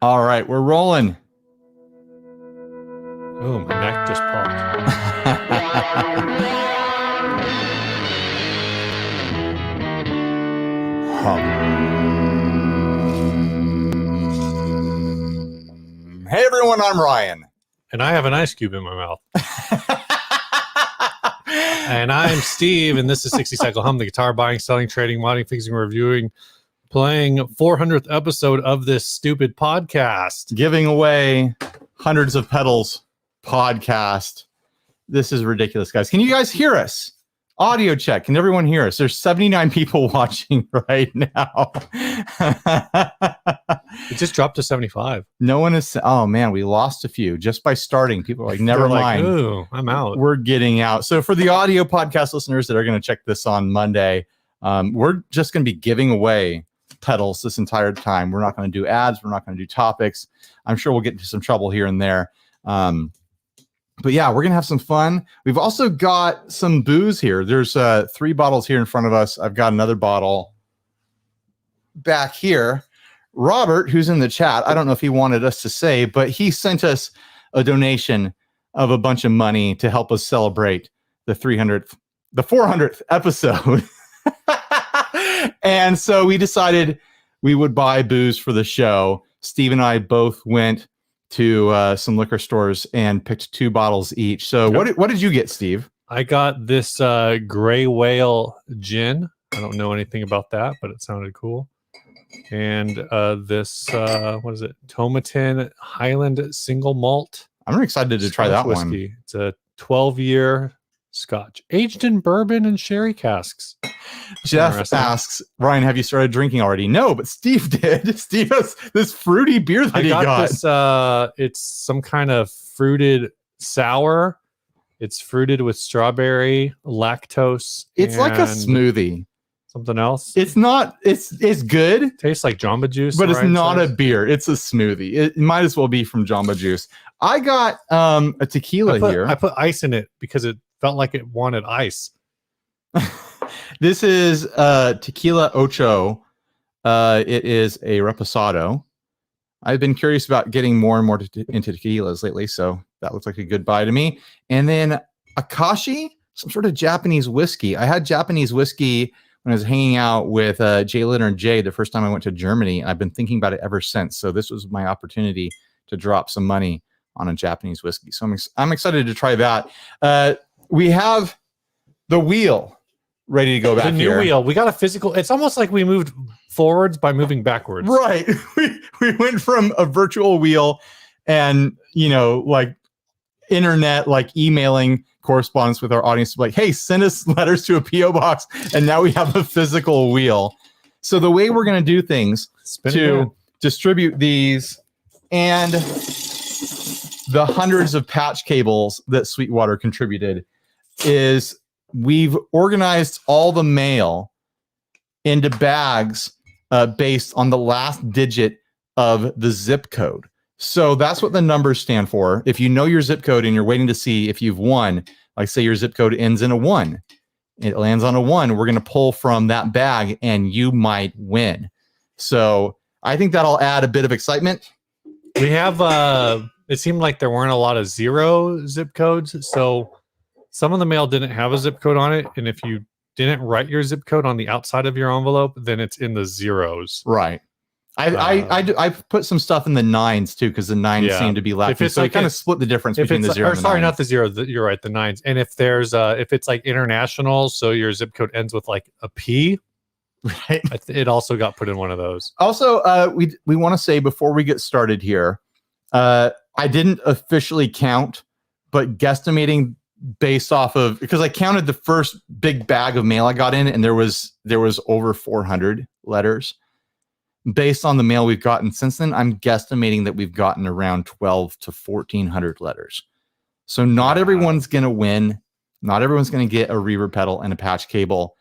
All right, we're rolling. Oh, my neck just popped. Hey everyone, I'm Ryan. And I have an ice cube in my mouth. And I'm Steve, and this is 60 Cycle Hum, the guitar buying, selling, trading, modding, fixing, reviewing, playing 400th episode of this stupid podcast. Giving away hundreds of pedals podcast. This is ridiculous, guys. Can you guys hear us? Audio check. Can everyone hear us? There's 79 people watching right now. It just dropped to 75. No one is. Oh man, we lost a few just by starting. People are like, never mind. Ooh, I'm out. We're getting out. So for the audio podcast listeners that are going to check this on Monday, we're just going to be giving away pedals this entire time. We're not going to do ads. We're not going to do topics. I'm sure we'll get into some trouble here and there. But yeah, we're going to have some fun. We've also got some booze here. There's 3 bottles here in front of us. I've got another bottle back here. Robert, who's in the chat, I don't know if he wanted us to say, but he sent us a donation of a bunch of money to help us celebrate the 400th episode. And so we decided we would buy booze for the show. Steve and I both went to some liquor stores and picked 2 bottles each. So what did you get, Steve? I got this Gray Whale gin. I don't know anything about that, but it sounded cool. And this, what is it? Tomatin Highland Single Malt. I'm excited to try that whiskey. one. It's a 12-year Scotch, aged in bourbon and sherry casks. Jeff asks, Ryan, have you started drinking already? No, but Steve did. Steve has this fruity beer that he got. This, it's some kind of fruited sour. It's fruited with strawberry, lactose. It's like a smoothie. Something else. It's not. It's good. Tastes like Jamba Juice, but it's not a beer. It's a smoothie. It might as well be from Jamba Juice. I got a tequila here. I put ice in it because it felt like it wanted ice. This is Tequila Ocho. It is a reposado. I've been curious about getting more and more into tequilas lately, so that looks like a good buy to me. And then Akashi, some sort of Japanese whiskey. I had Japanese whiskey when I was hanging out with Jay Litter and Jay the first time I went to Germany. I've been thinking about it ever since. So this was my opportunity to drop some money on a Japanese whiskey. So I'm excited to try that. We have the wheel ready to go back here. The new wheel. We got a physical. It's almost like we moved forwards by moving backwards. Right. We went from a virtual wheel and, like internet, like emailing correspondence with our audience, like, hey, send us letters to a PO box. And now we have a physical wheel. So the way we're going to do things to distribute these and the hundreds of patch cables that Sweetwater contributed is we've organized all the mail into bags based on the last digit of the zip code. So that's what the numbers stand for. If you know your zip code and you're waiting to see if you've won, like say your zip code ends in a 1, it lands on a 1, we're going to pull from that bag and you might win. So I think that'll add a bit of excitement. We have, it seemed like there weren't a lot of 0 zip codes. So some of the mail didn't have a zip code on it. And if you didn't write your zip code on the outside of your envelope, then it's in the 0s. Right. I put some stuff in the 9s too, because the 9s seem to be lacking. So I kind of split the difference between the 0 and the 9. Not the 0. You're right, the 9s. And if there's if it's like international, so your zip code ends with like a P, right? It also got put in one of those. Also, we want to say before we get started here, I didn't officially count, but guesstimating based off of, because I counted the first big bag of mail I got in, and there was over 400 letters. Based on the mail we've gotten since then, I'm guesstimating that we've gotten around 12 to 1,400 letters. So not everyone's going to win. Not everyone's going to get a reverb pedal and a patch cable.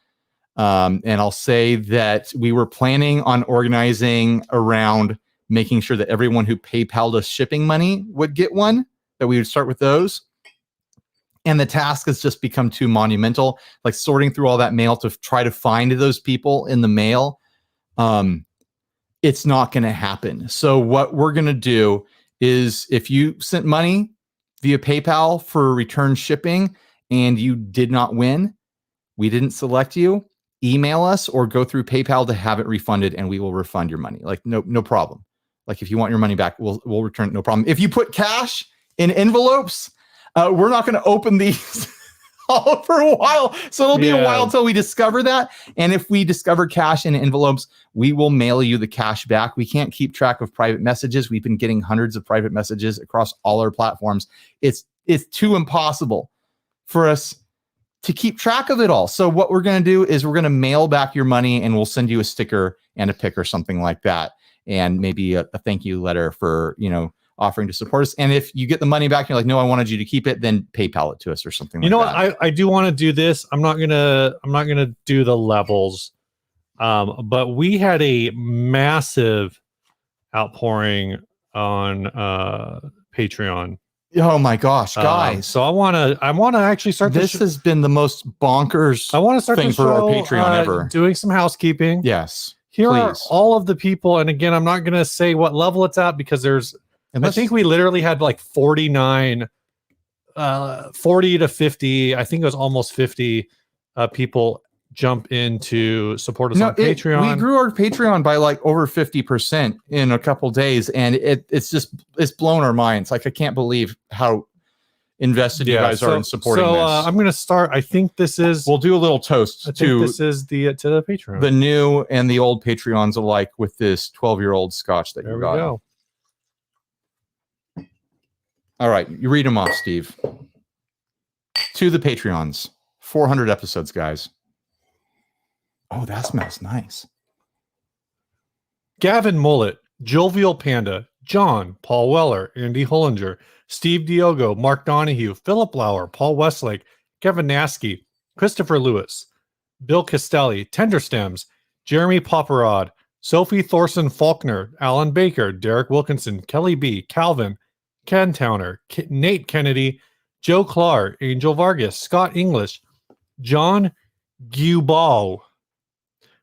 And I'll say that we were planning on organizing around making sure that everyone who PayPal'd us shipping money would get one, that we would start with those. And the task has just become too monumental, like sorting through all that mail to try to find those people in the mail. it's not going to happen. So what we're going to do is if you sent money via PayPal for return shipping and you did not win, we didn't select you, email us or go through PayPal to have it refunded and we will refund your money. Like no problem. Like if you want your money back, we'll return it, no problem. If you put cash in envelopes, we're not going to open these all for a while. So it'll be a while till we discover that. And if we discover cash in envelopes, we will mail you the cash back. We can't keep track of private messages. We've been getting hundreds of private messages across all our platforms. It's too impossible for us to keep track of it all. So what we're going to do is we're going to mail back your money and we'll send you a sticker and a pic or something like that. And maybe a thank you letter for, offering to support us. And if you get the money back, you're like, no, I wanted you to keep it, then PayPal it to us or something like that. What? I do want to do this. I'm not gonna do the levels. But we had a massive outpouring on Patreon. Oh my gosh, guys. So I wanna actually start this has been the most bonkers I want to start thing for our Patreon ever. Doing some housekeeping. Yes. Here please. are all of the people, and again, I'm not gonna say what level it's at because I think we literally had like 49, 40 to 50. I think it was almost 50 people jump in to support us on Patreon. We grew our Patreon by like over 50% in a couple days, and it's blown our minds. Like I can't believe how invested you guys are in supporting this. I'm gonna start. I think this is. We'll do a little toast to this is to the Patreon, the new and the old Patreons alike, with this 12-year-old scotch that you got. There we go. All right, you read them off, Steve. To the Patreons, 400 episodes, guys. Oh, that smells nice. Gavin Mullet, Jovial Panda, John, Paul Weller, Andy Hollinger, Steve Diogo, Mark Donahue, Philip Lauer, Paul Westlake, Kevin Naskey, Christopher Lewis, Bill Castelli, Tenderstems, Jeremy Poparod, Sophie Thorson Faulkner, Alan Baker, Derek Wilkinson, Kelly B., Calvin, Ken Towner, Nate Kennedy, Joe Clark, Angel Vargas, Scott English, John Gubal,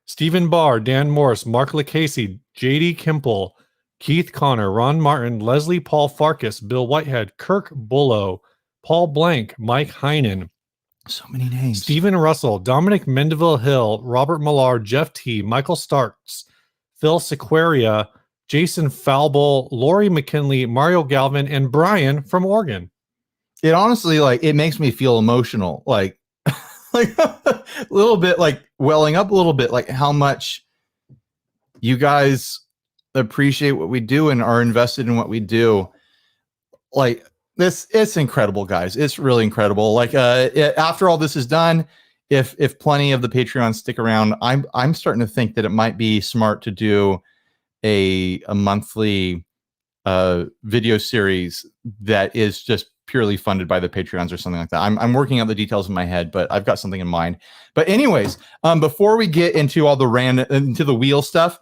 Stephen Barr, Dan Morris, Mark LaCasey, JD Kimple, Keith Connor, Ron Martin, Leslie Paul Farkas, Bill Whitehead, Kirk Bullow, Paul Blank, Mike Heinen. So many names. Stephen Russell, Dominic Mendeville Hill, Robert Millar, Jeff T., Michael Starks, Phil Sequeria, Jason Falbel, Lori McKinley, Mario Galvin, and Brian from Oregon. It honestly, it makes me feel emotional. Like a little bit, welling up a little bit, like how much you guys appreciate what we do and are invested in what we do. It's incredible, guys. It's really incredible. After all this is done, if plenty of the Patreons stick around, I'm starting to think that it might be smart to do a monthly video series that is just purely funded by the Patreons or something like that. I'm working out the details in my head, but I've got something in mind. But anyways, before we get into all into the wheel stuff,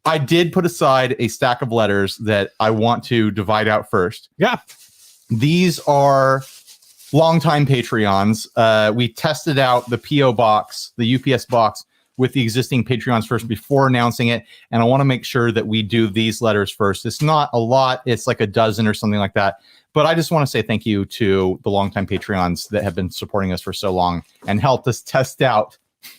I did put aside a stack of letters that I want to divide out first. Yeah. These are longtime Patreons. We tested out the PO box, the UPS box, with the existing Patreons first before announcing it. And I want to make sure that we do these letters first. It's not a lot. It's like a dozen or something like that. But I just want to say thank you to the longtime Patreons that have been supporting us for so long and helped us test out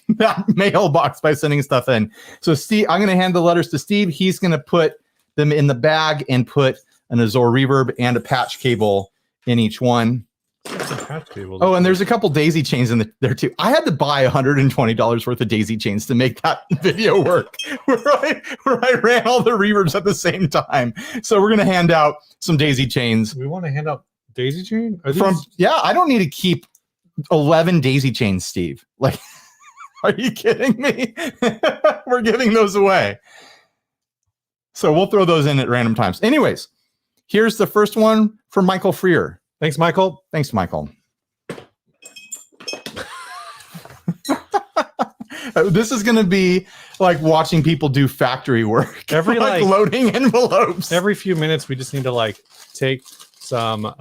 that mailbox by sending stuff in. So Steve, I'm going to hand the letters to Steve. He's going to put them in the bag and put an Azor reverb and a patch cable in each one. Oh, and there's a couple daisy chains in there too. I had to buy $120 worth of daisy chains to make that video work. where I ran all the reverbs at the same time. So we're gonna hand out some daisy chains. We want to hand out daisy chain? I don't need to keep 11 daisy chains, Steve. Are you kidding me? We're giving those away. So we'll throw those in at random times. Anyways, here's the first one from Michael Freer. Thanks, Michael. Thanks, Michael. This is going to be like watching people do factory work. Loading envelopes. Every few minutes, we just need to take some.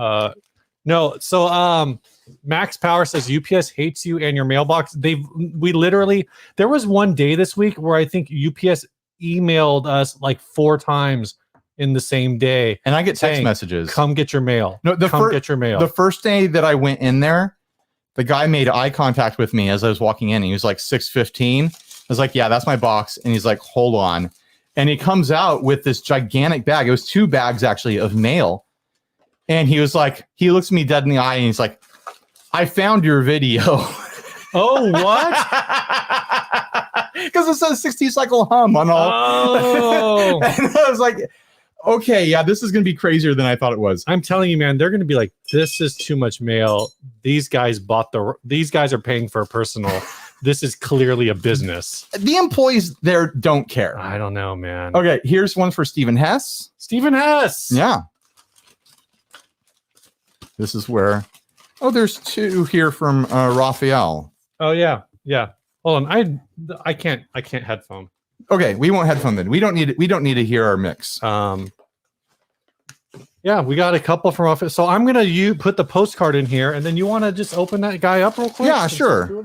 Max Power says UPS hates you and your mailbox. There was one day this week where I think UPS emailed us like 4 times in the same day. And I get text saying, messages. Come get your mail. No, get your mail. The first day that I went in there, the guy made eye contact with me as I was walking in. He was like 6:15. I was like, yeah, that's my box. And he's like, hold on. And he comes out with this gigantic bag. It was 2 bags actually of mail. And he was like, he looks me dead in the eye and he's like, I found your video. Oh, what? Because it says 60 cycle hum on all. Oh. And I was like, okay, yeah, this is going to be crazier than I thought it was. I'm telling you, man, they're going to be like, this is too much mail. These guys are paying for a personal. This is clearly a business. The employees there don't care. I don't know, man. Okay, here's one for Stephen Hess. Stephen Hess. Yeah. This is where, there's 2 here from Raphael. Oh, yeah. Yeah. Hold on. I can't headphone. Okay, we won't headphone then. We don't need to hear our mix. Yeah, we got a couple from office. So I'm gonna put the postcard in here, and then you want to just open that guy up real quick? Yeah, sure.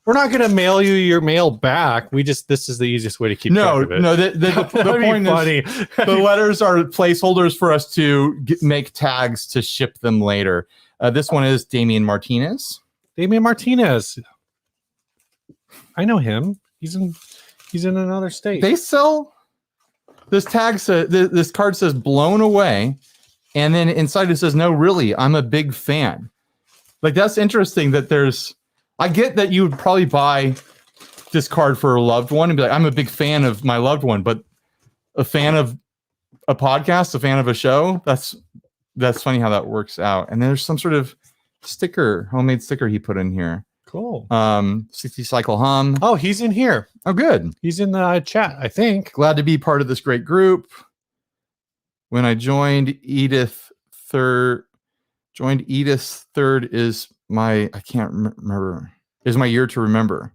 We're not gonna mail you your mail back. This is the easiest way to keep track of it. No. The point is, the letters are placeholders for us to make tags to ship them later. This one is Damian Martinez. Damian Martinez. I know him. He's in another state. They sell this tag. This card says "blown away," and then inside it says, "No, really, I'm a big fan." Like, that's interesting. That I get that you would probably buy this card for a loved one and be like, "I'm a big fan of my loved one," but a fan of a podcast, a fan of a show. That's funny how that works out. And there's some sort of homemade sticker he put in here. Cool. 60 cycle hum. Oh, he's in here. Oh, good. He's in the chat, I think. Glad to be part of this great group. When I joined Edith's third is my, I can't remember, is my year to remember.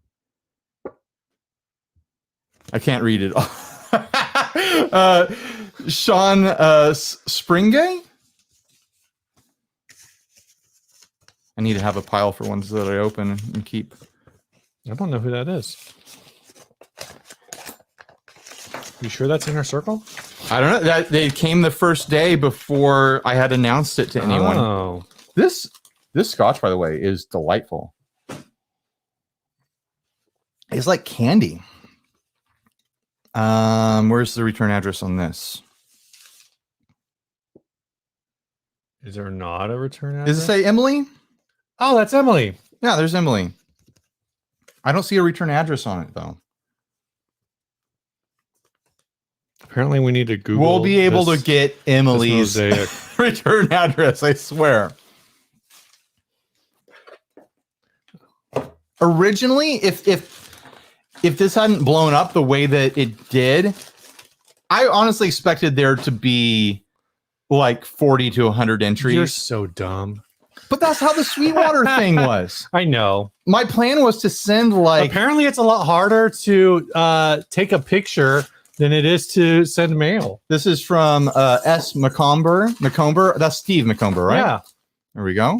I can't read it all. Sean Springay. I need to have a pile for ones that I open and keep. I don't know who that is. You sure that's Inner Circle? I don't know. That they came the first day before I had announced it to anyone. Oh. This scotch, by the way, is delightful. It's like candy. Where's the return address on this? Is there not a return address? Does it say Emily? Oh, that's Emily. Yeah, there's Emily. I don't see a return address on it, though. Apparently, we need to Google. We'll be able to get Emily's return address, I swear. Originally, if this hadn't blown up the way that it did, I honestly expected there to be like 40 to 100 entries. You're so dumb. But that's how the Sweetwater thing was. I know. My plan was to send Apparently, it's a lot harder to take a picture than it is to send mail. This is from S. McComber. That's Steve McComber, right? Yeah. There we go.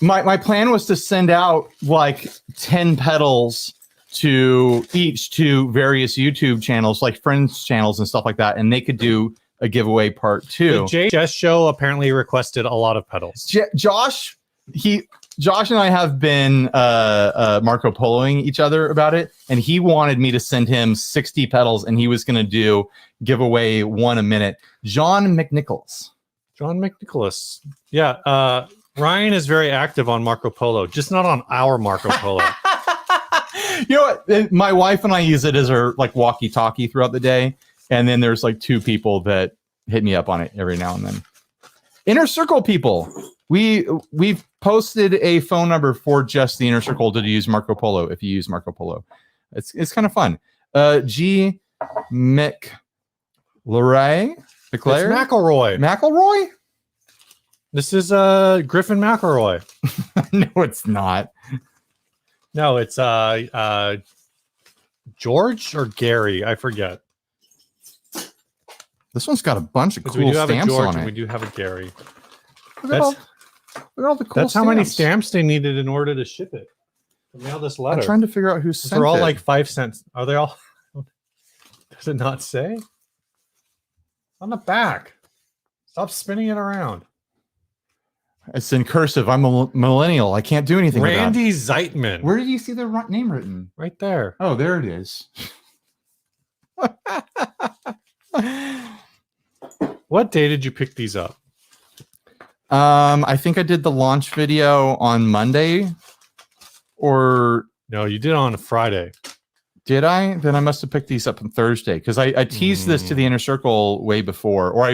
My plan was to send out like 10 petals to various YouTube channels, like friends channels and stuff like that, and they could do a giveaway part 2. The JS show apparently requested a lot of petals. Josh and I have been Marco Poloing each other about it, and he wanted me to send him 60 petals, and he was going to give away 1 a minute. John McNicholas. Yeah. Ryan is very active on Marco Polo, just not on our Marco Polo. You know what? My wife and I use it as our like walkie-talkie throughout the day, and then there's like 2 people that hit me up on it every now and then. Inner Circle people. We've posted a phone number for just the Inner Circle to use Marco Polo if you use Marco Polo. It's kind of fun. G. McLeray? It's McElroy. This is Griffin McElroy. No, it's not. No, it's George or Gary. I forget. This one's got a bunch of cool stamps on it. We do have a Gary. Look at all the cool That's how many stamps they needed in order to ship it. to mail this letter? I'm trying to figure out who sent They're all it. like 5 cents. Are they all? Does it not say? On the back. Stop spinning it around. It's in cursive. I'm a millennial. I can't do anything with that. Randy Zeitman. Where did you see the name written? Right there. Oh, there it is. What day did you pick these up? I think I did the launch video on Monday, or No, you did it on a Friday. did I? Then I must have picked these up on Thursday because I teased this to the inner circle way before, or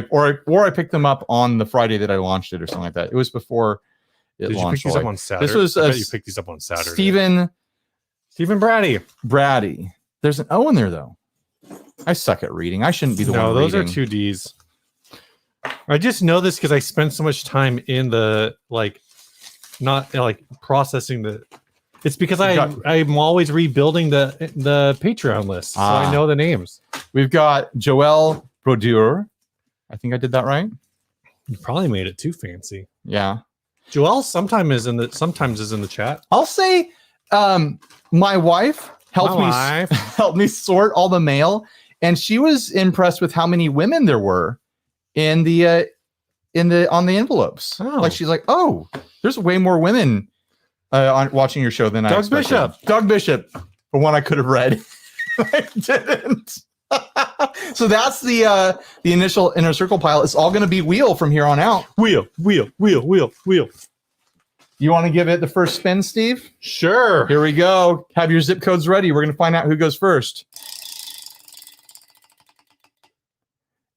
I picked them up on the Friday that I launched it or something like that. It was before it Did you pick launched. these up on Saturday? This was I bet you picked these up on Saturday. Stephen Brady. There's an O in there though. I suck at reading. I shouldn't be the one. No, those reading. are 2 Ds. I just know this because I spend so much time in the not processing the. It's because I'm always rebuilding the Patreon list, so I know the names. We've got Joel Brodeur. I think I did that right. You probably made it too fancy. Yeah. Joel sometimes is in the chat. I'll say my wife helped me sort all the mail, and she was impressed with how many women there were on the envelopes. Oh. Like she's like, "Oh, there's way more women on watching your show than I expected." Doug Bishop, the one I could have read. I didn't. So that's the initial inner circle pile. It's all going to be wheel from here on out. Wheel. You want to give it the first spin, Steve? Sure. Here we go. Have your zip codes ready. We're going to find out who goes first.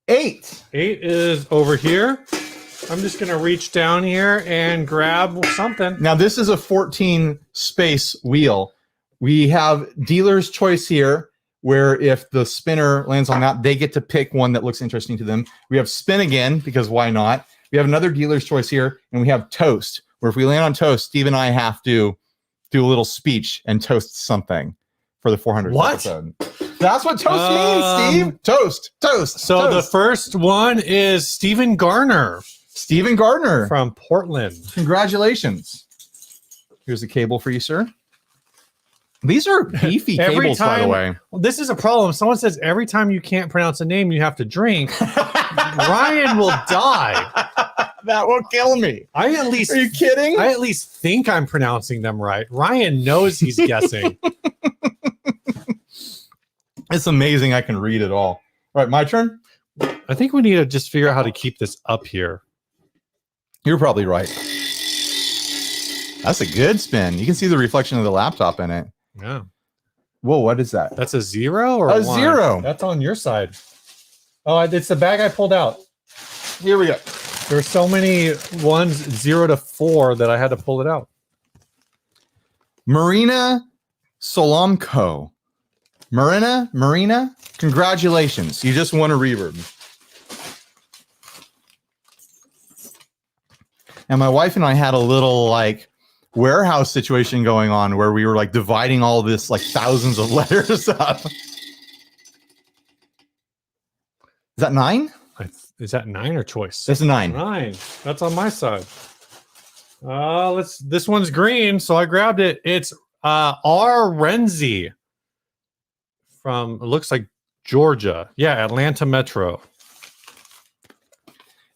8. 8 is over here. I'm just going to reach down here and grab something. Now, this is a 14 space wheel. We have dealer's choice here, where if the spinner lands on that, they get to pick one that looks interesting to them. We have spin again, because why not? We have another dealer's choice here, and we have toast, where if we land on toast, Steve and I have to do a little speech and toast something for the 400th episode. That's what toast means, Steve. Toast. So the first one is Stephen Garner. Stephen Gardner from Portland. Congratulations. Here's the cable for you, sir. These are beefy cables, by the way. Well, this is a problem. Someone says every time you can't pronounce a name, you have to drink. Ryan will die. That will kill me. Are you kidding? I at least think I'm pronouncing them right. Ryan knows he's guessing. It's amazing I can read it all. All right, my turn. I think we need to just figure out how to keep this up here. You're probably right. That's a good spin. You can see the reflection of the laptop in it. Yeah. Whoa, what is that? That's a 0 or a 1? 0. That's on your side. Oh, it's the bag I pulled out. Here we go. There's so many ones 0 to 4 that I had to pull it out. Marina Solomko. Marina, congratulations. You just won a reverb. And my wife and I had a little warehouse situation going on where we were dividing all this thousands of letters up. Is that 9? Is that 9 or choice? That's a 9. 9. That's on my side. This one's green, so I grabbed it. It's R. Renzi from, it looks like Georgia. Yeah, Atlanta Metro.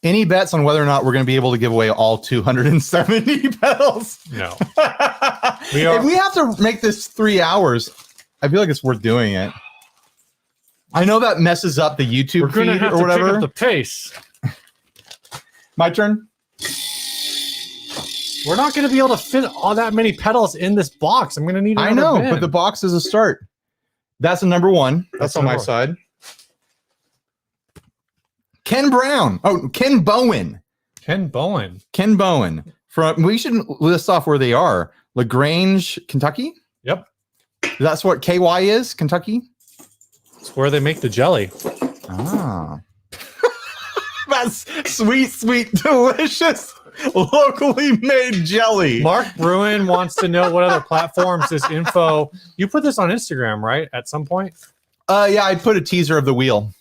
Any bets on whether or not we're going to be able to give away all 270 pedals? No. If we have to make this 3 hours, I feel like it's worth doing it. I know that messes up the YouTube feed or whatever. Pick up the pace. My turn. We're not going to be able to fit all that many pedals in this box. I'm going to need another I know, bin. but the box is a start. That's a number 1. That's on my side. Ken Brown. Oh, Ken Bowen. Ken Bowen. We should list off where they are. LaGrange, Kentucky. Yep. That's what KY is, Kentucky. It's where they make the jelly. Ah. That's sweet, delicious, locally made jelly. Mark Bruin wants to know what other platforms this info. You put this on Instagram, right? At some point? Yeah, I put a teaser of the wheel.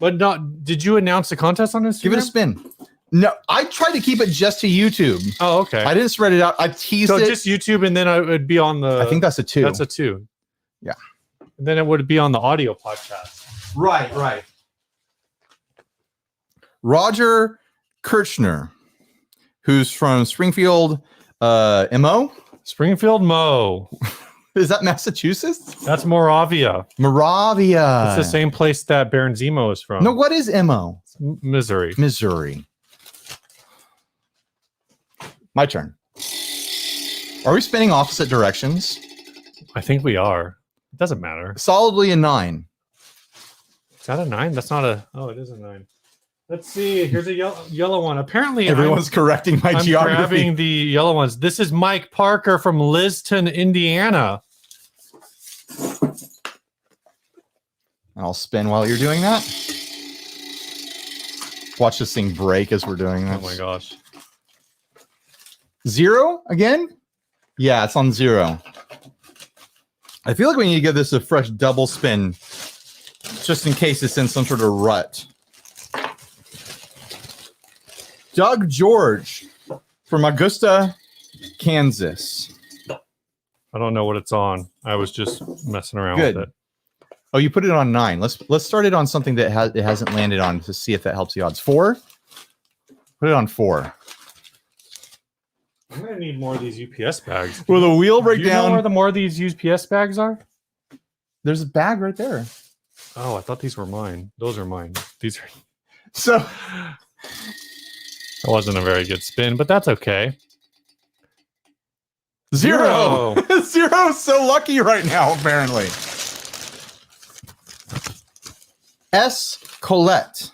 But did you announce the contest on Instagram? Give it a spin. No, I tried to keep it just to YouTube. Oh, okay. I didn't spread it out. I teased So it. just YouTube, and then it would be on the. I think that's a 2. That's a 2. Yeah. And then it would be on the audio podcast. Right. Roger Kirchner, who's from Springfield, MO. Springfield Mo. Is that Massachusetts? That's Moravia. Moravia. It's the same place that Baron Zemo is from. No, what is MO? Missouri. Missouri. My turn. Are we spinning opposite directions? I think we are. It doesn't matter. Solidly a 9. Is that a 9? That's not a. Oh, it is a 9. Let's see. Here's a yellow one. Apparently, Everyone's correcting my I'm geography. grabbing the yellow ones. This is Mike Parker from Liston, Indiana. I'll spin while you're doing that. Watch this thing break as we're doing this. Oh my gosh. 0 again? Yeah, it's on 0. I feel like we need to give this a fresh double spin just in case it's in some sort of rut. Doug George from Augusta, Kansas. I don't know what it's on. I was just messing around Good. with it. Oh, you put it on 9. Let's start it on something that it hasn't landed on to see if that helps the odds. 4. Put it on 4. I'm gonna need more of these UPS bags. Will the wheel Do break you know down? where the more of these UPS bags are? There's a bag right there. Oh, I thought these were mine. Those are mine. These are. So That wasn't a very good spin, but that's okay. 0. 0 is so lucky right now, apparently. S. Colette.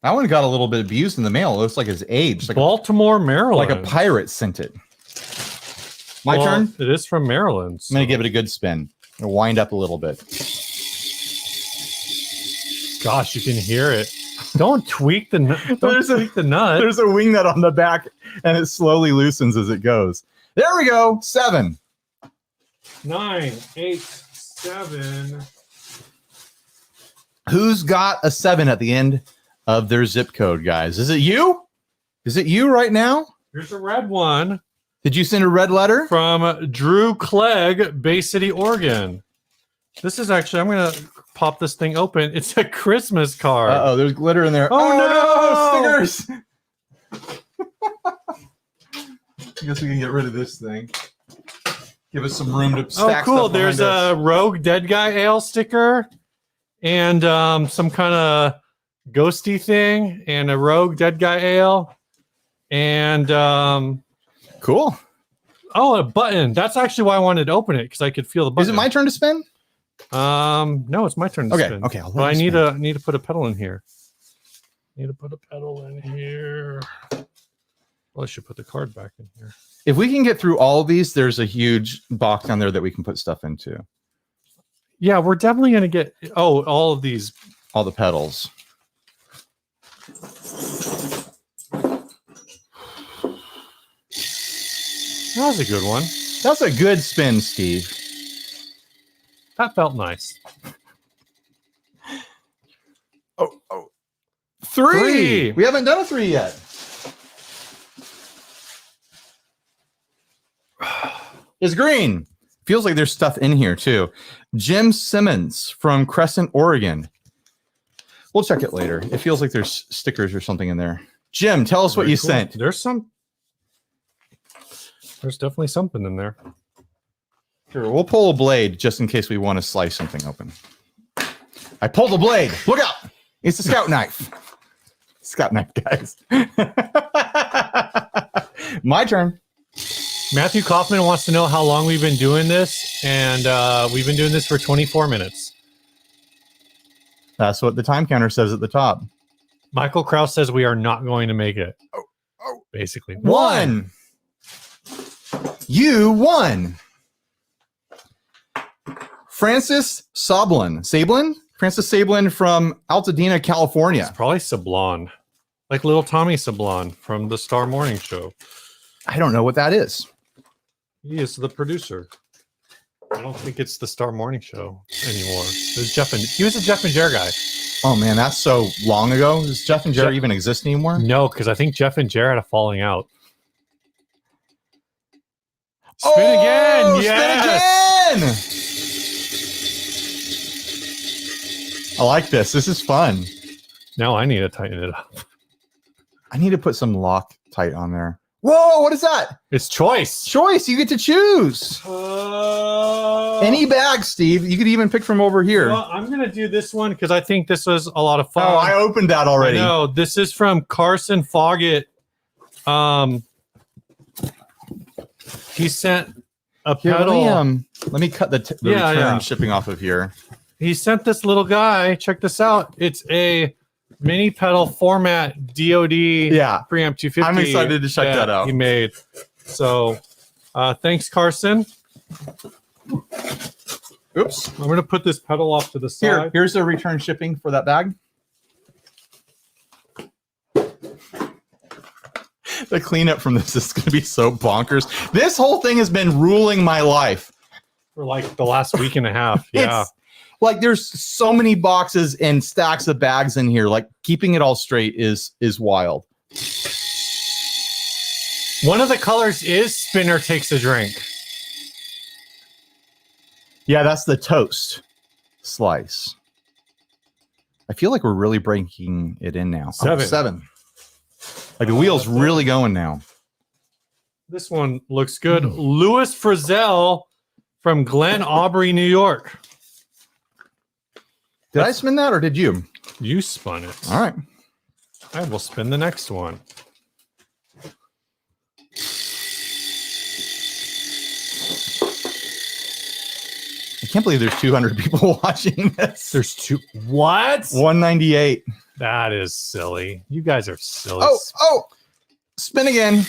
That one got a little bit abused in the mail. It looks like it's aged. Like Baltimore, Maryland. like a pirate sent it. My turn. It is from Maryland. I'm going to give it a good spin. I'm going to wind up a little bit. Gosh, you can hear it. Don't tweak the nut. Don't tweak the nut. There's a wing nut on the back, and it slowly loosens as it goes. There we go. 7. 9, 8, 7. Who's got a 7 at the end of their zip code, guys? Is it you? Is it you right now? Here's a red one Did you send a red letter? from Drew Clegg, Bay City, Oregon. This is actually, I'm going to pop this thing open. It's a Christmas card. Uh-oh, there's glitter in there. Oh, no! Stickers! I guess we can get rid of this thing. Give us some room to stack cool. stuff There's behind us. a Rogue Dead Guy Ale sticker and some kind of ghosty thing and a Rogue Dead Guy Ale and Cool. a button. That's actually why I wanted to open it because I could feel the button. Is it my turn to spin? No, it's my turn to spin. Okay. I'll let But I you spin. need to put a pedal in here. Need to put a pedal in here. Well, I should put the card back in here. If we can get through all of these, there's a huge box down there that we can put stuff into. Yeah, we're definitely gonna get all of these. All the pedals. That was a good one. That's a good spin, Steve. That felt nice. Oh. 3. We haven't done a 3 yet. It's green. Feels like there's stuff in here too. Jim Simmons from Crescent, Oregon. We'll check it later. It feels like there's stickers or something in there. Jim, tell us what Very you cool. sent. There's definitely something in there. Sure, we'll pull a blade just in case we want to slice something open. I pulled a blade. Look out. It's a scout knife. Scout knife, guys. My turn. Matthew Kaufman wants to know how long we've been doing this, and we've been doing this for 24 minutes. That's what the time counter says at the top. Michael Kraus says we are not going to make it. Oh. Basically. 1. You won. Francis Sablin? Francis Sablin from Altadena, California. It's probably Sablon. Like little Tommy Sablon from the Star Morning Show. I don't know what that is. He is the producer. I don't think it's the Star Morning Show anymore. He was a Jeff and Jer guy. Oh man, that's so long ago. Does Jeff and Jerry even exist anymore? No, because I think Jeff and Jared had a falling out. Spin again! Yes! Spin again! I like this. This is fun. Now I need to tighten it up. I need to put some Loctite on there. Whoa, what is that? It's choice. Choice. You get to choose. Any bag, Steve. You could even pick from over here. Well, I'm going to do this one because I think this was a lot of fun. Oh, I opened that already. No, this is from Carson Foggett. He sent a pedal. Let me cut the return shipping off of here. He sent this little guy. Check this out. It's a mini pedal format DOD preamp 250. I'm excited to check that out. He made. So thanks, Carson. Oops. I'm going to put this pedal off to the side. Here's the return shipping for that bag. The cleanup from this is going to be so bonkers. This whole thing has been ruling my life for like the last week and a half. Yeah. Like there's so many boxes and stacks of bags in here. Like keeping it all straight is wild. One of the colors is Spinner Takes a Drink. Yeah, that's the toast slice. I feel like we're really breaking it in now. 7. 7. Like the wheel's really going now. This one looks good. Louis Frizzell from Glen Aubrey, New York. Did I spin that or did you? You spun it. All right. I will spin the next one. I can't believe there's 200 people watching this. There's what? 198. That is silly. You guys are silly. Oh, spin again.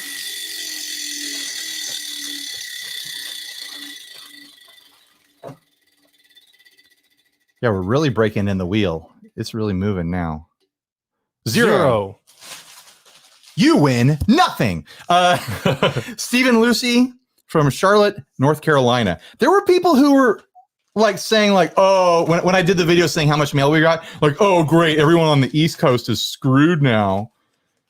Yeah, we're really breaking in the wheel. It's really moving now. 0. You win nothing. Stephen Lucy from Charlotte, North Carolina. There were people who were like saying like, oh, when I did the video saying how much mail we got, like, oh, great. Everyone on the East Coast is screwed now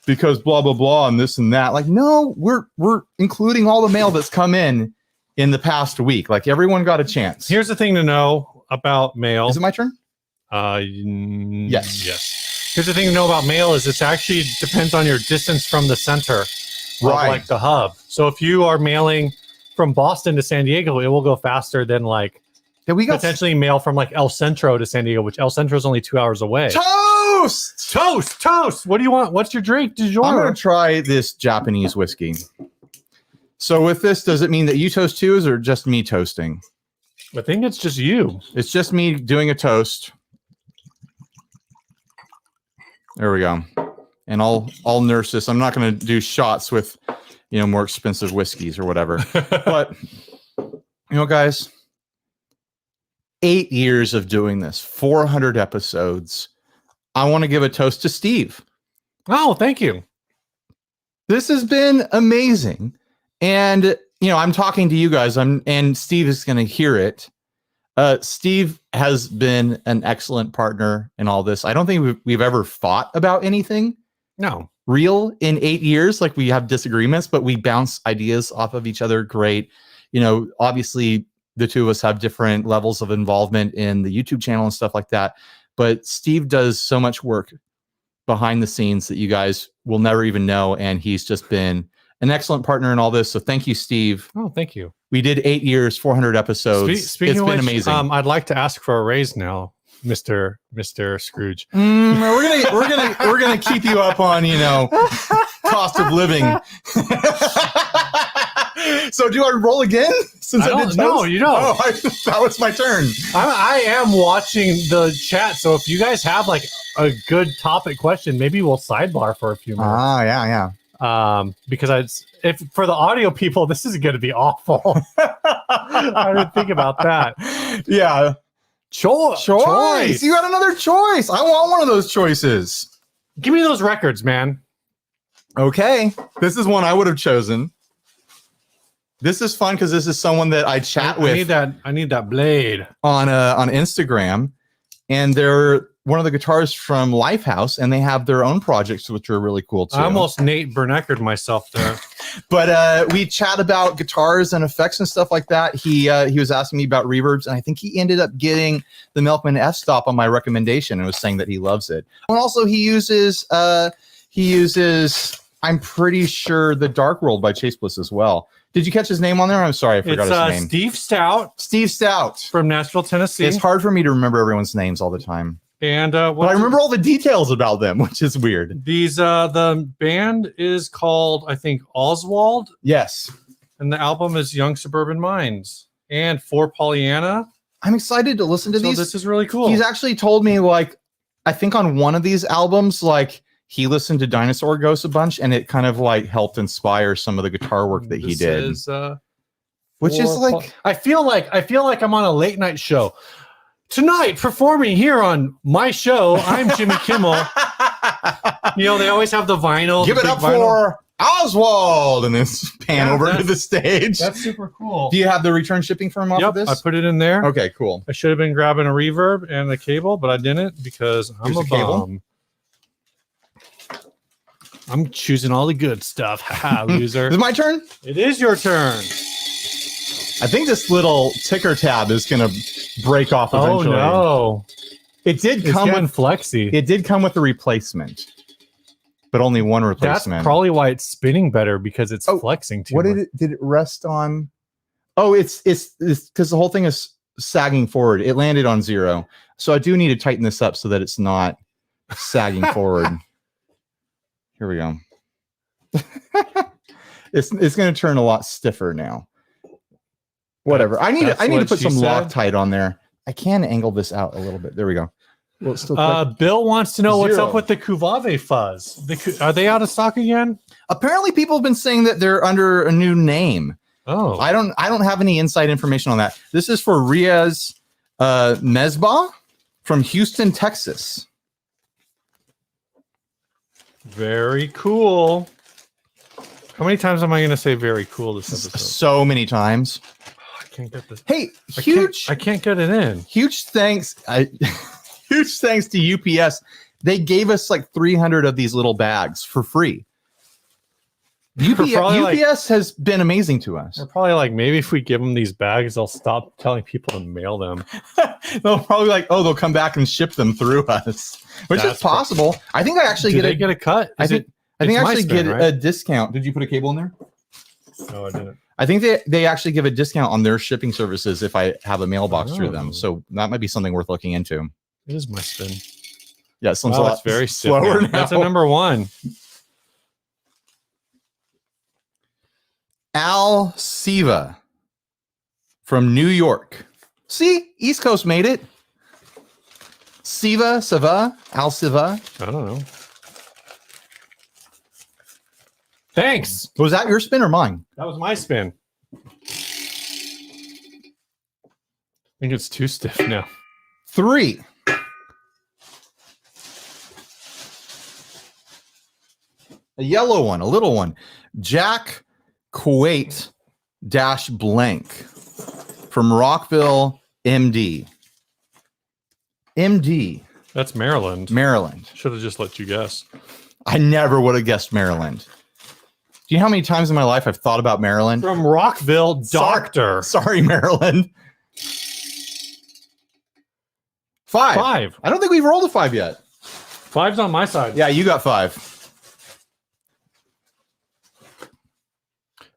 because blah, blah, blah, and this and that. Like, no, we're including all the mail that's come in the past week. Like everyone got a chance. Here's the thing to know about mail. Is it my turn? Yes. Here's the thing to know about mail is it's actually depends on your distance from the center, right? Like the hub. So if you are mailing from Boston to San Diego, it will go faster than like potentially mail from like El Centro to San Diego, which El Centro is only 2 hours away. Toast! What do you want? What's your drink du jour? I'm going to try this Japanese whiskey. So with this, does it mean that you toast too, or just me toasting? I think it's just you. It's just me doing a toast. There we go. And I'll nurse this. I'm not going to do shots with, more expensive whiskeys or whatever. But, guys, 8 years of doing this, 400 episodes. I want to give a toast to Steve. Oh, thank you. This has been amazing. And, I'm talking to you guys. And Steve is going to hear it. Steve has been an excellent partner in all this. I don't think we've ever fought about anything. No. Real in 8 years. Like we have disagreements, but we bounce ideas off of each other. Great. Obviously the two of us have different levels of involvement in the YouTube channel and stuff like that. But Steve does so much work behind the scenes that you guys will never even know. And he's just been an excellent partner in all this. So thank you, Steve. Oh, thank you. We did 8 years, 400 episodes. Speaking it's of been which, amazing. I'd like to ask for a raise now, Mr. Scrooge. We're gonna keep you up on cost of living. So do I roll again? Since I did toast? No, you don't. Oh, that was my turn. I am watching the chat, so if you guys have like a good topic question, maybe we'll sidebar for a few minutes. Yeah. Because if for the audio people, this is going to be awful. I didn't think about that. Yeah. Choice. You got another choice. I want one of those choices. Give me those records, man. Okay. This is one I would have chosen. This is fun because this is someone that I chat with. I need that blade on Instagram, and they're one of the guitarists from Lifehouse, and they have their own projects, which are really cool too. I almost Nate Berneckered myself there. But we chat about guitars and effects and stuff like that. He was asking me about reverbs, and I think he ended up getting the Milkman F-stop on my recommendation and was saying that he loves it. And also he uses I'm pretty sure The Dark World by Chase Bliss as well. Did you catch his name on there? I'm sorry, I forgot his name. Steve Stout. Steve Stout from Nashville, Tennessee. It's hard for me to remember everyone's names all the time. And but I remember all the details about them, which is weird. These the band is called, I think, Oswald. Yes. And the album is Young Suburban Minds. And For Pollyanna. I'm excited to listen to these. This is really cool. He's actually told me, like, I think on one of these albums, like, he listened to Dinosaur Ghost a bunch, and it kind of like helped inspire some of the guitar work that he did. Which is like, I feel like I'm on a late night show tonight, performing here on my show. I'm Jimmy Kimmel. You know, they always have the vinyl. Give it up for Oswald, and then pan over to the stage. That's super cool. Do you have the return shipping from off of this? I put it in there. Okay, cool. I should have been grabbing a reverb and a cable, but I didn't because I'm a bum. I'm choosing all the good stuff. Haha, loser. Is it my turn? It is your turn. I think this little ticker tab is going to break off eventually. Oh, no. It did come with flexy. It did come with a replacement, but only one replacement. That's probably why it's spinning better, because it's flexing too much. Did it rest on? Oh, it's because the whole thing is sagging forward. It landed on 0. So I do need to tighten this up so that it's not sagging forward. Here we go. It's going to turn a lot stiffer now. Whatever. I need to put some Loctite on there. I can angle this out a little bit. There we go. Well, it's still Bill wants to know what's up with the Cuvave fuzz. Are they out of stock again? Apparently, people have been saying that they're under a new name. Oh, I don't have any inside information on that. This is for Riaz Mesbah from Houston, Texas. Very cool. How many times am I going to say very cool this episode? So many times. I can't get this. Hey, I can't get it in. Huge thanks. Huge thanks to UPS. They gave us like 300 of these little bags for free. UPS has been amazing to us. They're probably like, maybe if we give them these bags, they'll stop telling people to mail them. They'll probably like, they'll come back and ship them through us, which is possible. I think I actually get a cut. I think I actually get a discount. Did you put a cable in there? No, I didn't. I think they actually give a discount on their shipping services if I have a mailbox through them. So that might be something worth looking into. It is my spin. Yeah, it's it's very slower now. That's a number 1. Al Siva from New York. See, East Coast made it. Siva, Al Siva. I don't know. Thanks. Was that your spin or mine? That was my spin. I think it's too stiff now. 3. A yellow one, a little one. Jack Kuwait -blank from Rockville, MD. MD. That's Maryland. Maryland. Should have just let you guess. I never would have guessed Maryland. Do you know how many times in my life I've thought about Maryland? From Rockville, Doctor. Sorry, Maryland. 5. I don't think we've rolled a 5 yet. 5's on my side. Yeah, you got 5.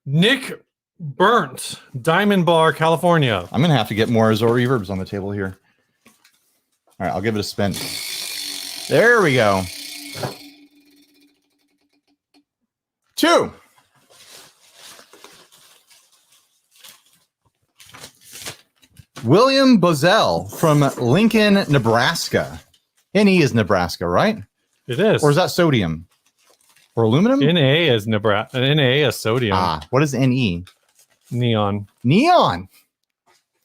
Nick Burnt, Diamond Bar, California. I'm going to have to get more Azor reverbs on the table here. All right, I'll give it a spin. There we go. 2. William Bozell from Lincoln, Nebraska. NE is Nebraska, right? It is. Or is that sodium? Or aluminum? Na is Nebraska. Na is sodium. What is NE? Neon. Neon.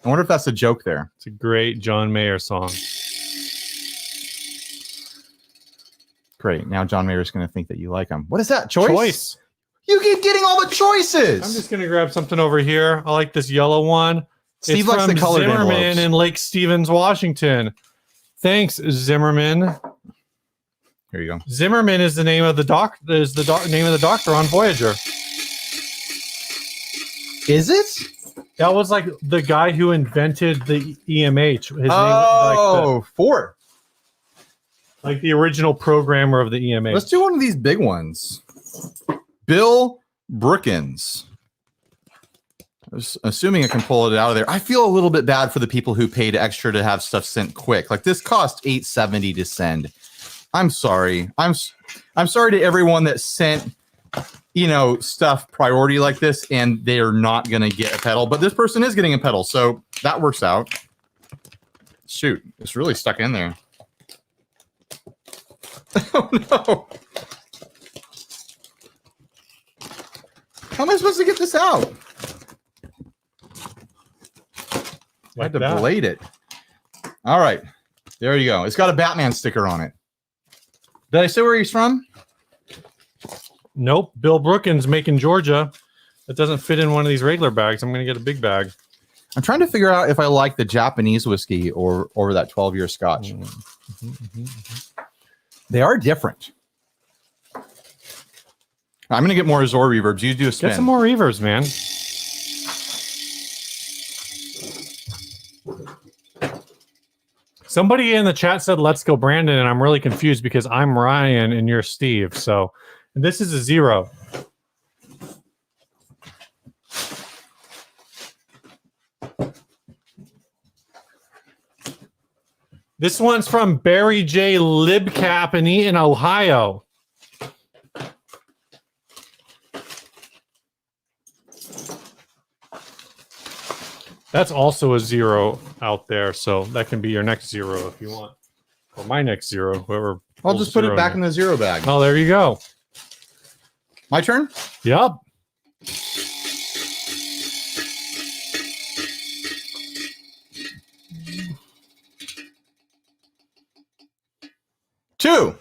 I wonder if that's a joke there. It's a great John Mayer song. Great. Now John Mayer's going to think that you like him. What is that? Choice. You keep getting all the choices. I'm just going to grab something over here. I like this yellow one. Steve it's likes from the colored Zimmerman envelopes. in Lake Stevens, Washington. Thanks, Zimmerman. Here you go. Zimmerman is the name of the name of the doctor on Voyager. Is it? That was like the guy who invented the EMH. His name, Oh, 4. like the original programmer of the EMH. Let's do one of these big ones. Bill Brookins. Assuming I can pull it out of there. I feel a little bit bad for the people who paid extra to have stuff sent quick. Like this cost $8.70 to send. I'm sorry. I'm sorry to everyone that sent, stuff priority like this, and they are not going to get a pedal. But this person is getting a pedal, so that works out. Shoot, it's really stuck in there. Oh no! How am I supposed to get this out? I had to blade it. All right, there you go. It's got a Batman sticker on it. Did I say where he's from? Nope. Bill Brookins, Macon, Georgia. That doesn't fit in one of these regular bags. I'm going to get a big bag. I'm trying to figure out if I like the Japanese whiskey or that 12-year Scotch. They are different. I'm going to get more Azor reverbs. You do a spin. Get some more reverbs, man. Somebody in the chat said, let's go, Brandon. And I'm really confused because I'm Ryan and you're Steve. So this is a 0. This one's from Barry J. Libcap in Eaton, Ohio. That's also a 0 out there, so that can be your next 0 if you want. Or my next 0, whoever. I'll just put it back in the 0 bag. Oh, there you go. My turn? Yep. Two.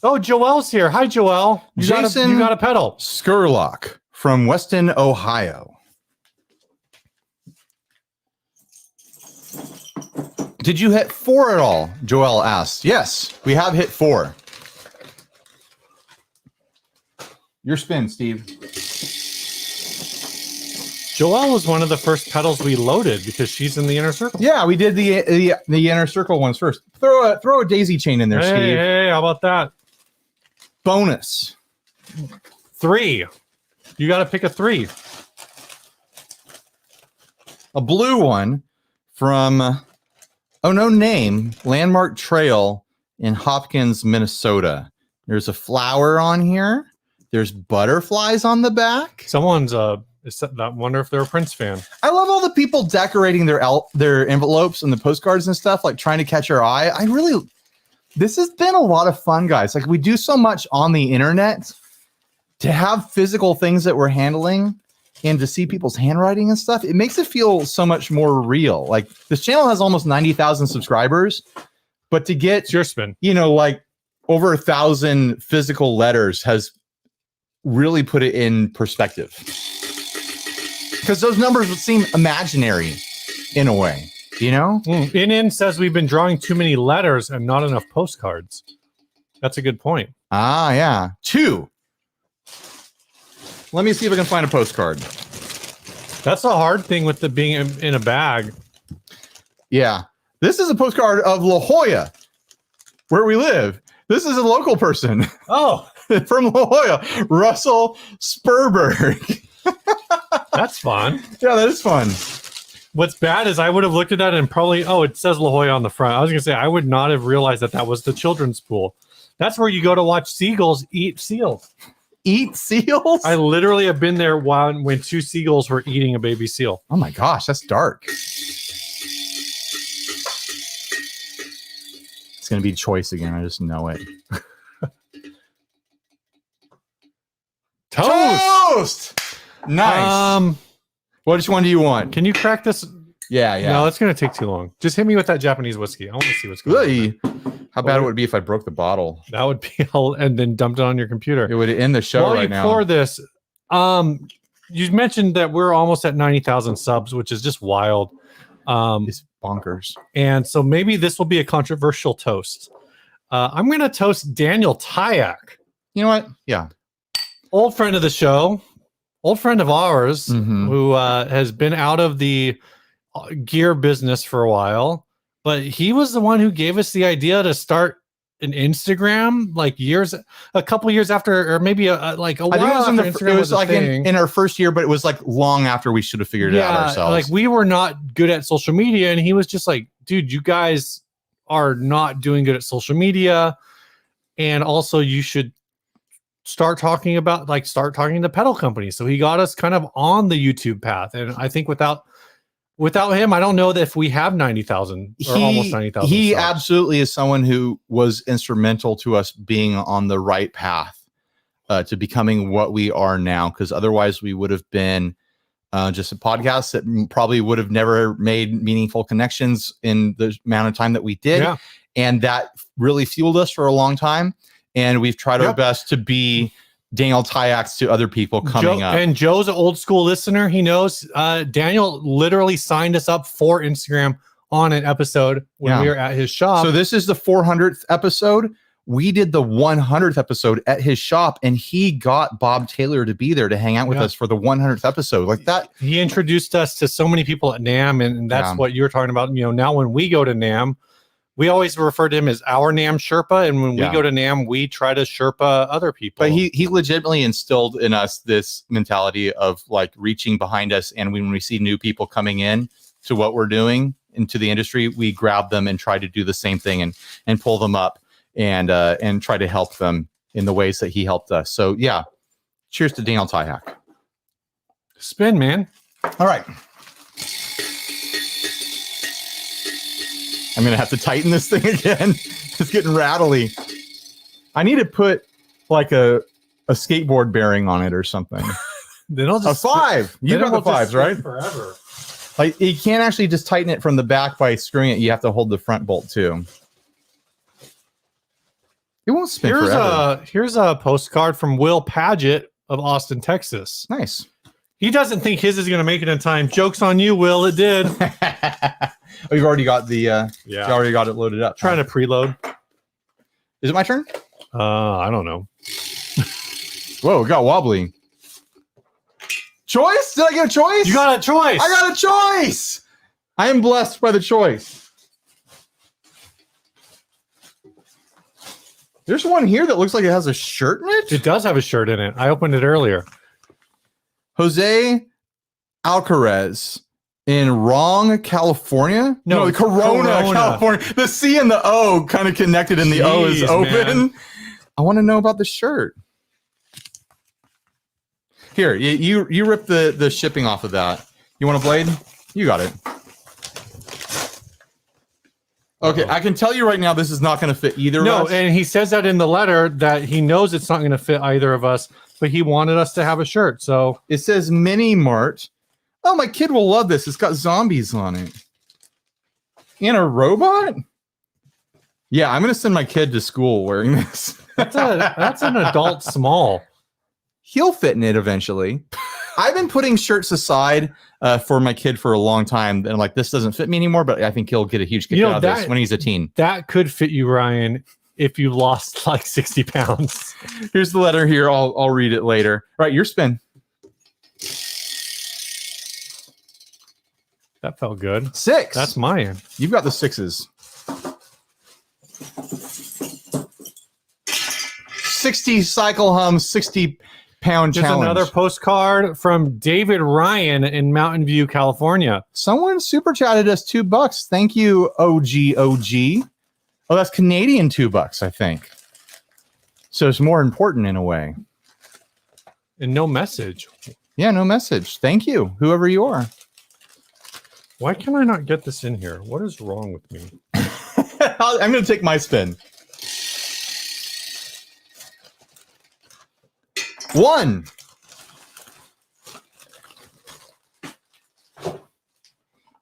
Oh, Joelle's here. Hi, Joelle. You got a pedal. Skurlock from Weston, Ohio. Did you hit 4 at all? Joelle asked. Yes, we have hit 4. Your spin, Steve. Joelle was one of the first pedals we loaded because she's in the inner circle. Yeah, we did the inner circle ones first. Throw a daisy chain in there, Steve. Hey, how about that? Bonus. 3. You got to pick a 3. A blue one from no name, Landmark Trail in Hopkins, Minnesota. There's a flower on here. There's butterflies on the back. Someone's I wonder if they're a Prince fan. I love all the people decorating their envelopes and the postcards and stuff, like trying to catch our eye. This has been a lot of fun, guys. Like, we do so much on the internet. To have physical things that we're handling and to see people's handwriting and stuff, it makes it feel so much more real. Like, this channel has almost 90,000 subscribers, but to get it's your spin, like over 1,000 physical letters has really put it in perspective. Because those numbers would seem imaginary in a way, In says we've been drawing too many letters and not enough postcards. That's a good point. Ah, yeah. 2. Let me see if I can find a postcard. That's a hard thing with the being in a bag. Yeah. This is a postcard of La Jolla, where we live. This is a local person. Oh. From La Jolla. Russell Spurberg. That's fun. Yeah, that is fun. What's bad is I would have looked at that and probably, it says La Jolla on the front. I was going to say, I would not have realized that was the children's pool. That's where you go to watch seagulls eat seals. Eat seals? I literally have been there when 2 seagulls were eating a baby seal. Oh my gosh, that's dark. It's going to be choice again. I just know it. Toast! Nice. Which one do you want? Can you crack this? Yeah. No, it's going to take too long. Just hit me with that Japanese whiskey. I want to see what's going on. How bad would it be if I broke the bottle? That would be and then dumped it on your computer. It would end the show right now. For this, you mentioned that we're almost at 90,000 subs, which is just wild. It's bonkers. And so maybe this will be a controversial toast. I'm going to toast Daniel Tyack. You know what? Yeah. Old friend of the show, old friend of ours, who has been out of the gear business for a while, but he was the one who gave us the idea to start an Instagram like a couple years after, or maybe like a while after Instagram was like thing. in our first year, but it was like long after we should have figured it out ourselves. Like we were not good at social media, and he was just like, dude, you guys are not doing good at social media, and also you should start talking to pedal companies. So he got us kind of on the YouTube path, and I think without him, I don't know that if we have 90,000 or almost 90,000. He absolutely is someone who was instrumental to us being on the right path to becoming what we are now. Because otherwise, we would have been just a podcast that probably would have never made meaningful connections in the amount of time that we did. Yeah. And that really fueled us for a long time. And we've tried our best to be Daniel Tyack's to other people coming up. And Joe's an old school listener. He knows Daniel literally signed us up for Instagram on an episode when we were at his shop. So this is the 400th episode. We did the 100th episode at his shop, and he got Bob Taylor to be there to hang out with us for the 100th episode. Like that. He introduced us to so many people at NAMM, and that's what you're talking about. You know, now when we go to NAMM, we always refer to him as our NAMM Sherpa, and when we go to NAMM, we try to Sherpa other people. But he legitimately instilled in us this mentality of like reaching behind us, and when we see new people coming in to what we're doing into the industry, we grab them and try to do the same thing and pull them up and try to help them in the ways that he helped us. So yeah, cheers to Daniel Tyack. Spin, man. All right. I'm going to have to tighten this thing again. It's getting rattly. I need to put like a skateboard bearing on it or something. Then I'll just a 5. You got the 5s, right? Forever. Like you can't actually just tighten it from the back by screwing it. You have to hold the front bolt too. It won't spin forever. Here's a postcard from Will Paget of Austin, Texas. Nice. He doesn't think his is going to make it in time. Joke's on you, Will. It did. Oh, you've already got the you already got it loaded up. Trying to preload. Is it my turn? I don't know. Whoa, it got wobbly. Choice? Did I get a choice? You got a choice. I got a choice. I am blessed by the choice. There's one here that looks like it has a shirt in it. It does have a shirt in it. I opened it earlier. Jose Alcarez in Wrong, California. No, Corona, California. The C and the O kind of connected, and the O is open. Man. I want to know about the shirt. Here, you rip the shipping off of that. You want a blade? You got it. Okay, I can tell you right now, this is not going to fit either of us. No, and he says that in the letter that he knows it's not going to fit either of us, but he wanted us to have a shirt. So it says Mini Mart. Oh, my kid will love this. It's got zombies on it. And a robot? Yeah, I'm going to send my kid to school wearing this. That's an adult small. He'll fit in it eventually. I've been putting shirts aside for my kid for a long time. And I'm like, this doesn't fit me anymore, but I think he'll get a huge kick out of this when he's a teen. That could fit you, Ryan, if you lost like 60 pounds. Here's the letter here. I'll read it later. All right, your spin. That felt good. 6. That's mine. You've got the 6s. 60 cycle hum, 60-pound challenge. There's another postcard from David Ryan in Mountain View, California. Someone super chatted us $2. Thank you, OG. Oh, that's Canadian $2, I think. So it's more important in a way. And no message. Yeah, no message. Thank you, whoever you are. Why can I not get this in here? What is wrong with me? I'm going to take my spin. 1.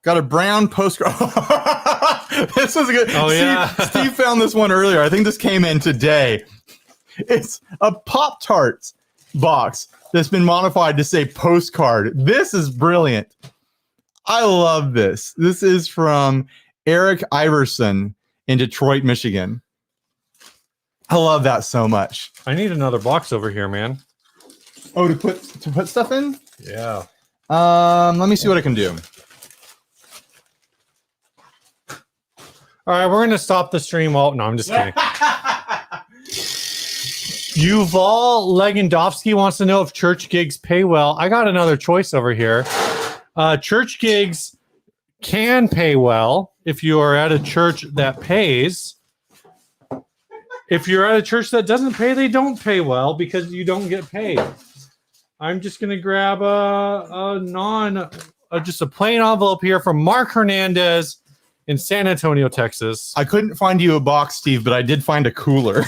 Got a brown postcard. This is good. Oh, yeah. Steve found this one earlier. I think this came in today. It's a Pop-Tarts box that's been modified to say postcard. This is brilliant. I love this. This is from Eric Iverson in Detroit, Michigan. I love that so much. I need another box over here, man. Oh, to put stuff in? Yeah. Let me see what I can do. All right, we're gonna stop the stream. Well, no, I'm just kidding. Yuval Legandowski wants to know if church gigs pay well. I got another choice over here. Church gigs can pay well if you are at a church that pays. If you're at a church that doesn't pay, they don't pay well because you don't get paid. I'm just gonna grab just a plain envelope here from Mark Hernandez in San Antonio, Texas. I couldn't find you a box, Steve, but I did find a cooler.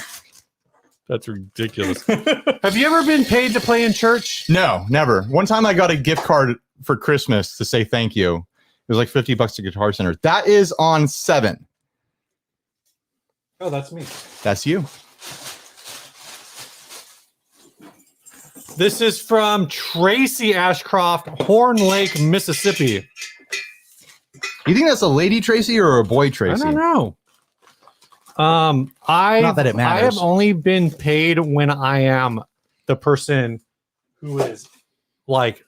That's ridiculous. Have you ever been paid to play in church? No, never. One time I got a gift card for Christmas to say thank you. It was like $50 to Guitar Center. That is on 7. Oh, that's me. That's you. This is from Tracy Ashcroft, Horn Lake, Mississippi. You think that's a lady Tracy or a boy Tracy? I don't know. Not that it matters. I have only been paid when I am the person who is like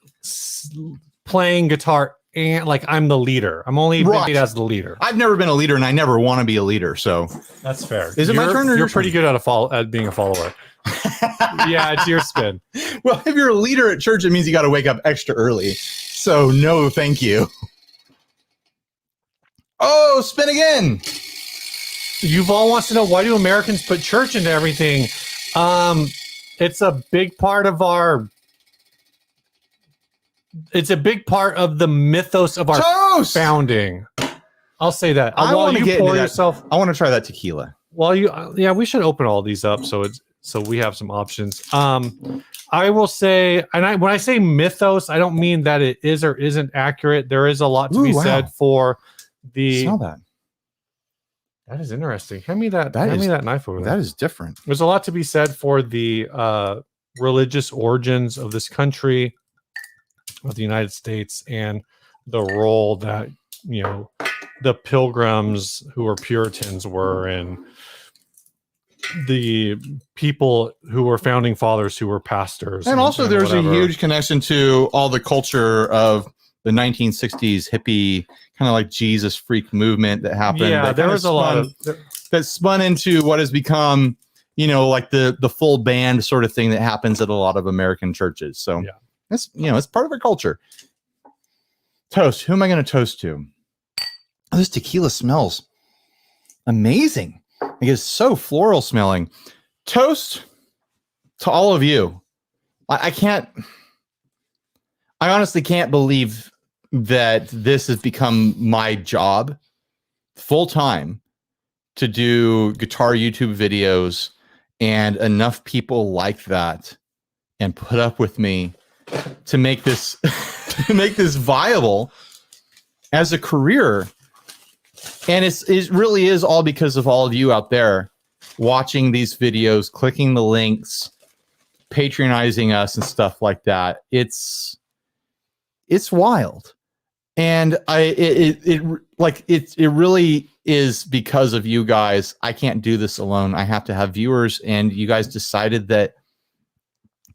playing guitar and like I'm the leader. I'm only paid as the leader. I've never been a leader and I never want to be a leader. So that's fair. Is it my turn or you're pretty good at being a follower? Yeah, it's your spin. Well, if you're a leader at church, it means you got to wake up extra early. So no, thank you. Oh, spin again. Yuval wants to know, why do Americans put church into everything? It's a big part of the mythos of our founding. I'll say that. I want to get into yourself. I want to try that tequila. Well, we should open all these up so we have some options. I will say, when I say mythos, I don't mean that it is or isn't accurate. There is a lot to be said for the. Smell that. That is interesting. Hand me that knife over there. That is different. There's a lot to be said for the religious origins of this country, of the United States, and the role that the Pilgrims, who were Puritans, were, and the people who were founding fathers, who were pastors. And also, there's a huge connection to all the culture of the 1960s hippie, kind of like Jesus freak movement that happened. Yeah, there was a lot that spun into what has become, like the full band sort of thing that happens at a lot of American churches. So yeah, that's it's part of our culture. Toast. Who am I going to toast to? Oh, this tequila smells amazing. It is so floral smelling. Toast to all of you. I honestly can't believe that this has become my job full time to do guitar YouTube videos, and enough people like that and put up with me to make this viable as a career. And it really is all because of all of you out there watching these videos, clicking the links, patronizing us and stuff like that. It's wild. And it really is because of you guys. I can't do this alone. I have to have viewers, and you guys decided that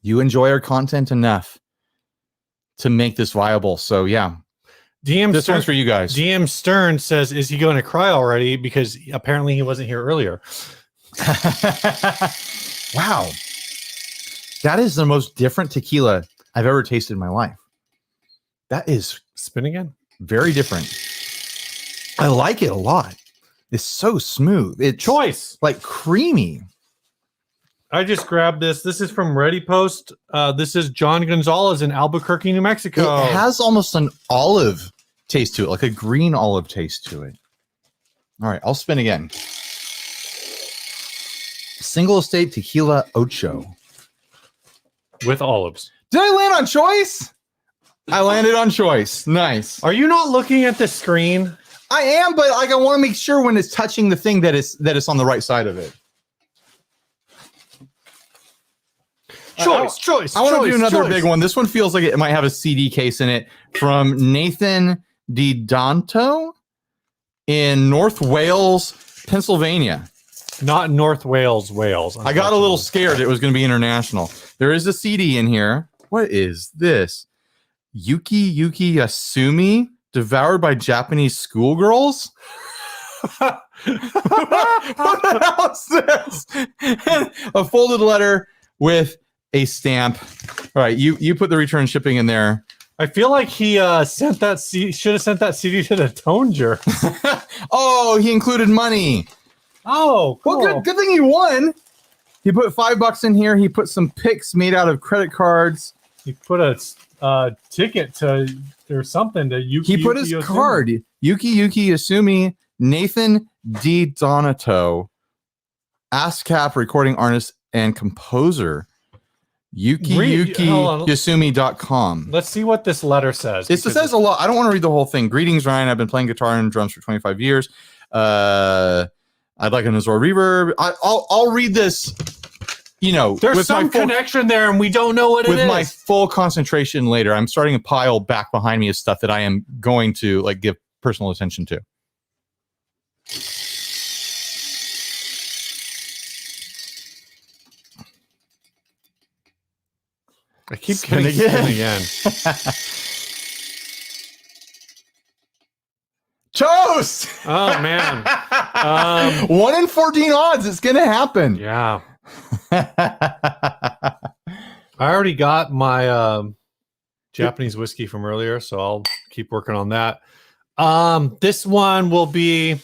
you enjoy our content enough to make this viable. So yeah. This one's for you guys. DM Stern says, is he going to cry already? Because apparently he wasn't here earlier. Wow. That is the most different tequila I've ever tasted in my life. That is spin again. Very different. I like it a lot. It's so smooth. It's choice, like creamy. I just grabbed this. This is from Ready Post. This is John Gonzalez in Albuquerque, New Mexico. It has almost an olive taste to it, like a green olive taste to it. All right, I'll spin again. Single estate tequila ocho with olives. Did I land on choice? I landed on choice. Nice. Are you not looking at the screen? I am, but like I want to make sure when it's touching the thing that it's on the right side of it. Choice. I want to do another big one. This one feels like it might have a CD case in it, from Nathan Danto in North Wales, Pennsylvania. Not North Wales, Wales. I got a little scared it was going to be international. There is a CD in here. What is this? Yuki Asumi, devoured by Japanese schoolgirls? What the hell is this? A folded letter with a stamp. All right, you put the return shipping in there. I feel like he should have sent that CD to the Tone Jerks. Oh, he included money. Oh, cool. Well, good thing he won. He put $5 in here. He put some pics made out of credit cards. He put a ticket to or something to Yuki. He put his Asumi. card. Yuki Asumi, Nathan D. Donato, ASCAP recording artist and composer. Yasumi.com. Let's see what this letter says. It says a lot. I don't want to read the whole thing. Greetings, Ryan. I've been playing guitar and drums for 25 years. I'd like an Azor reverb. I'll read this. You know, there's some connection there, and we don't know what it is. With my full concentration later, I'm starting a pile back behind me of stuff that I am going to like give personal attention to. I keep getting again. Toast! Oh man. 1 in 14 odds. It's gonna happen. Yeah. I already got my Japanese whiskey from earlier, so I'll keep working on that. This one will be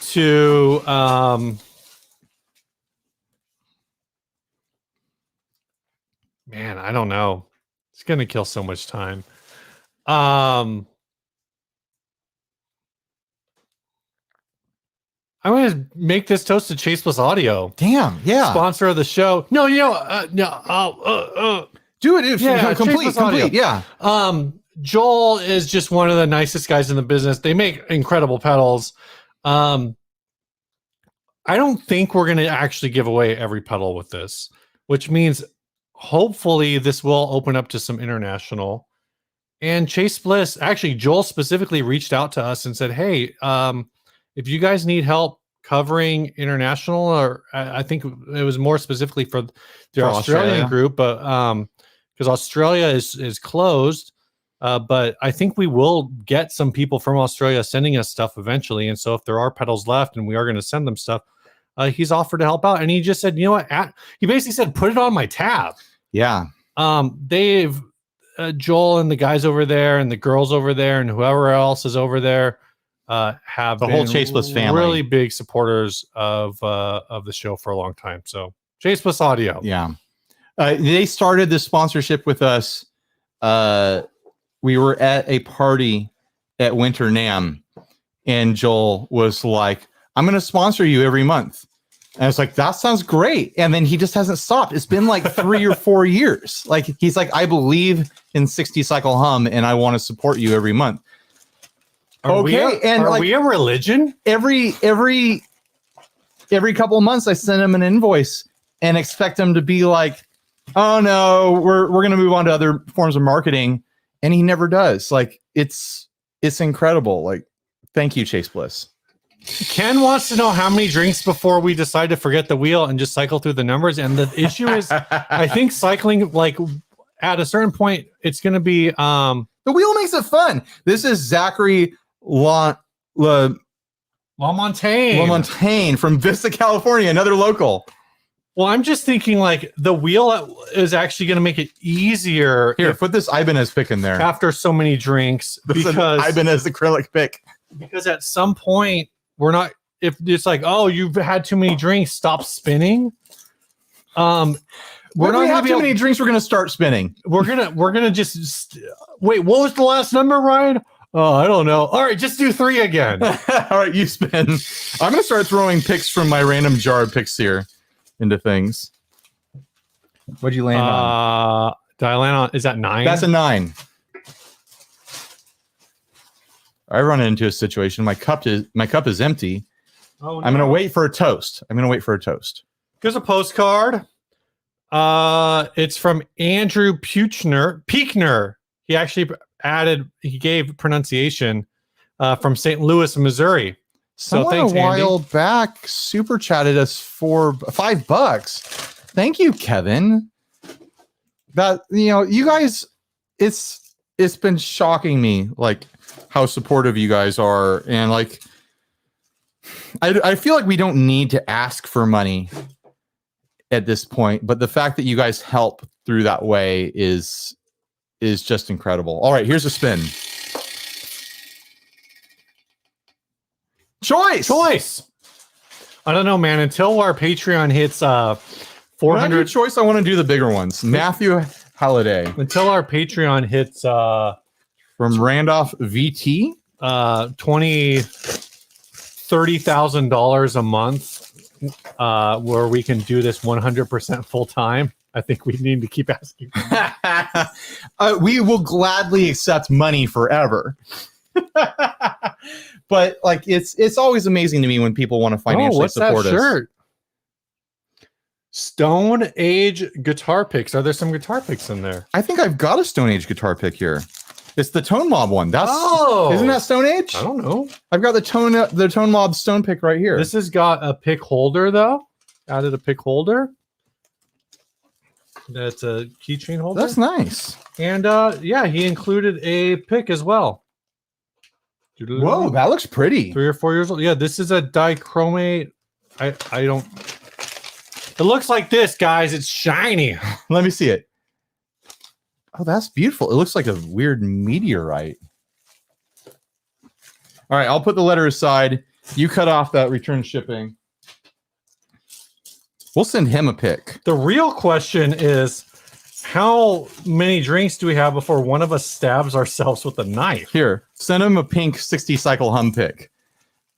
to man, I don't know. It's gonna kill so much time. I'm gonna make this toast to Chase Plus Audio. Damn, yeah. Sponsor of the show. No, do it. Yeah, complete. Yeah. Joel is just one of the nicest guys in the business. They make incredible pedals. I don't think we're gonna actually give away every pedal with this, which means hopefully this will open up to some international. And Chase Bliss, actually Joel specifically reached out to us and said, hey, if you guys need help covering international, or I think it was more specifically for the Australian group, but because Australia is closed, but I think we will get some people from Australia sending us stuff eventually. And so if there are pedals left and we are going to send them stuff, he's offered to help out. And he just said, you know what? He basically said, put it on my tab. Yeah. They've Joel and the guys over there and the girls over there and whoever else is over there have the whole Chase Plus family, really big supporters of the show for a long time. So Chase Plus Audio. Yeah. They started this sponsorship with us. We were at a party at Winter NAMM and Joel was like, I'm going to sponsor you every month. And I was like, that sounds great. And then he just hasn't stopped. It's been like 3 or 4 years. Like, he's like, I believe in 60 Cycle Hum and I want to support you every month. Are we a religion? Every couple of months I send him an invoice and expect him to be like, oh no, we're going to move on to other forms of marketing. And he never does. Like, it's incredible. Like, thank you, Chase Bliss. Ken wants to know how many drinks before we decide to forget the wheel and just cycle through the numbers. And the issue is, I think cycling, like at a certain point, it's going to be the wheel makes it fun. This is Zachary LaMontagne from Vista, California, another local. Well, I'm just thinking like the wheel is actually going to make it easier. Here, put this Ibanez pick in there. After so many drinks, because Ibanez acrylic pick. Because at some point we're not. If it's like, oh, you've had too many drinks, stop spinning. We're not have too many drinks. We're going to start spinning. We're gonna just wait. What was the last number, Ryan? Oh, I don't know. All right, just do 3 again. All right, you spin. I'm going to start throwing picks from my random jar of picks here into things. What'd you land on? Did I land on? Is that 9? That's a 9. I run into a situation. My cup is empty. Oh, no. I'm going to wait for a toast. Here's a postcard. It's from Andrew Peekner. He actually he gave pronunciation from St. Louis, Missouri. So Someone thanks, a while Andy. back super chatted us for $5. Thank you, Kevin. That, you know, you guys, it's been shocking me like how supportive you guys are, and like I feel like we don't need to ask for money at this point, but the fact that you guys help through that way is just incredible. All right, here's a spin. Choice. I don't know, man. Until our Patreon hits When I do 400 choice, I want to do the bigger ones. Matthew Halliday until our Patreon hits from Randolph VT. $30,000 a month, where we can do this 100% full time. I think we need to keep asking. We will gladly accept money forever. But like it's always amazing to me when people want to financially support us. Shirt? Stone Age guitar picks. Are there some guitar picks in there? I think I've got a Stone Age guitar pick here. It's the Tone Mob one. Isn't that Stone Age? I don't know. I've got the Tone Mob Stone pick right here. This has got a pick holder though. Added a pick holder. That's a keychain holder. That's nice. And yeah, he included a pick as well. Whoa, that looks pretty. 3 or 4 years old. Yeah, this is a dichromate. I don't. It looks like this, guys. It's shiny. Let me see it. Oh, that's beautiful. It looks like a weird meteorite. All right, I'll put the letter aside. You cut off that return shipping. We'll send him a pic. The real question is, how many drinks do we have before one of us stabs ourselves with a knife? Here, send him a pink 60 cycle hum pick.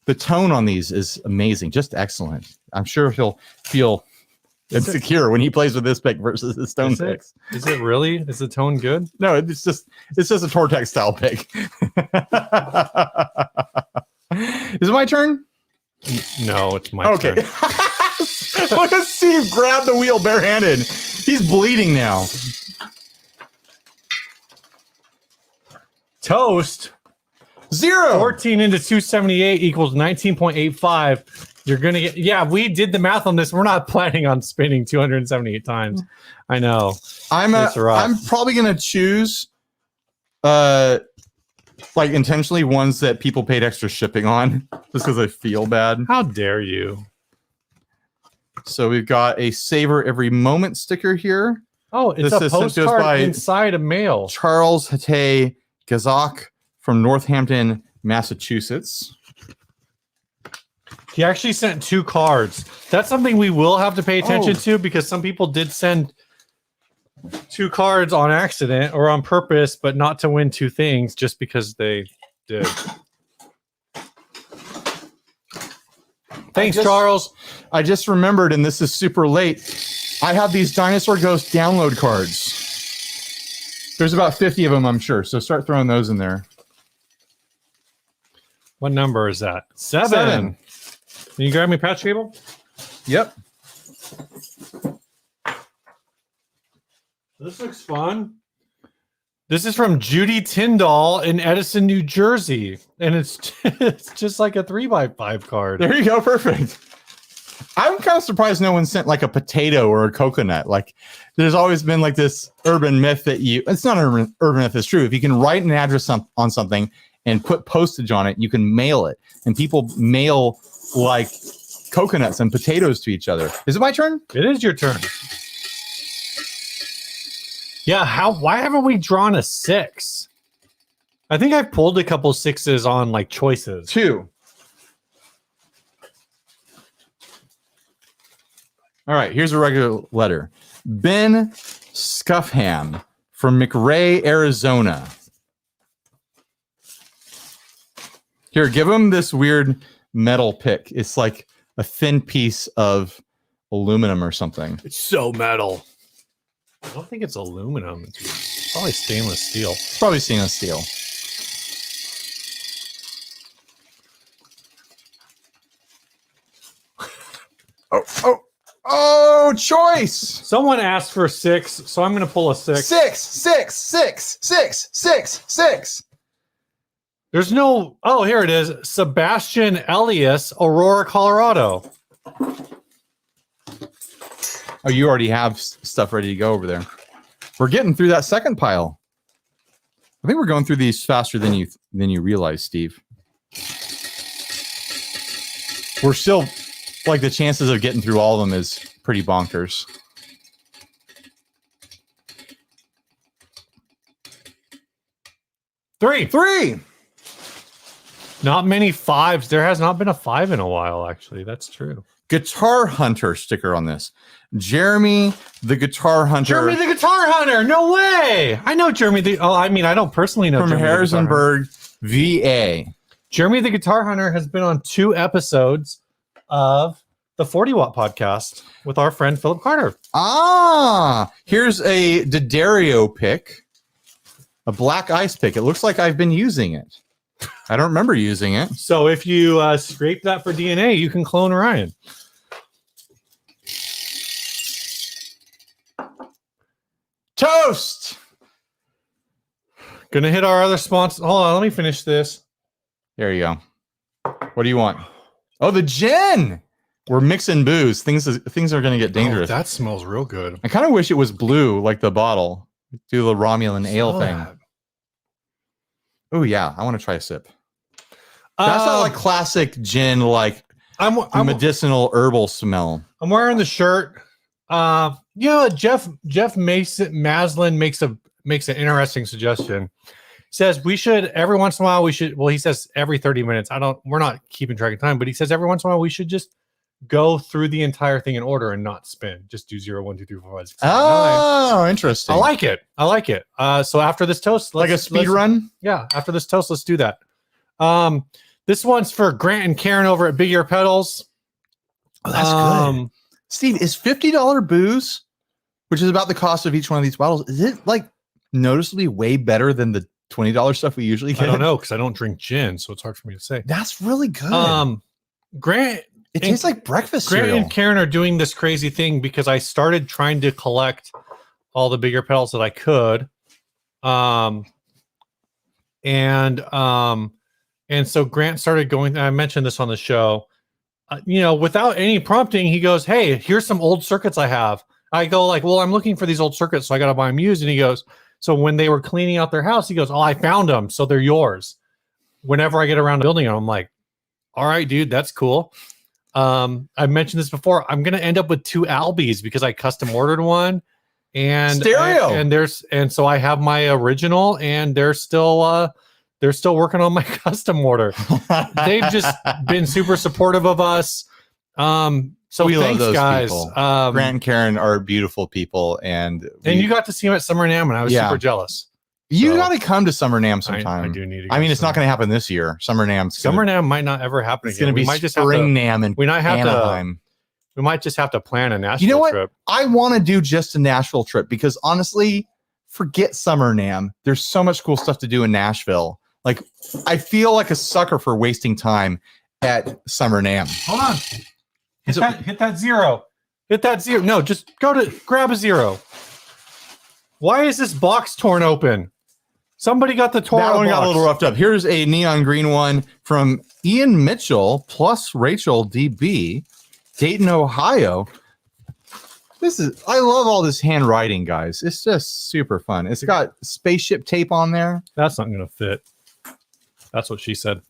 The tone on these is amazing, just excellent. I'm sure he'll feel insecure when he plays with this pick versus the stone picks. Is it really? Is the tone good? No, it's just a Tortex style pick. Is it my turn? No, it's my turn. Look at Steve grab the wheel barehanded. He's bleeding now. Toast. 0. 14 into 278 equals 19.85. You're going to get... Yeah, we did the math on this. We're not planning on spinning 278 times. I know. I'm probably going to choose like intentionally ones that people paid extra shipping on just because I feel bad. How dare you? So we've got a Savor Every Moment sticker here. Oh, it's a postcard inside a mail. Charles Hate Gazak from Northampton, Massachusetts. He actually sent 2 cards. That's something we will have to pay attention to, because some people did send 2 cards on accident or on purpose, but not to win 2 things, just because they did. Thanks, Charles. I just remembered, and this is super late, I have these Dinosaur Ghost download cards. There's about 50 of them, I'm sure. So start throwing those in there. What number is that? 7. Can you grab me patch cable? Yep. This looks fun. This is from Judy Tyndall in Edison, New Jersey. And it's just like a 3x5 card. There you go. Perfect. I'm kind of surprised no one sent like a potato or a coconut. Like there's always been like this urban myth that it's not an urban myth, it's true. If you can write an address on something and put postage on it, you can mail it. And people mail like coconuts and potatoes to each other. Is it my turn? It is your turn. Yeah, why haven't we drawn a 6? I think I've pulled a couple 6s on like choices. 2. All right, here's a regular letter. Ben Scuffham from McRae, Arizona. Here, give him this weird metal pick. It's like a thin piece of aluminum or something. It's so metal. I don't think it's aluminum. It's probably stainless steel. Probably stainless steel. Oh, choice. Someone asked for 6, so I'm going to pull a 6. 6. There's no. Oh, here it is. Sebastian Elias, Aurora, Colorado. Oh, you already have stuff ready to go over there. We're getting through that second pile. I think we're going through these faster than you realize, Steve. We're still like the chances of getting through all of them is pretty bonkers. Three. Not many fives. There has not been a 5 in a while, actually. That's true. Guitar Hunter sticker on this. Jeremy the Guitar Hunter. Jeremy the Guitar Hunter. No way. I know Jeremy the. Oh, I mean, I don't personally know from Jeremy Harrisonburg, VA. Jeremy the Guitar Hunter has been on 2 episodes of the 40 Watt podcast with our friend Philip Carter. Ah, here's a D'Addario pick. A black ice pick. It looks like I've been using it. I don't remember using it. So if you scrape that for DNA, you can clone Ryan. Toast! Gonna hit our other sponsor. Hold on, let me finish this. There you go. What do you want? Oh, the gin! We're mixing booze. Things are going to get dangerous. Oh, that smells real good. I kind of wish it was blue, like the bottle. Do the Romulan ale thing. Oh, yeah. I want to try a sip. That's not like classic gin, like I'm medicinal herbal smell. I'm wearing the shirt. Jeff Maslin makes an interesting suggestion. Says we should every once in a while he says every 30 minutes. We're not keeping track of time, but he says every once in a while we should just go through the entire thing in order and not spin. Just do 0, 1, 2, 3, 4, 5, 6, 7, 8, 9. Oh, interesting. I like it. So after this toast, like a speed run? Yeah, after this toast, let's do that. This one's for Grant and Karen over at Big Ear Pedals. Oh, that's good. Steve, is $50 booze, which is about the cost of each one of these bottles, is it like noticeably way better than the $20 stuff we usually get? I don't know because I don't drink gin, so it's hard for me to say. That's really good. Grant, it tastes like breakfast cereal. Grant and Karen are doing this crazy thing because I started trying to collect all the bigger pedals that I could, and so Grant started going. I mentioned this on the show. Without any prompting, he goes, "Hey, here's some old circuits I have." I go like, "Well, I'm looking for these old circuits, so I got to buy them used." And he goes, "So when they were cleaning out their house, he goes, oh, I found them, so they're yours." Whenever I get around to building them, I'm like, "All right, dude, that's cool." I've mentioned this before. I'm gonna end up with 2 Albies because I custom ordered one, and stereo, and so I have my original, and they're still working on my custom order. They've just been super supportive of us. So we thanks, love those guys. people. Grant and Karen are beautiful people, and you got to see them at Summer NAMM, and I was super jealous. You got to come to Summer NAMM sometime. I do need to. I mean, it's not going to happen this year. Summer NAMM might not ever happen. It's going to be spring NAMM, and we might have Anaheim. We might just have to plan a Nashville trip. I want to do just a Nashville trip because honestly, forget Summer NAMM. There's so much cool stuff to do in Nashville. Like, I feel like a sucker for wasting time at Summer NAMM. Hold on. Hit that 0. Hit that 0. No, just grab a 0. Why is this box torn open? Somebody got the torn. That one got a little roughed up. Here's a neon green one from Ian Mitchell plus Rachel DB, Dayton, Ohio. I love all this handwriting, guys. It's just super fun. It's got spaceship tape on there. That's not going to fit. That's what she said.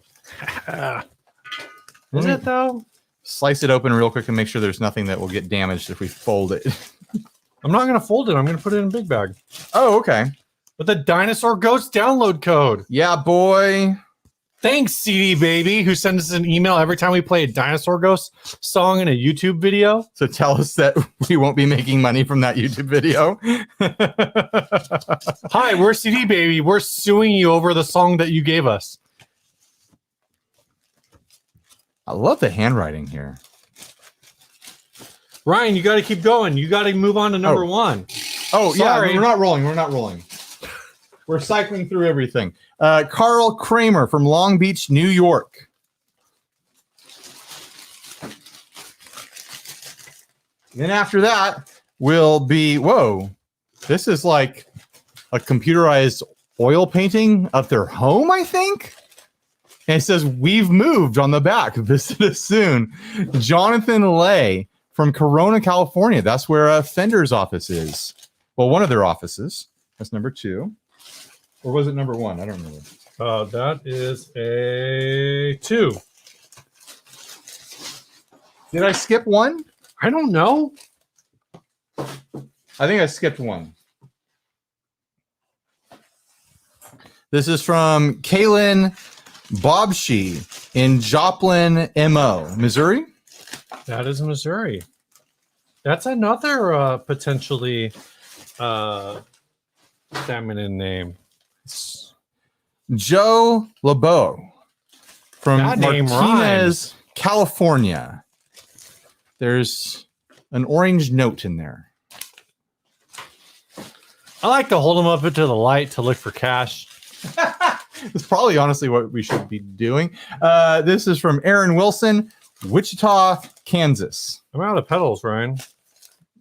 Is it though? Slice it open real quick and make sure there's nothing that will get damaged if we fold it. I'm not going to fold it. I'm going to put it in a big bag. Oh, okay. With the Dinosaur Ghost download code. Yeah, boy. Thanks, CD Baby, who sends us an email every time we play a Dinosaur Ghost song in a YouTube video. So tell us that we won't be making money from that YouTube video. Hi, we're CD Baby. We're suing you over the song that you gave us. I love the handwriting here. Ryan, you got to keep going. You got to move on to number 1. Oh, sorry. Yeah, we're not rolling. We're cycling through everything. Carl Kramer from Long Beach, New York. Then after that will be, whoa, this is like a computerized oil painting of their home, I think. And it says, we've moved on the back. Visit us soon. Jonathan Lay from Corona, California. That's where Fender's office is. Well, one of their offices. That's number 2. Or was it number 1? I don't remember. That is a 2. Did I skip 1? I don't know. I think I skipped 1. This is from Kaylin Bobshi in Joplin, MO, Missouri. That is Missouri. That's another potentially feminine name. Joe LeBeau from That name Martinez, California. There's an orange note in there. I like to hold them up into the light to look for cash. It's probably honestly what we should be doing. This is from Aaron Wilson, Wichita, Kansas. I'm out of pedals, Ryan.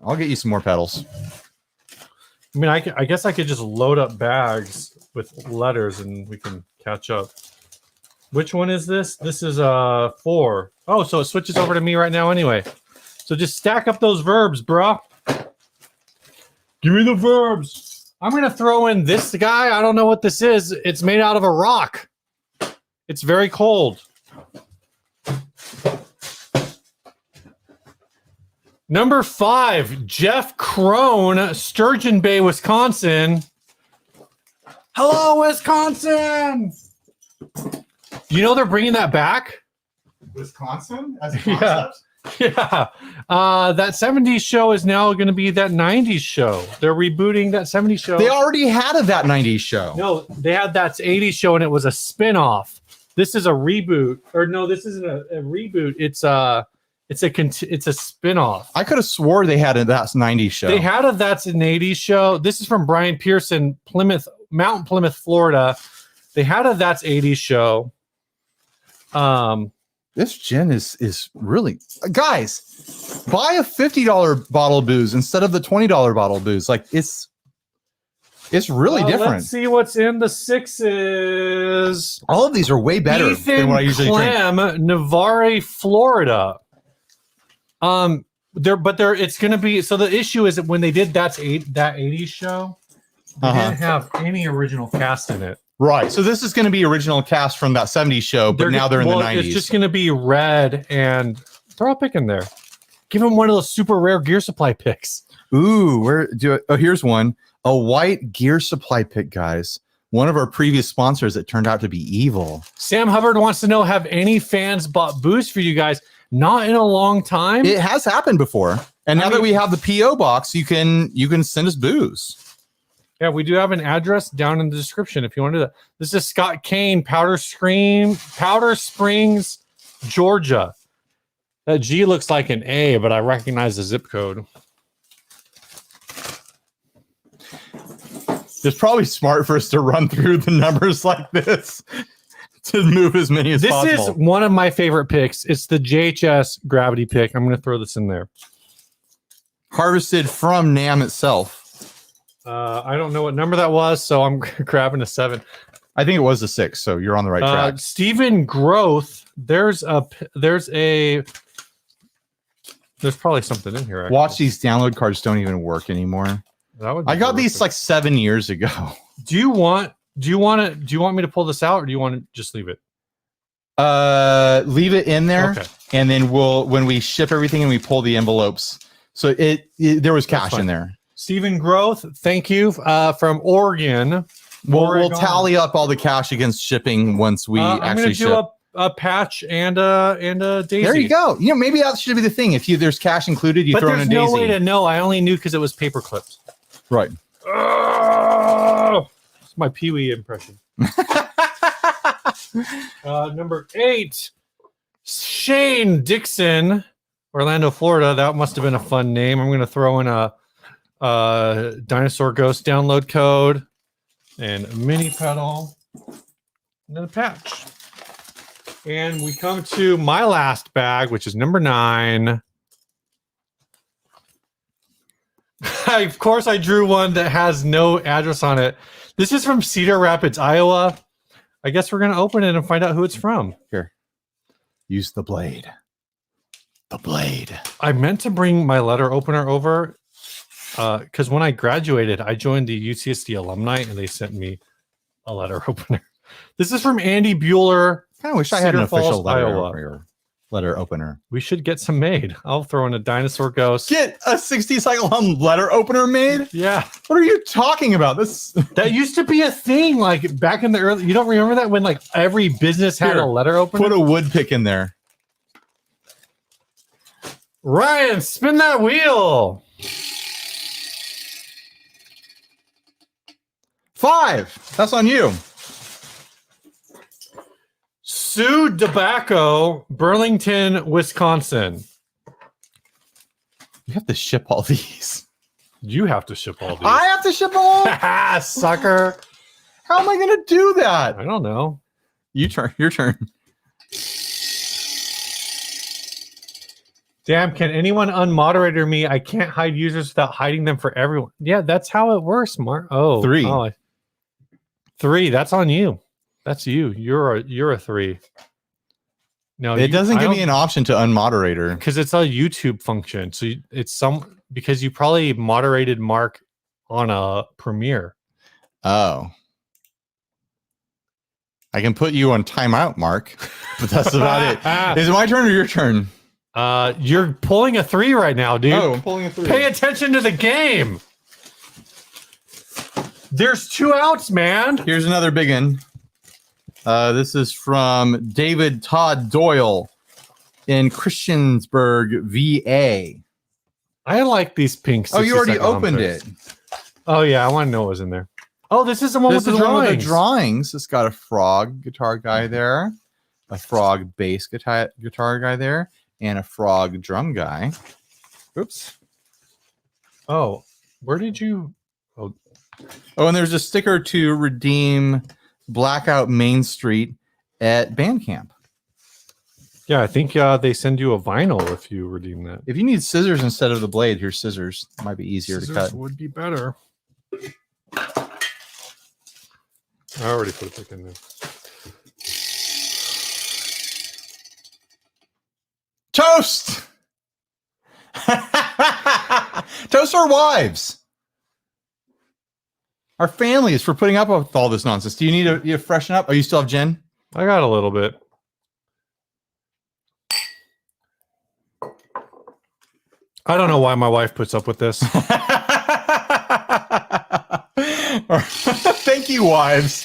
I'll get you some more pedals. I mean, I guess I could just load up bags with letters and we can catch up. Which one is this? This is 4. Oh, so it switches over to me right now anyway. So just stack up those verbs, bruh. Give me the verbs. I'm going to throw in this guy. I don't know what this is. It's made out of a rock. It's very cold. Number 5, Jeff Crone, Sturgeon Bay, Wisconsin. Hello, Wisconsin. You know they're bringing that back? Wisconsin as a concept? Yeah. That 70s show is now going to be that 90s show. They're rebooting that 70s show. They already had that 90s show. No, they had that 80s show and it was a spin-off. This is a reboot. Or no, this isn't a reboot. It's a spin-off. I could have swore they had a That's 90s show. They had a That's an 80s show. This is from Brian Pearson, Mount Plymouth, Florida. They had a That's 80s show. This gin is really, guys, buy a $50 bottle of booze instead of the $20 bottle of booze. Like it's really different. Let's see what's in the 6s. All of these are way better than what I usually Clem, drink. Navarre, Florida. It's gonna be, so the issue is that when they did that 80s show, they didn't have any original cast in it. Right. So this is going to be original cast from that 70s show, but now they're in the 90s. It's just going to be red and throw a pick in there. Give them one of those super rare Gear Supply picks. Ooh, here's one. A white Gear Supply pick, guys. One of our previous sponsors that turned out to be evil. Sam Hubbard wants to know, have any fans bought booze for you guys? Not in a long time. It has happened before. And now that we have the P.O. box, you can send us booze. Yeah, we do have an address down in the description if you want to do that. This is Scott Kane, Powder Springs, Georgia. That G looks like an A, but I recognize the zip code. It's probably smart for us to run through the numbers like this to move as many as possible. This is one of my favorite picks. It's the JHS Gravity pick. I'm going to throw this in there. Harvested from NAM itself. I don't know what number that was, so I'm grabbing a 7. I think it was a 6, so you're on the right track. Stephen Groth, there's probably something in here. Actually. Watch, these download cards don't even work anymore. I got these like 7 years ago. Do you want me to pull this out, or do you want to just leave it? Leave it in there, okay. And then when we ship everything and we pull the envelopes. So there was cash in there. Stephen Groth, thank you, from Oregon. We'll tally up all the cash against shipping once we actually ship. I'm going to do a patch and a daisy. There you go. You know, maybe that should be the thing. If there's cash included, you throw in a daisy. But there's no way to know. I only knew because it was paper clipped. Right. It's my Pee-wee impression. Number 8, Shane Dixon, Orlando, Florida. That must have been a fun name. I'm going to throw in a Dinosaur Ghost download code and a mini pedal and then a patch. And we come to my last bag, which is number 9. Of course, I drew one that has no address on it. This is from Cedar Rapids, Iowa. I guess we're gonna open it and find out who it's from. Here. Use the blade. The blade. I meant to bring my letter opener over because when I graduated, I joined the UCSD alumni and they sent me a letter opener. This is from Andy Bueller. I kind of wish I had an Cedar Falls, official Iowa. letter opener. We should get some made. I'll throw in a dinosaur ghost. Get a 60 cycle hum letter opener made? Yeah. What are you talking about? This That used to be a thing like back in the early. You don't remember that when like every business had Here, a letter opener? put a wood pick in there. Ryan, spin that wheel. 5. That's on you. Sue Tobacco, Burlington, Wisconsin. You have to ship all these. You have to ship all these. I have to ship all? Sucker. How am I going to do that? I don't know. Your turn. Damn, can anyone unmoderator me? I can't hide users without hiding them for everyone. Yeah, that's how it works, Mark. Oh, 3. Oh, 3. That's on you. That's you. You're a 3. No, It doesn't give me an option to unmoderator. because it's a YouTube function. So it's because you probably moderated Mark on a Premiere. Oh. I can put you on timeout, Mark, but that's about it. Is it my turn or your turn? You're pulling a 3 right now, dude. Oh, I'm pulling a 3. Pay attention to the game. There's 2 outs, man. Here's another big one. This is from David Todd Doyle in Christiansburg, VA. I like these pink. Oh, you already 60-second opened hump picks. it. Oh yeah, I want to know what was in there. Oh, this is the one This with is the the one with the drawings. drawings. It's got a frog guitar guy there, a frog bass guitar guy there, and a frog drum guy. Oops. Oh, where did you? Oh, and there's a sticker to redeem Blackout Main Street at Bandcamp. Yeah, I think they send you a vinyl if you redeem that. If you need scissors instead of the blade, here's scissors. It might be easier Scissors to cut. would be better. I already put a pick in there. Toast! Toast our wives. Our families for putting up with all this nonsense. Do you need to freshen up? Oh, you still have Jen? I got a little bit. I don't know why my wife puts up with this. Thank you, wives,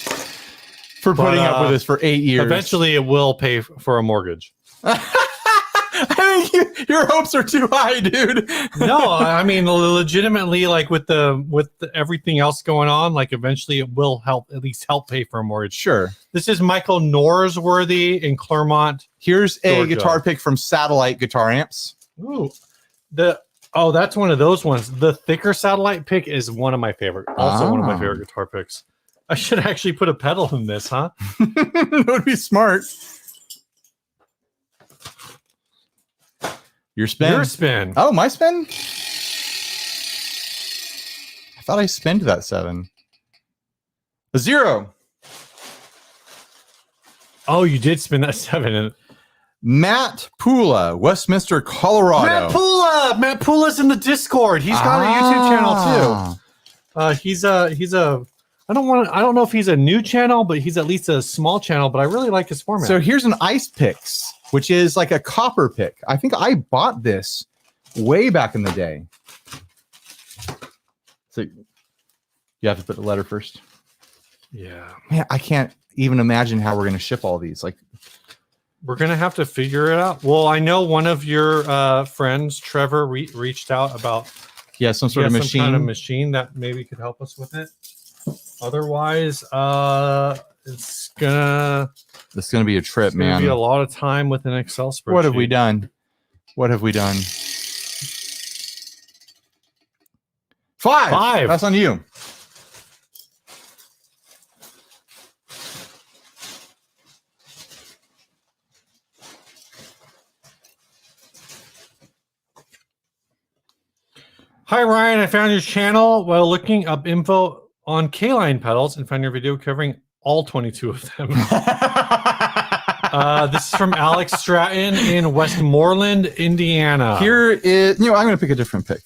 for putting up with this for 8 years. Eventually, it will pay for a mortgage. I think your hopes are too high, dude. No, I mean legitimately, like with everything else going on, like eventually it will at least help pay for a mortgage. Sure. This is Michael Norsworthy in Claremont. Here's a Georgia. guitar pick from Satellite Guitar Amps. Ooh, that's one of those ones. The thicker satellite pick is one of my favorite. Also, one of my favorite guitar picks. I should actually put a pedal in this, huh? That would be smart. Your spin. Your spin. Oh, my spin? I thought I spinned that 7. A 0. Oh, you did spin that 7. And Matt Pula, Westminster, Colorado. Matt Pula's in the Discord. He's got a YouTube channel too. He's a. I don't know if he's a new channel, but he's at least a small channel. But I really like his format. So here's an ice picks, which is like a copper pick. I think I bought this way back in the day. So you have to put the letter first. Yeah, Man, I can't even imagine how we're going to ship all these. Like, we're gonna have to figure it out. Well, I know one of your friends, Trevor, reached out about some sort of machine. some kind of machine that maybe could help us with it. Otherwise, it's gonna be a trip, man. Be a lot of time with an Excel spreadsheet. What have we done? What have we done? 5. That's on you. Hi, Ryan. I found your channel while looking up info on K-line pedals and found your video covering all 22 of them. This is from Alex Stratton in Westmoreland, Indiana. Here is, I'm going to pick a different pick.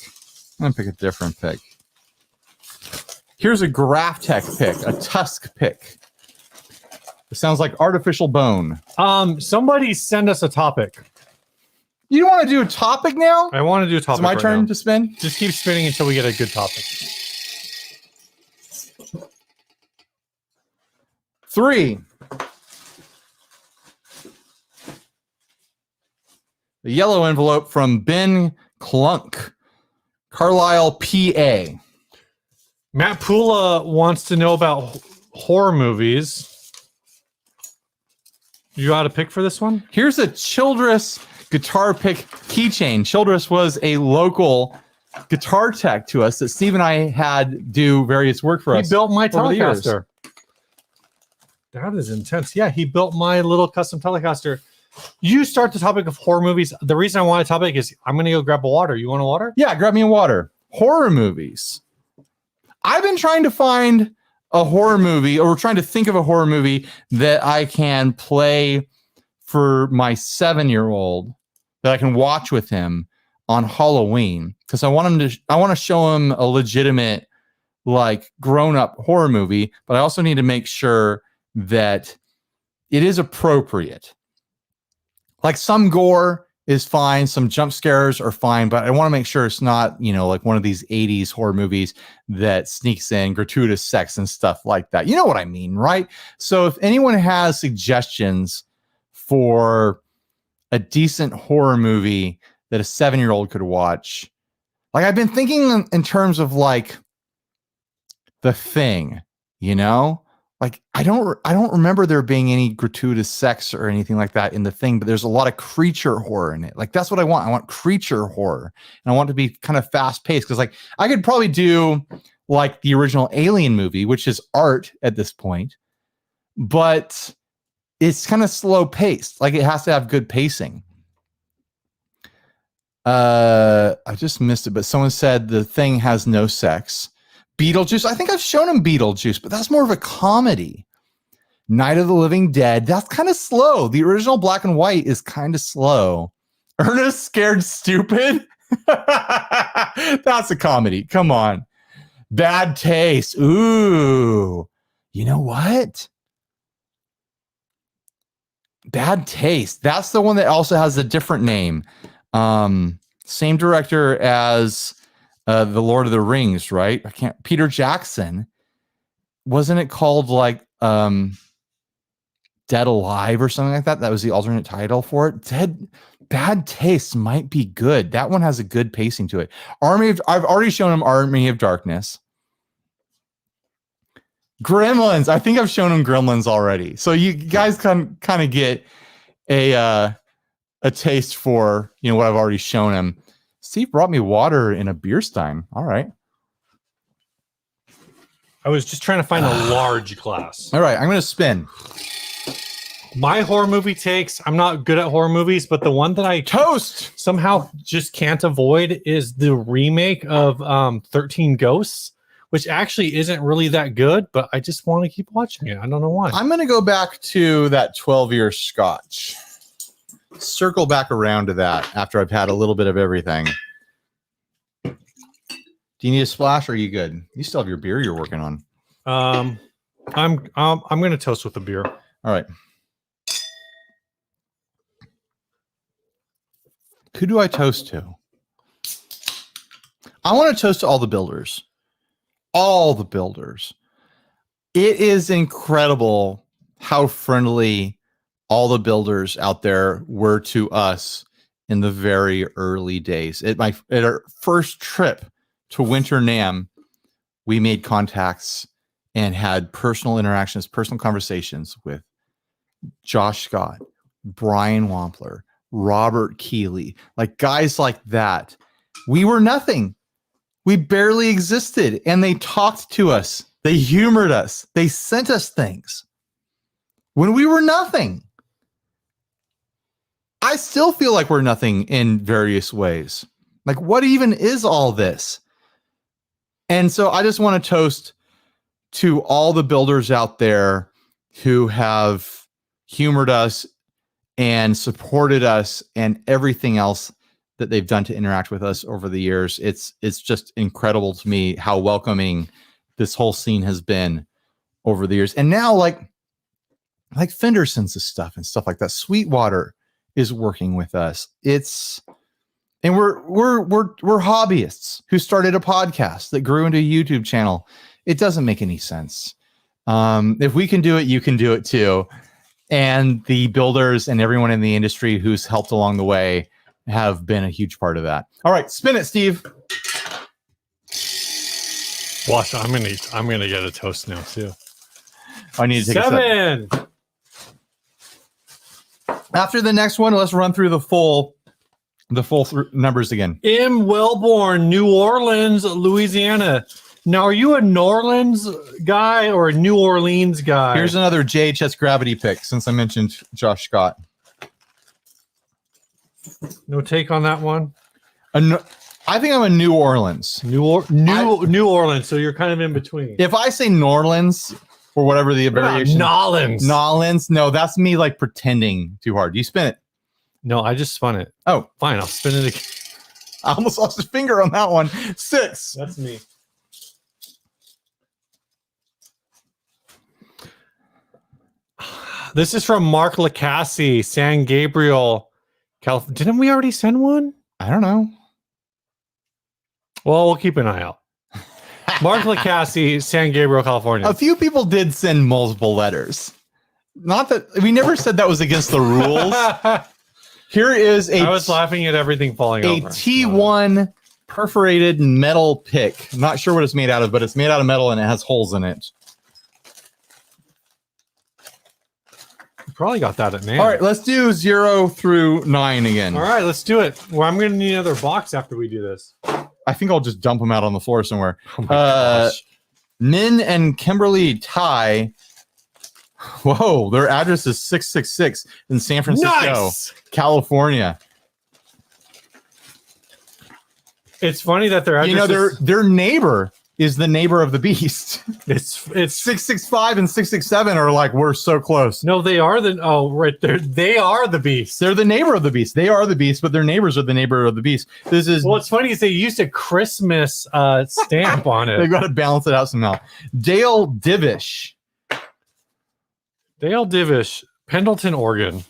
Here's a Graphtech pick, a Tusk pick. It sounds like artificial bone. Somebody send us a topic. You don't want to do a topic now? I want to do a topic. It's my turn to spin? Just keep spinning until we get a good topic. 3. The yellow envelope from Ben Clunk, Carlisle, PA. Matt Pula wants to know about horror movies. You got a pick for this one? Here's a Childress guitar pick keychain. Childress was a local guitar tech to us that Steve and I had do various work for us. He built my over the years. Telecaster. That is intense. Yeah, he built my little custom Telecaster. You start the topic of horror movies. The reason I want a topic is I'm going to go grab a water. You want a water? Yeah, grab me a water. Horror movies. I've been trying to find a horror movie, or trying to think of a horror movie that I can play for my 7-year-old that I can watch with him on Halloween, because I want to show him a legitimate, like, grown-up horror movie, but I also need to make sure that it is appropriate. Like, some gore is fine, some jump scares are fine, but I want to make sure it's not, like one of these 80s horror movies that sneaks in gratuitous sex and stuff like that. You know what I mean, right? So if anyone has suggestions for a decent horror movie that a 7-year-old could watch, like, I've been thinking in terms of, like, The Thing, Like, I don't remember there being any gratuitous sex or anything like that in The Thing, but there's a lot of creature horror in it. Like, that's what I want. I want creature horror, and I want it to be kind of fast paced, because, like, I could probably do like the original Alien movie, which is art at this point, but it's kind of slow paced. Like, it has to have good pacing. I just missed it, but someone said The Thing has no sex. Beetlejuice. I think I've shown him Beetlejuice, but that's more of a comedy. Night of the Living Dead. That's kind of slow. The original black and white is kind of slow. Ernest Scared Stupid. That's a comedy. Come on. Bad Taste. Ooh. You know what? Bad Taste. That's the one that also has a different name. Same director as the Lord of the Rings, right? Peter Jackson. Wasn't it called like Dead Alive or something like that? That was the alternate title for it. Bad Taste might be good. That one has a good pacing to it. I've already shown him Army of Darkness. Gremlins. I think I've shown him Gremlins already. So you guys can kind of get a taste for, what I've already shown him. Steve brought me water in a beer stein. All right. I was just trying to find a large glass. All right. I'm going to spin. My horror movie takes, I'm not good at horror movies, but the one that I somehow just can't avoid is the remake of 13 Ghosts, which actually isn't really that good, but I just want to keep watching it. I don't know why. I'm going to go back to that 12-year Scotch. Circle back around to that after I've had a little bit of everything. Do you need a splash, or are you good? You still have your beer you're working on. I'm going to toast with a beer. All right. Who do I toast to? I want to toast to all the builders. All the builders. It is incredible how friendly all the builders out there were to us in the very early days. At our first trip to Winter NAMM, we made contacts and had personal interactions, personal conversations with Josh Scott, Brian Wampler, Robert Keeley, like guys like that. We were nothing. We barely existed, and they talked to us. They humored us. They sent us things when we were nothing. I still feel like we're nothing in various ways. Like, what even is all this? And so I just want to toast to all the builders out there who have humored us and supported us and everything else that they've done to interact with us over the years. It's just incredible to me how welcoming this whole scene has been over the years. And now like Fender sends us stuff and stuff like that. Sweetwater is working with us. And we're hobbyists who started a podcast that grew into a YouTube channel. It doesn't make any sense. If we can do it, you can do it too. And the builders and everyone in the industry who's helped along the way have been a huge part of that. All right, spin it, Steve. Watch, I'm gonna get a toast now too. I need to take 7. a sip. After the next one, let's run through the full numbers again. M. Wellborn, New Orleans, Louisiana. Now, are you a New Orleans guy or a New Orleans guy? Here's another JHS Gravity pick since I mentioned Josh Scott. No take on that one? I think I'm a New Orleans. New Orleans, so you're kind of in between. If I say New Orleans or whatever the variation. Nolans. No, that's me like pretending too hard. You spin it. No, I just spun it. Oh, fine. I'll spin it again. I almost lost a finger on that one. 6. That's me. This is from Mark Lacassie, San Gabriel, California. Didn't we already send one? I don't know. Well, we'll keep an eye out. Mark Lacassie, San Gabriel, California. A few people did send multiple letters. Not that we never said that was against the rules. Here is I was laughing at everything falling over. A T1 perforated metal pick. I'm not sure what it's made out of, but it's made out of metal and it has holes in it. You probably got that at man. All right, let's do 0 through 9 again. All right, let's do it. Well, I'm going to need another box after we do this. I think I'll just dump them out on the floor somewhere. Oh my gosh. Min and Kimberly Ty. Whoa, their address is 666 in San Francisco, California. It's funny that their address their neighbor is the neighbor of the beast. It's 665 and 667 are like, we're so close. No, they are right there. They are the beast. They're the neighbor of the beast. They are the beast, but their neighbors are the neighbor of the beast. This is what's funny is they used a Christmas stamp on it. They've got to balance it out somehow. Dale Divish. Dale Divish, Pendleton, Oregon.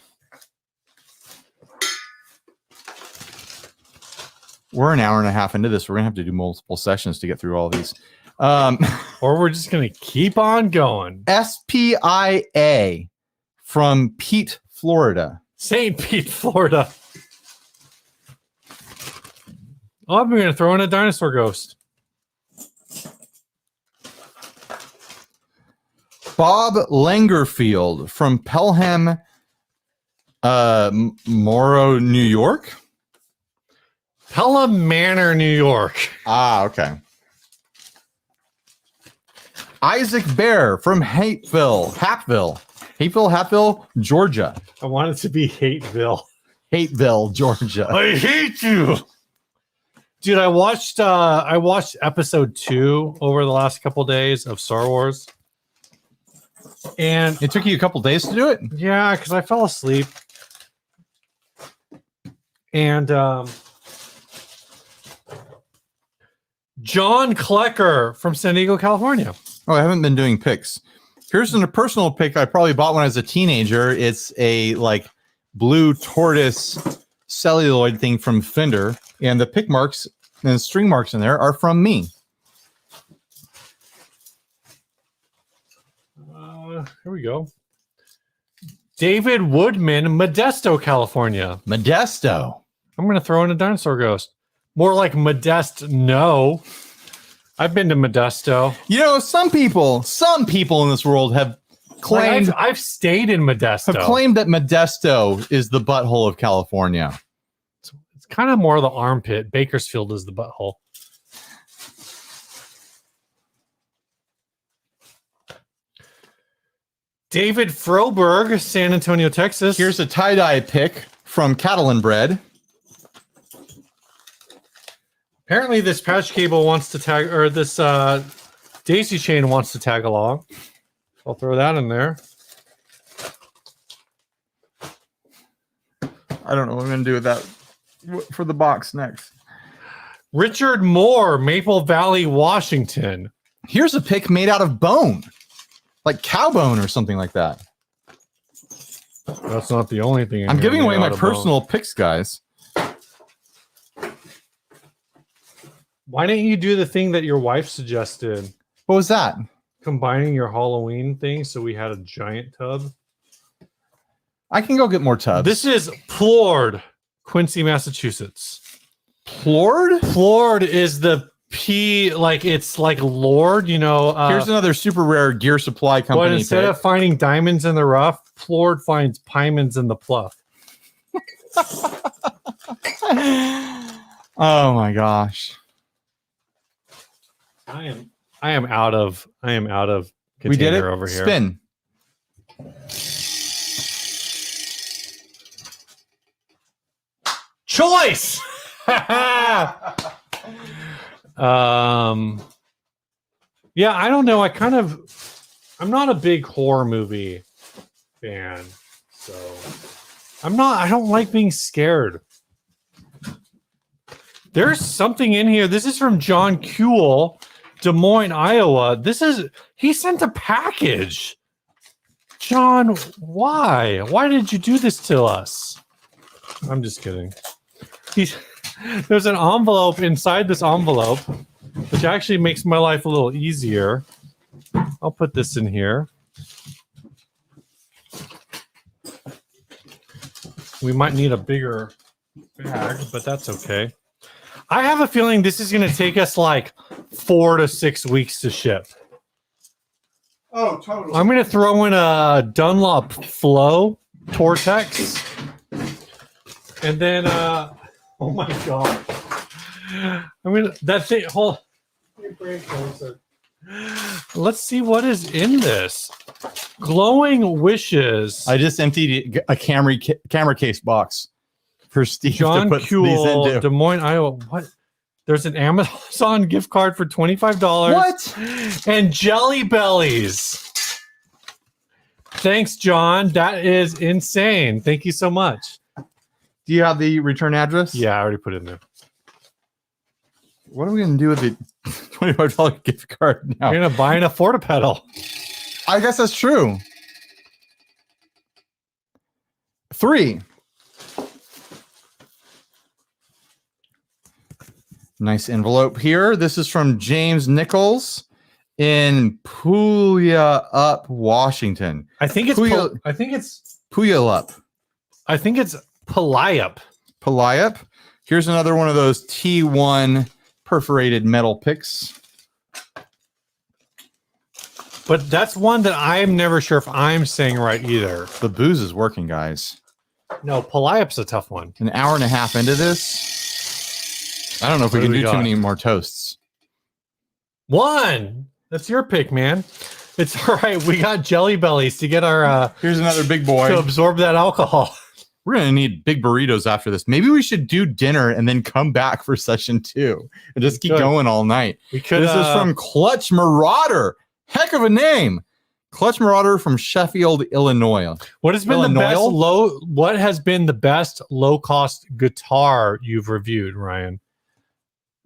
We're an hour and a half into this. We're gonna have to do multiple sessions to get through all these. Or we're just gonna keep on going. SPIA from Pete, Florida. St. Pete, Florida. Oh, I'm gonna throw in a dinosaur ghost. Bob Langerfield from Pelham, Morrow, New York. Pelham Manor, New York. Ah, okay. Isaac Bear from Hapeville, Georgia. I want it to be Hateville. Hateville, Georgia. I hate you. Dude, I watched episode 2 over the last couple days of Star Wars. And it took you a couple days to do it? Yeah, because I fell asleep. And John Klecker from San Diego, California. Oh, I haven't been doing picks. Here's a personal pick I probably bought when I was a teenager. It's a like blue tortoise celluloid thing from Fender, and the pick marks and the string marks in there are from me. Here we go. David Woodman, Modesto, California. Modesto. I'm going to throw in a dinosaur ghost. More like Modest. No. I've been to Modesto. You know, some people in this world have claimed... Like I've stayed in Modesto. Have claimed that Modesto is the butthole of California. It's kind of more the armpit. Bakersfield is the butthole. David Froberg, San Antonio, Texas. Here's a tie-dye pick from Catalan Bread. Apparently this patch cable wants to tag, or this daisy chain wants to tag along. I'll throw that in there. I don't know what I'm gonna do with that for the box next. Richard Moore, Maple Valley, Washington. Here's a pick made out of bone, like cow bone or something like that. That's not the only thing. I'm giving away my personal picks, guys. Why didn't you do the thing that your wife suggested? What was that? Combining your Halloween thing so we had a giant tub. I can go get more tubs. This is Plord, Quincy, Massachusetts. Plord? Plord is the P, like it's like Lord, you know. Here's another super rare gear supply company. But instead of finding diamonds in the rough, Plord finds pymons in the pluff. Oh my gosh. I am out of container We did it. over here. Spin. Choice. Yeah, I don't know. I'm not a big horror movie fan, so I don't like being scared. There's something in here. This is from John Kuehl, Des Moines, Iowa. He sent a package. John, why? Why did you do this to us? I'm just kidding. There's an envelope inside this envelope, which actually makes my life a little easier. I'll put this in here. We might need a bigger bag, but that's okay. I have a feeling this is going to take us like 4 to 6 weeks to ship. Oh, totally. I'm going to throw in a Dunlop Flow Tortex. And then, oh my God. I mean, that thing, let's see what is in this. Glowing Wishes. I just emptied a camera case box for Steve John to put these Kuehl, into. Des Moines, Iowa. What? There's an Amazon gift card for $25. What? And Jelly Bellies. Thanks, John. That is insane. Thank you so much. Do you have the return address? Yeah, I already put it in there. What are we going to do with the $25 gift card now? You're going to buy an Affordapedal. I guess that's true. 3. Nice envelope here. This is from James Nichols in Puyallup, Washington. I think it's Puyallup. I think it's Puyallup. Puyallup. Here's another one of those T1 perforated metal picks. But that's one that I'm never sure if I'm saying right either. The booze is working, guys. No, Puyallup's a tough one. An hour and a half into this. I don't know if we can do too many more toasts. 1. That's your pick, man. It's all right. We got Jelly Bellies to get our Here's another big boy to absorb that alcohol. We're gonna need big burritos after this. Maybe we should do dinner and then come back for session 2 and just keep going all night. We could. This is from Clutch Marauder. Heck of a name. Clutch Marauder from Sheffield, Illinois. What has been the best low cost guitar you've reviewed, Ryan?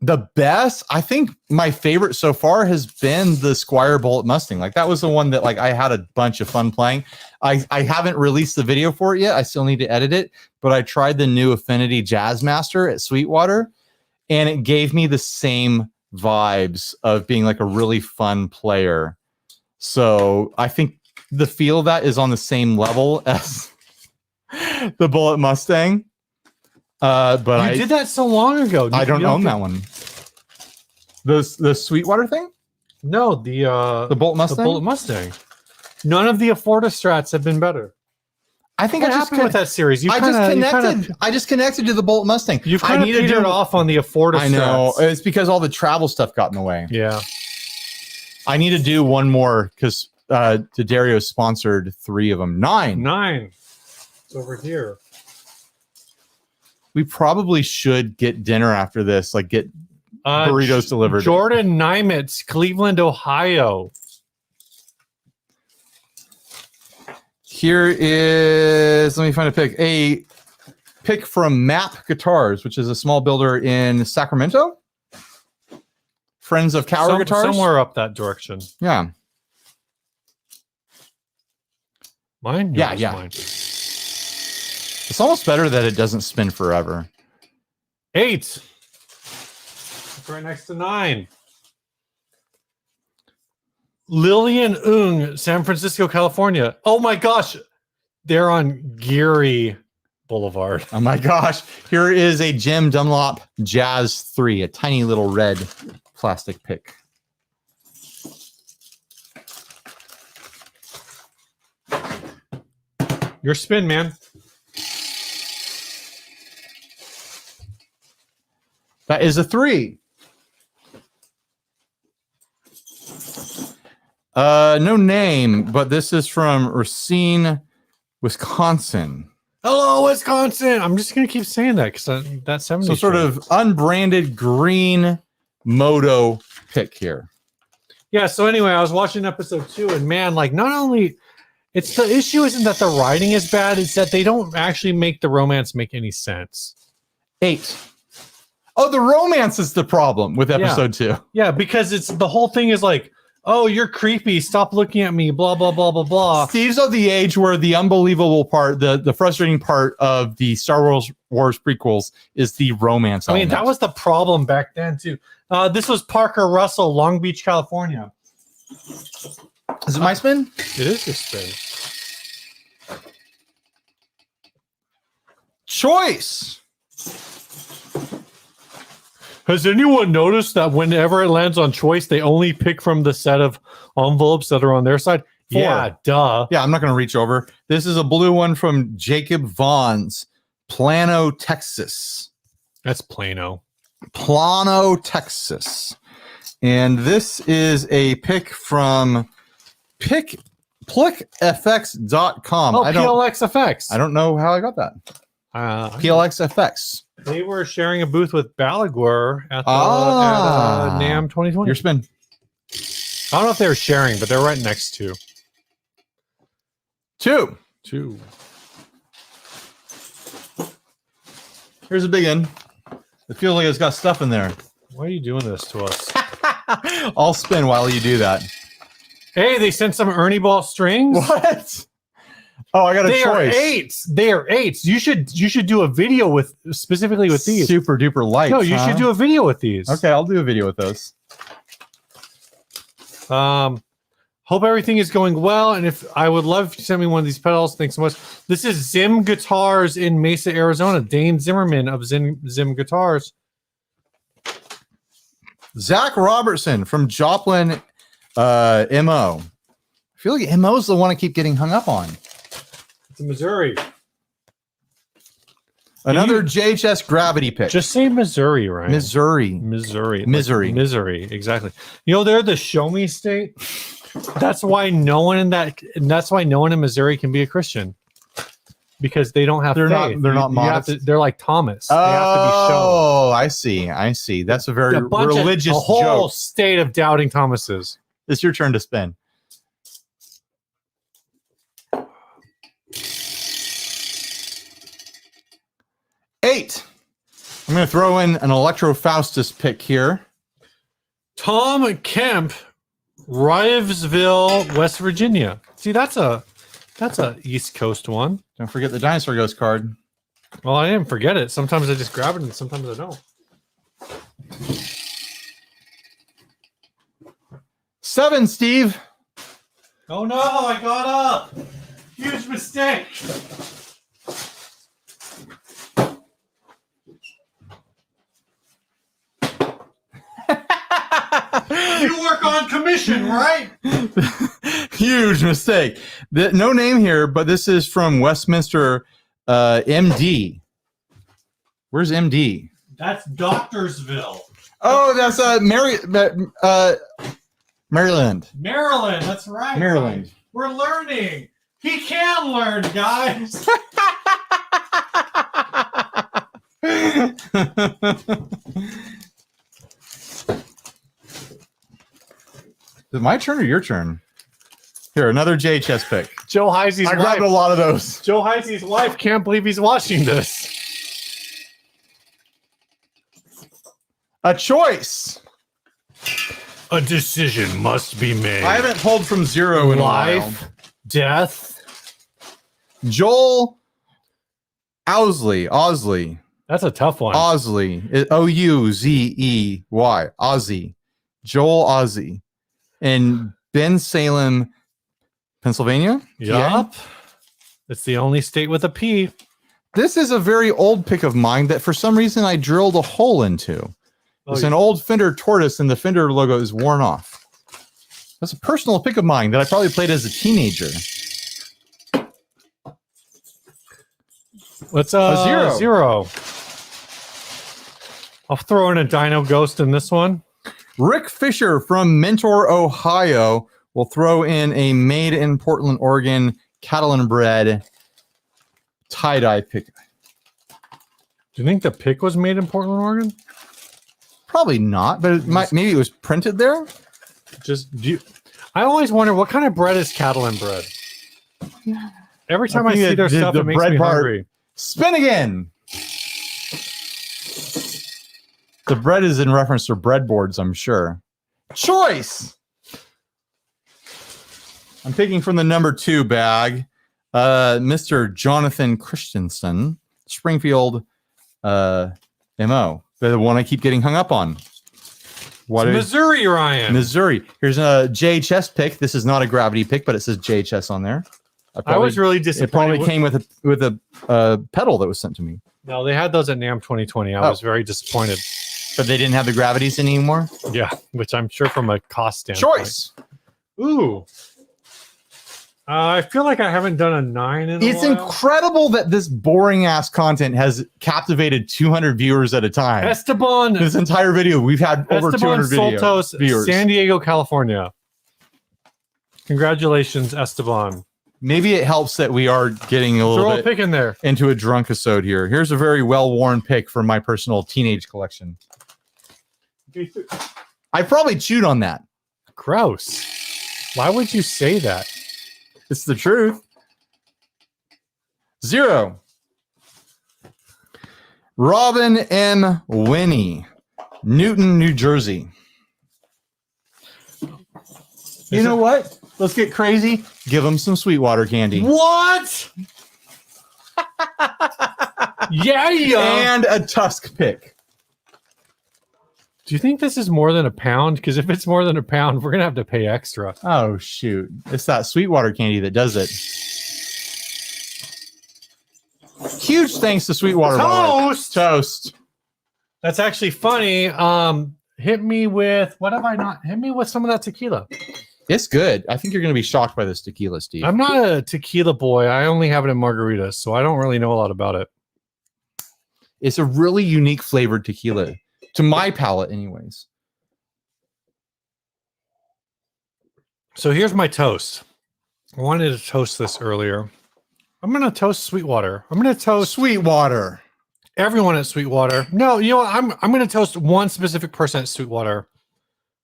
The best, I think my favorite so far has been the Squier Bullet Mustang. Like that was the one that like I had a bunch of fun playing. I haven't released the video for it yet. I still need to edit it, but I tried the new Affinity Jazzmaster at Sweetwater and it gave me the same vibes of being like a really fun player. So I think the feel of that is on the same level as the Bullet Mustang. But you did that so long ago. I don't own that one. The Sweetwater thing? No, the Bullet Mustang. The Bullet Mustang. None of the Affordastrats have been better. I think what happened with that series? I just connected to the Bullet Mustang. You've kind of petered off on the Affordastrats. I know. It's because all the travel stuff got in the way. Yeah. I need to do one more because D'Addario sponsored 3 of them. 9. It's over here. We probably should get dinner after this, like get burritos delivered. Jordan Nimitz, Cleveland, Ohio. Here is, let me find a pick from Map Guitars, which is a small builder in Sacramento. Friends of Cower Guitars. Somewhere up that direction. Yeah. Mine? Yeah. Mine. It's almost better that it doesn't spin forever. 8. It's right next to 9. Lillian Ung, San Francisco, California. Oh my gosh. They're on Geary Boulevard. Oh my gosh. Here is a Jim Dunlop Jazz 3, a tiny little red plastic pick. Your spin, man. That is a 3. No name, but this is from Racine, Wisconsin. Hello, Wisconsin. I'm just gonna keep saying that because that 70s. So sort of unbranded green moto pick here. Yeah. So anyway, I was watching episode 2, and man, like not only it's the issue isn't that the writing is bad; it's that they don't actually make the romance make any sense. 8. Oh, the romance is the problem with episode 2. Yeah, because it's the whole thing is like, oh, you're creepy. Stop looking at me. Blah blah blah blah blah. Steve's of the age where the unbelievable part, the frustrating part of the Star Wars prequels is the romance. I mean, that was the problem back then too. This was Parker Russell, Long Beach, California. Is it my spin? It is your spin. Choice. Has anyone noticed that whenever it lands on choice, they only pick from the set of envelopes that are on their side? 4. Yeah, duh. Yeah, I'm not going to reach over. This is a blue one from Jacob Vaughn's, Plano, Texas. That's Plano. Plano, Texas. And this is a pick from PlickFX.com. Oh, PLXFX. I don't know how I got that. PLXFX. They were sharing a booth with Balaguer at NAMM 2020. Your spin. I don't know if they were sharing, but they're right next to. 2. Here's a big one. It feels like it's got stuff in there. Why are you doing this to us? I'll spin while you do that. Hey, they sent some Ernie Ball strings. What? Oh, I got a choice. They are 8s. You should do a video with specifically with these. Super duper lights. No, you should do a video with these. Okay, I'll do a video with those. Hope everything is going well, and if I would love if you send me one of these pedals. Thanks so much. This is Zim Guitars in Mesa, Arizona. Dane Zimmerman of Zim Guitars. Zach Robertson from Joplin, MO. I feel like MO is the one I keep getting hung up on. It's Missouri. Another JHS Gravity pick. Just say Missouri, right? Missouri. Exactly. You know, they're the show me state. That's why no one in Missouri can be a Christian. Because they don't have faith. They're not modest. They're like Thomas. Oh, they have to be shown. I see. That's a very religious a whole joke. State of doubting Thomases. It's your turn to spin. Eight. I'm going to throw in an Electro Faustus pick here. Tom Kemp, Rivesville, West Virginia. See, that's a East Coast one. Don't forget the Dinosaur Ghost card. Well, I didn't forget it. Sometimes I just grab it and sometimes I don't. 7, Steve. Oh no, I got up. Huge mistake. You work on commission, right? Huge mistake. No name here, but this is from Westminster, MD. Where's MD? That's Doctorsville. Oh, that's Maryland. Maryland, that's right. Maryland. We're learning. He can learn, guys. Is it my turn or your turn? Here, another JHS pick. Joe Heisey's I grabbed a lot of those. Joe Heisey's wife can't believe he's watching this. A choice. A decision must be made. I haven't pulled from zero in a while. Life, death. Joel Owsley. That's a tough one. Owsley. Ouzey. Ozzy. Joel Ozzy. In Ben Salem, Pennsylvania? Yup. It's the only state with a P. This is a very old pick of mine that for some reason I drilled a hole into. It's an old Fender Tortoise and the Fender logo is worn off. That's a personal pick of mine that I probably played as a teenager. What's a zero? I'll throw in a Dino Ghost in this one. Rick Fisher from Mentor, Ohio will throw in a made in Portland, Oregon, Catalan bred tie-dye pick. Do you think the pick was made in Portland, Oregon? Probably not, but maybe it was printed there. I always wonder what kind of bread is Catalan bread. Every time I see their stuff, it makes me hungry. Spin again. The bread is in reference to breadboards, I'm sure. Choice. I'm picking from the number 2 bag. Mr. Jonathan Christensen, Springfield MO. The one I keep getting hung up on. Missouri, Ryan. Missouri. Here's a JHS pick. This is not a gravity pick, but it says JHS on there. I was really disappointed. It probably came with a pedal that was sent to me. No, they had those at NAMM 2020. I was very disappointed. But they didn't have the gravities anymore? Yeah, which I'm sure from a cost standpoint. Choice. Ooh. I feel like I haven't done a 9 in a while. It's incredible that this boring ass content has captivated 200 viewers at a time. Esteban. This entire video, we've had over 200 Soltos, viewers. San Diego, California. Congratulations, Esteban. Maybe it helps that we are getting a little bit pick in there into a drunk episode here. Here's a very well-worn pick from my personal teenage collection. I probably chewed on that. Gross. Why would you say that? It's the truth. 0. Robin M. Winnie, Newton, New Jersey. You know what? Let's get crazy. Give them some Sweetwater candy. What? Yeah. And a tusk pick. Do you think this is more than a pound? Because if it's more than a pound, we're going to have to pay extra. Oh, shoot. It's that Sweetwater candy that does it. Huge thanks to Sweetwater. Toast. That's actually funny. Hit me with, what have I not? Hit me with some of that tequila. It's good. I think you're going to be shocked by this tequila, Steve. I'm not a tequila boy. I only have it in margaritas, so I don't really know a lot about it. It's a really unique flavored tequila. To my palate, anyways. So here's my toast. I wanted to toast this earlier. I'm going to toast Sweetwater. I'm going to toast Sweetwater. Everyone at Sweetwater. No, you know what? I'm going to toast one specific person at Sweetwater.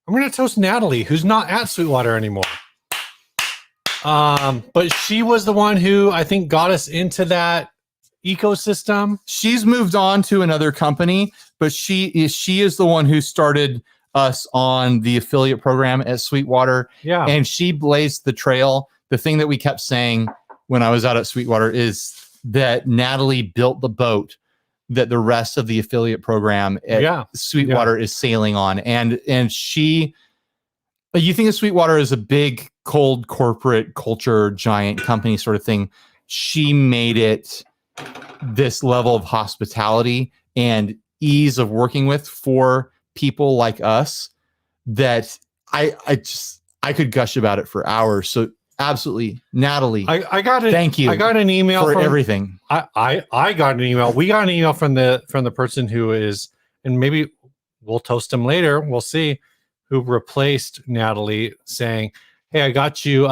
I'm going to toast Natalie, who's not at Sweetwater anymore. But she was the one who I think got us into that ecosystem. She's moved on to another company, but she is the one who started us on the affiliate program at Sweetwater. Yeah. And she blazed the trail. The thing that we kept saying when I was out at Sweetwater is that Natalie built the boat that the rest of the affiliate program at Sweetwater is sailing on. And she, you think of Sweetwater as a big, cold corporate culture, giant company sort of thing. She made it this level of hospitality and ease of working with for people like us that I could gush about it for hours. So absolutely, Natalie, I got it. Thank you. I got an email for everything. I got an email. We got an email from the person who is, and maybe we'll toast him later. We'll see, who replaced Natalie, saying, "Hey, I got you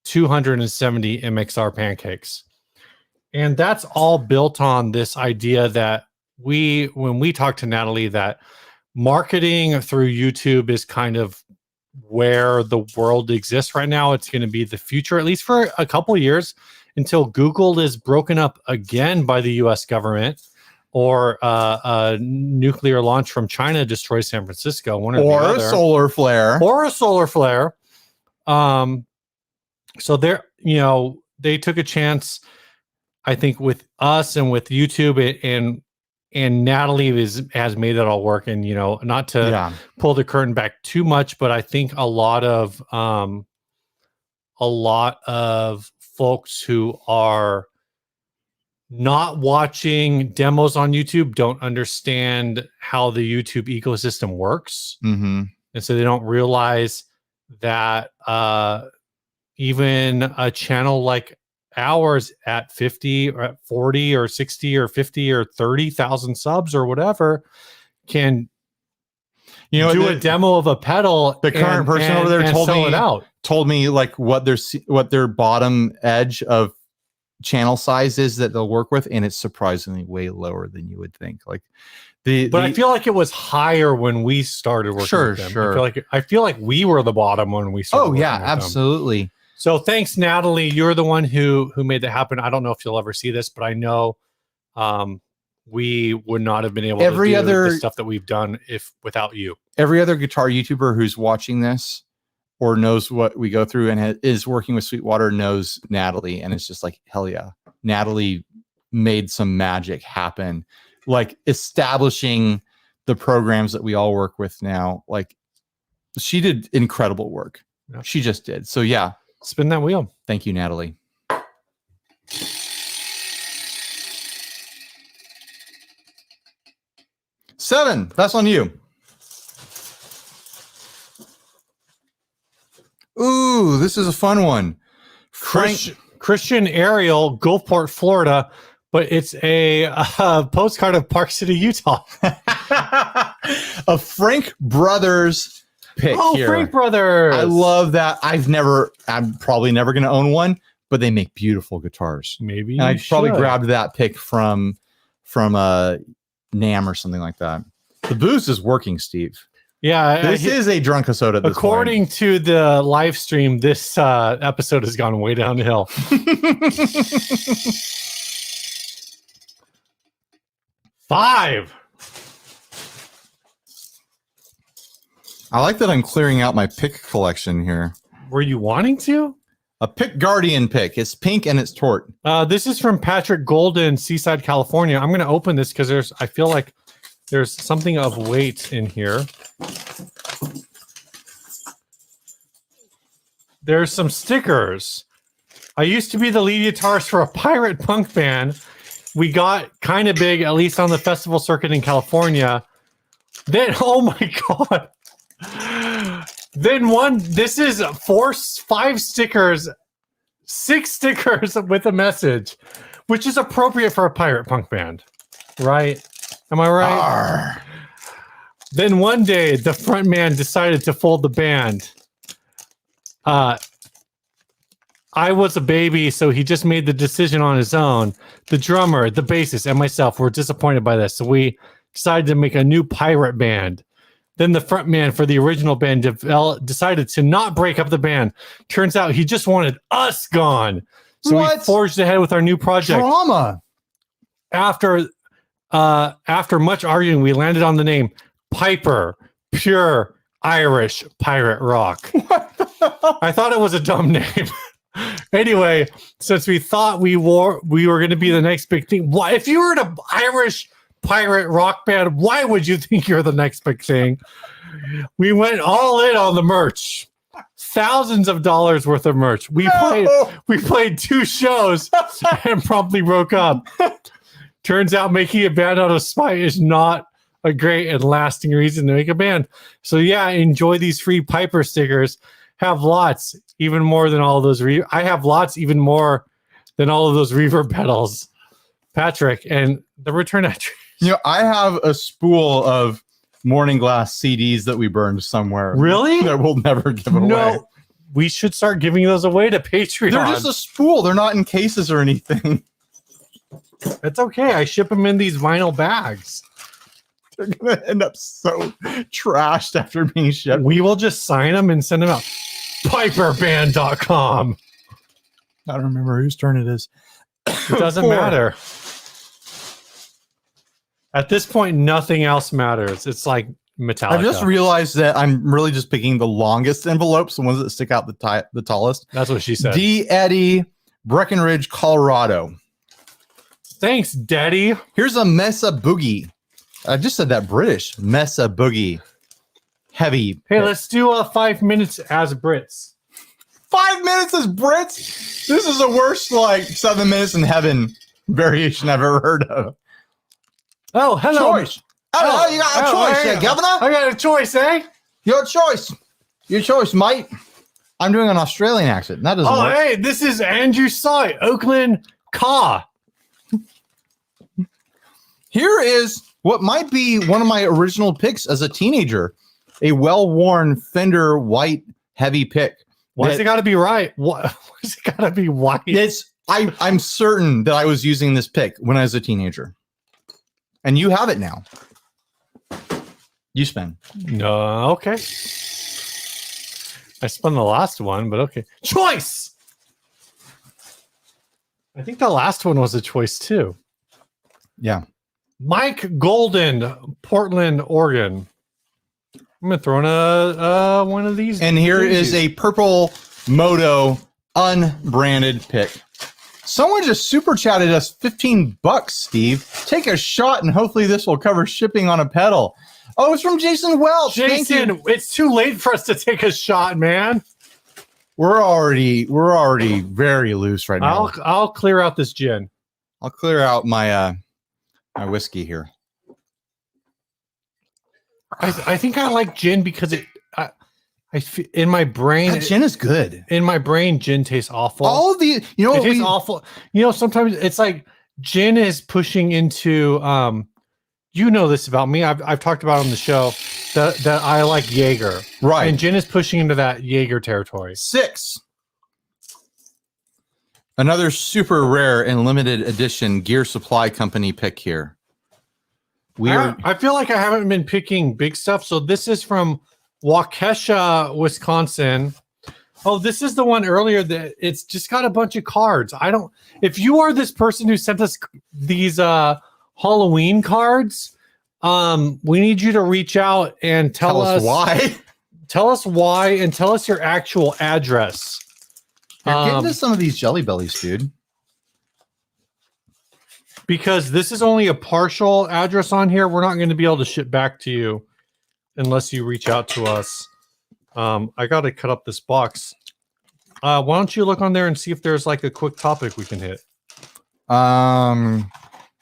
270 MXR pancakes." And that's all built on this idea that when we talk to Natalie, that marketing through YouTube is kind of where the world exists right now. It's going to be the future, at least for a couple of years, until Google is broken up again by the US government. or a nuclear launch from China destroys San Francisco, one or the Or a other. solar flare. Or a solar flare. So they're, they took a chance, I think, with us and with YouTube, and Natalie has made it all work. And, not to pull the curtain back too much, but I think a lot of folks who are not watching demos on YouTube don't understand how the YouTube ecosystem works. Mm-hmm. And so they don't realize that even a channel like ours at 50 or at 40 or 60 or 50 or 30,000 subs or whatever can do a demo of a pedal. The current person over there told me like what their bottom edge of channel size is that they'll work with, and it's surprisingly way lower than you would think. Like but I feel like it was higher when we started working with them. Sure. I feel like we were the bottom when we started. Oh yeah, absolutely. Them. So thanks, Natalie. You're the one who made that happen. I don't know if you'll ever see this, but I know we would not have been able to do the stuff that we've done without you. Every other guitar YouTuber who's watching this or knows what we go through and is working with Sweetwater knows Natalie, and it's just like, hell yeah. Natalie made some magic happen, like establishing the programs that we all work with now. Like, she did incredible work. Yeah. She just did. So yeah. Spin that wheel. Thank you, Natalie. Seven. That's on you. Ooh, this is a fun one. Christian Ariel, Gulfport, Florida, but it's a postcard of Park City, Utah. A Frank Brothers pick here. Frank Brothers. I love that. I'm probably never going to own one, but they make beautiful guitars. Maybe I probably grabbed that pick from NAMM or something like that. The boost is working, Steve. Yeah, this is a drunk soda. According to the live stream, this episode has gone way downhill. Five. I like that I'm clearing out my pick collection here. Were you wanting to? A Pick Guardian pick. It's pink and it's tort. This is from Patrick Golden, Seaside, California. I'm going to open this because I feel like there's something of weight in here. There's some stickers. I used to be the lead guitarist for a pirate punk band. We got kind of big, at least on the festival circuit in California. Then, oh my God. Then this is 5 stickers, 6 stickers with a message, which is appropriate for a pirate punk band, right? Am I right? Arr. Then one day, the front man decided to fold the band. I was a baby, so he just made the decision on his own. The drummer, the bassist, and myself were disappointed by this, so we decided to make a new pirate band. Then the front man for the original band decided to not break up the band. Turns out he just wanted us gone. So we forged ahead with our new project. Drama. After much arguing, we landed on the name Piper, Pure Irish Pirate Rock. I thought it was a dumb name. Anyway, since we thought we were going to be the next big thing, why, if you were an Irish pirate rock band, why would you think you're the next big thing? We went all in on the merch. Thousands of dollars worth of merch. We played 2 shows and promptly broke up. Turns out making a band out of spite is not a great and lasting reason to make a band. So yeah, enjoy these free Piper stickers. Have lots, even more than all of those. I have lots, even more than all of those reverb pedals. Patrick, and the return address. I have a spool of Morning Glass CDs that we burned somewhere. Really? That we'll never give away. No, we should start giving those away to Patreon. They're just a spool. They're not in cases or anything. That's okay. I ship them in these vinyl bags. They're going to end up so trashed after being shipped. We will just sign them and send them out. Piperband.com. I don't remember whose turn it is. It doesn't matter. At this point, nothing else matters. It's like Metallica. I just realized that I'm really just picking the longest envelopes, the ones that stick out the tallest. That's what she said. D. Eddie, Breckenridge, Colorado. Thanks, Daddy. Here's a Mesa Boogie. I just said that British. Mesa Boogie. Heavy. Hey, let's do 5 minutes as Brits. 5 minutes as Brits? This is the worst, like, 7 minutes in heaven variation I've ever heard of. Oh, hello. Choice. Oh, you got a choice, yeah, Governor? I got a choice, eh? Your choice. Your choice, mate. I'm doing an Australian accent. That doesn't work. Hey, this is Andrew Sy, Oakland Car. Here is what might be one of my original picks as a teenager. A well-worn Fender white heavy pick. Why's it got to be right? Why's it got to be white? I'm certain that I was using this pick when I was a teenager. And you have it now. You spin. No, okay. I spun the last one, but okay. Choice! I think the last one was a choice too. Yeah. Mike Golden, Portland, Oregon. I'm going to throw in one of these. And here is a purple Moto unbranded pick. Someone just super chatted us $15, Steve. Take a shot and hopefully this will cover shipping on a pedal. Oh, it's from Jason Welch. Jason, it's too late for us to take a shot, man. We're already very loose right now. I'll clear out this gin. I'll clear out my my whiskey here. I think I like gin because in my brain gin is good. In my brain, gin tastes awful. All of the it tastes awful. Sometimes it's like gin is pushing into you know this about me. I've talked about on the show that I like Jaeger. Right. And gin is pushing into that Jaeger territory. 6. Another super rare and limited edition Gear Supply Company pick here. I feel like I haven't been picking big stuff. So this is from Waukesha, Wisconsin. Oh, this is the one earlier that it's just got a bunch of cards. If you are this person who sent us these Halloween cards, we need you to reach out and tell us why. Tell us why and tell us your actual address. You're getting to some of these Jelly Bellies, dude. Because this is only a partial address on here. We're not going to be able to ship back to you unless you reach out to us. I got to cut up this box. Why don't you look on there and see if there's like a quick topic we can hit? The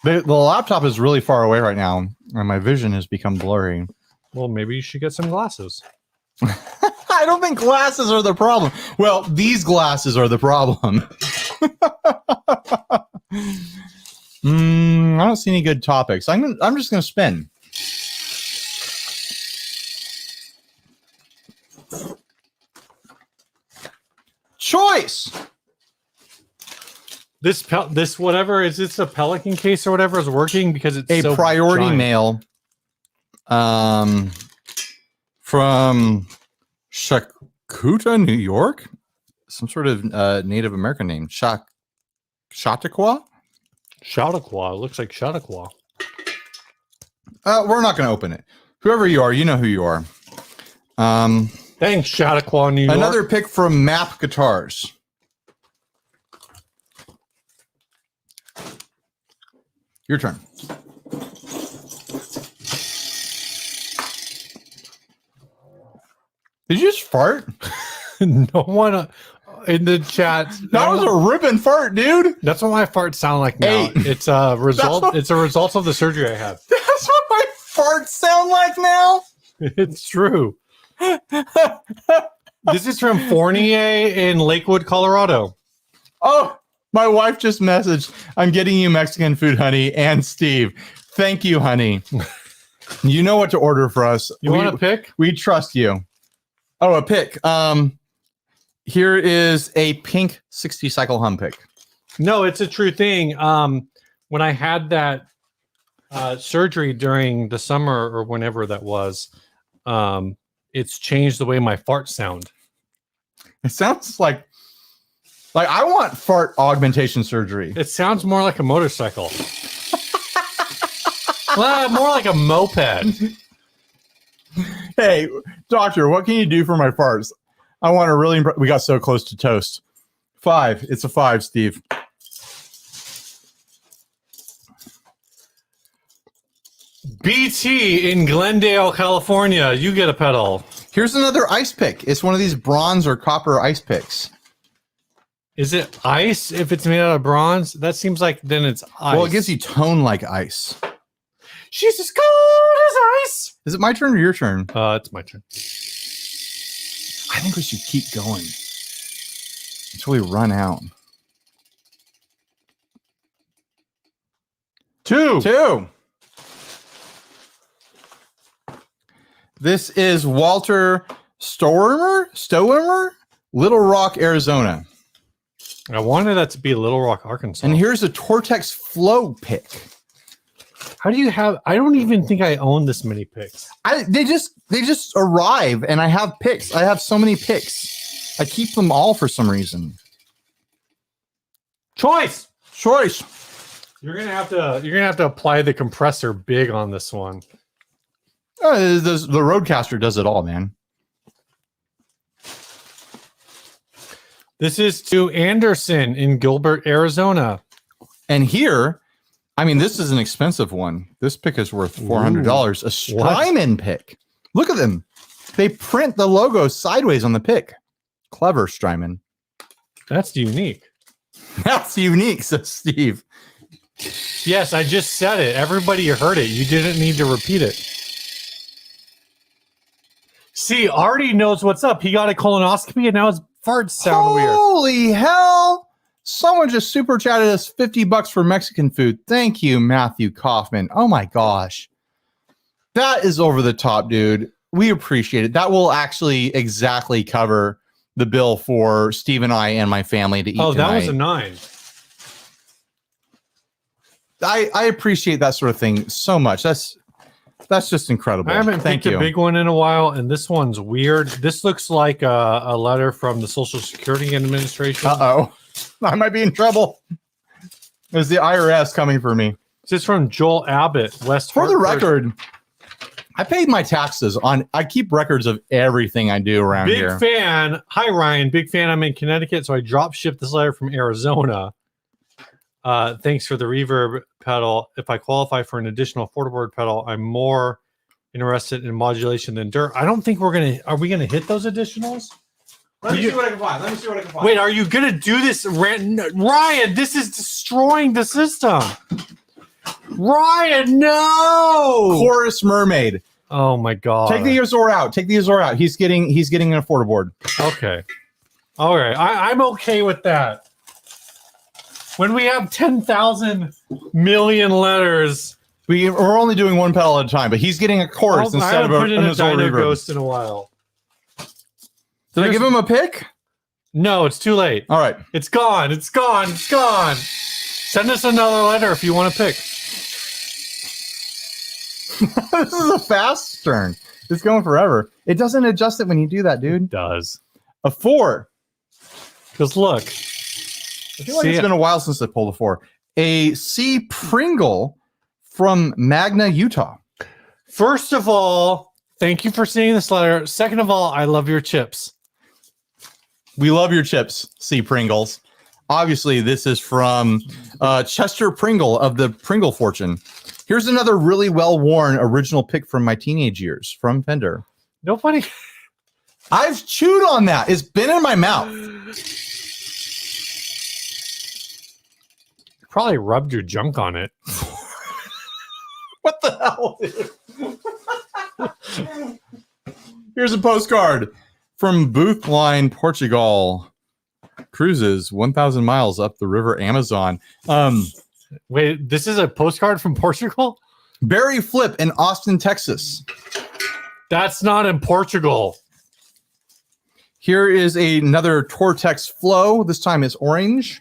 laptop is really far away right now, and my vision has become blurry. Well, maybe you should get some glasses. I don't think glasses are the problem. Well, these glasses are the problem. I don't see any good topics. I'm just going to spin. Choice. This whatever is this a Pelican case or whatever is working because it's a so priority giant. mail from Shakuta, New York. Some sort of Native American name. Chautauqua? Chautauqua. It looks like Chautauqua. We're not going to open it. Whoever you are, you know who you are. Thanks, Chautauqua, New York. Another pick from Map Guitars. Your turn. Did you just fart? No one in the chat. That was a ripping fart, dude. That's what my farts sound like now. 8. It's a result. It's a result of the surgery I had. That's what my farts sound like now. It's true. This is from Fournier in Lakewood, Colorado. Oh, my wife just messaged. I'm getting you Mexican food, honey, and Steve. Thank you, honey. You know what to order for us. You want to pick? We trust you. Oh, a pick. Here is a pink 60 cycle hum pick. No, it's a true thing. When I had that surgery during the summer or whenever that was, it's changed the way my farts sound. It sounds like I want fart augmentation surgery. It sounds more like a motorcycle. More like a moped. Hey, doctor, what can you do for my farts? I want to really. We got so close to toast. 5. It's a 5, Steve. BT in Glendale, California. You get a pedal. Here's another ice pick. It's one of these bronze or copper ice picks. Is it ice if it's made out of bronze? That seems like then it's ice. Well, it gives you tone like ice. She's as cold as ice. Is it my turn or your turn? It's my turn. I think we should keep going until we run out. 2. This is Walter Stowermer, Little Rock, Arizona. I wanted that to be Little Rock, Arkansas. And here's a Tortex Flow pick. How do you have? I don't even think I own this many picks. They just arrive, and I have picks. I have so many picks. I keep them all for some reason. Choice. You're gonna have to apply the compressor big on this one. The Roadcaster does it all, man. This is to Anderson in Gilbert, Arizona. And here, I mean, this is an expensive one. This pick is worth $400. A Strymon pick. Look at them. They print the logo sideways on the pick. Clever, Strymon. That's unique. That's unique, says Steve. Yes, I just said it. Everybody heard it. You didn't need to repeat it. See, Artie knows what's up. He got a colonoscopy and now his farts sound weird. Holy hell. Someone just super chatted us $50 for Mexican food. Thank you, Matthew Kaufman. Oh my gosh. That is over the top, dude. We appreciate it. That will actually exactly cover the bill for Steve and I and my family to eat tonight. That was a 9. I appreciate that sort of thing so much. That's just incredible. I haven't picked a big one in a while, and this one's weird. This looks like a letter from the Social Security Administration. Uh-oh. I might be in trouble. There's the IRS coming for me. This is from Joel Abbott, West For the Hartford. record, I paid my taxes on. I keep records of everything I do around here. Big fan. Hi, Ryan. Big fan. I'm in Connecticut, so I drop shipped this letter from Arizona. Thanks for the reverb pedal. If I qualify for an additional four-board pedal, I'm more interested in modulation than dirt. I don't think are we gonna hit those additionals? Let me see what I can find. Wait, are you gonna do this? Ryan, this is destroying the system. Ryan, no! Chorus Mermaid. Oh my god. Take the Azor out. He's getting an affordable. Okay. All right. I'm okay with that. When we have 10,000 million letters, we're only doing one pedal at a time, but he's getting a chorus instead of an Azor reverb. Ghost in a while. Did I give him a pick? No, it's too late. All right. It's gone. It's gone. It's gone. Send us another letter if you want to pick. This is a fast turn. It's going forever. It doesn't adjust it when you do that, dude. It does. A 4. Because look. I feel like it's been a while since I pulled a 4. A C. Pringle from Magna, Utah. First of all, thank you for sending this letter. Second of all, I love your chips. We love your chips, C. Pringles. Obviously, this is from Chester Pringle of the Pringle Fortune. Here's another really well-worn original pick from my teenage years from Fender. Nobody. I've chewed on that. It's been in my mouth. Probably rubbed your junk on it. What the hell, dude? Here's a postcard from Boothline, Portugal. Cruises 1,000 miles up the river Amazon. Wait, this is a postcard from Portugal? Barry Flip in Austin, Texas. That's not in Portugal. Here is another Tortex Flow. This time it's orange.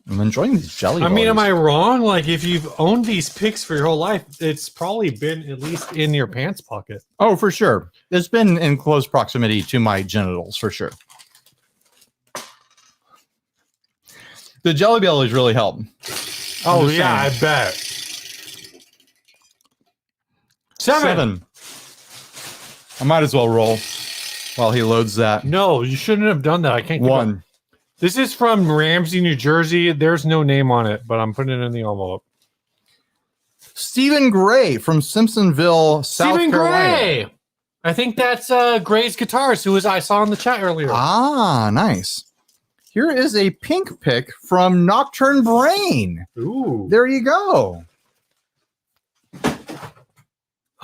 I'm enjoying these jelly. I mean, am I wrong? Like, if you've owned these picks for your whole life, it's probably been at least in your pants pocket. Oh, for sure. It's been in close proximity to my genitals, for sure. The Jelly Bellies really help. Oh, just yeah, saying. I bet. 7. I might as well roll while he loads that. No, you shouldn't have done that. I can't keep up. 1. This is from Ramsey, New Jersey. There's no name on it, but I'm putting it in the envelope. Stephen Gray from Simpsonville, South Stephen Carolina. Gray. I think that's Gray's guitarist, who I saw in the chat earlier. Ah, nice. Here is a pink pick from Nocturne Brain. Ooh. There you go.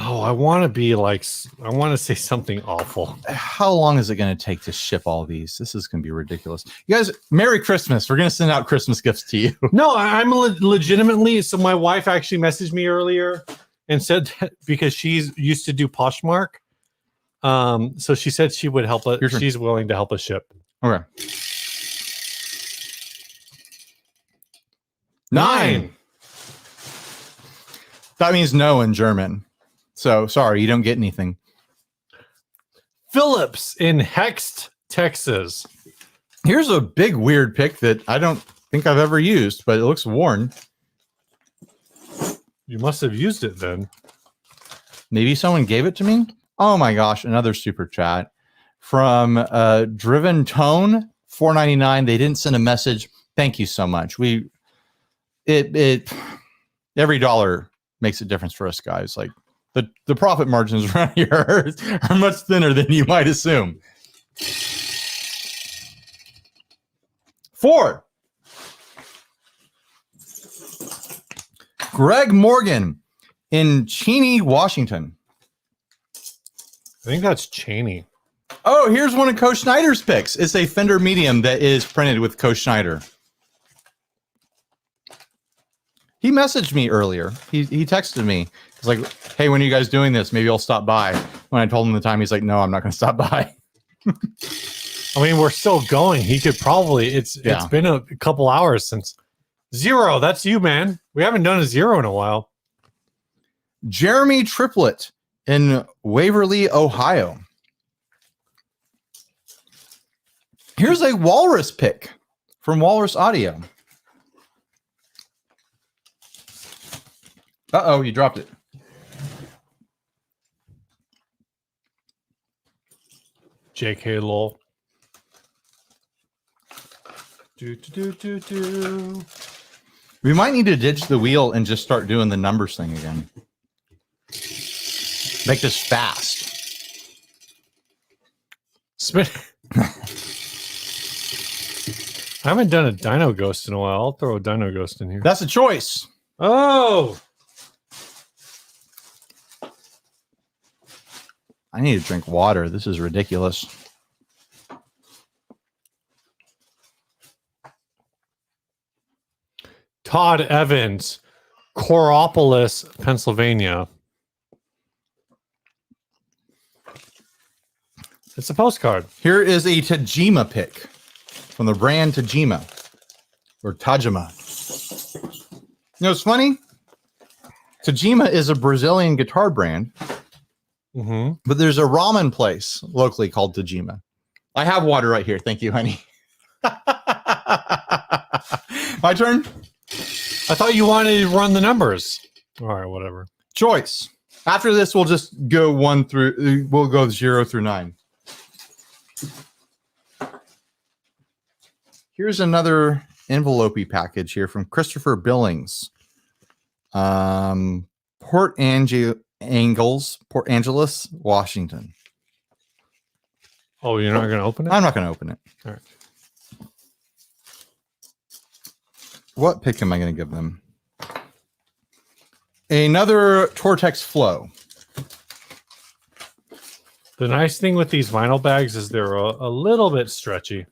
Oh, I want to be like, I want to say something awful. How long is it going to take to ship all these? This is going to be ridiculous. You guys, Merry Christmas. We're going to send out Christmas gifts to you. No, I'm legitimately. So my wife actually messaged me earlier and said that because she's used to do Poshmark. So she said she would help us. She's willing to help us ship. Okay. 9. That means no in German. So sorry, you don't get anything. Phillips in Hext, Texas. Here's a big weird pick that I don't think I've ever used, but it looks worn. You must have used it then. Maybe someone gave it to me. Oh my gosh, another super chat from Driven Tone 4.99. They didn't send a message. Thank you so much. It every dollar makes a difference for us guys. Like the profit margins around here are much thinner than you might assume. 4. Greg Morgan in Cheney, Washington. I think that's Cheney. Oh, here's one of Coach Schneider's picks. It's a Fender Medium that is printed with Coach Schneider. He messaged me earlier. He texted me. He's like, hey, when are you guys doing this? Maybe I'll stop by. When I told him the time, he's like, no, I'm not going to stop by. I mean, we're still going. He could probably, it's been a couple hours since. 0, that's you, man. We haven't done a 0 in a while. Jeremy Triplett in Waverly, Ohio. Here's a Walrus pick from Walrus Audio. Uh-oh, you dropped it. JK lol. Do. We might need to ditch the wheel and just start doing the numbers thing again. Make this fast. Spin. I haven't done a Dino Ghost in a while. I'll throw a Dino Ghost in here. That's a choice. Oh! I need to drink water. This is ridiculous. Todd Evans, Coropolis, Pennsylvania. It's a postcard. Here is a Tajima pick from the brand Tajima or Tajima. You know, it's funny. Tajima is a Brazilian guitar brand, but there's a ramen place locally called Tajima. I have water right here. Thank you, honey. My turn. I thought you wanted to run the numbers. All right, whatever. Choice. After this, we'll just go 1 through. We'll go 0 through 9. Here's another envelope-y package here from Christopher Billings. Port Angeles, Washington. Oh, you're not going to open it? I'm not going to open it. All right. What pick am I going to give them? Another Tortex Flow. The nice thing with these vinyl bags is they're a little bit stretchy.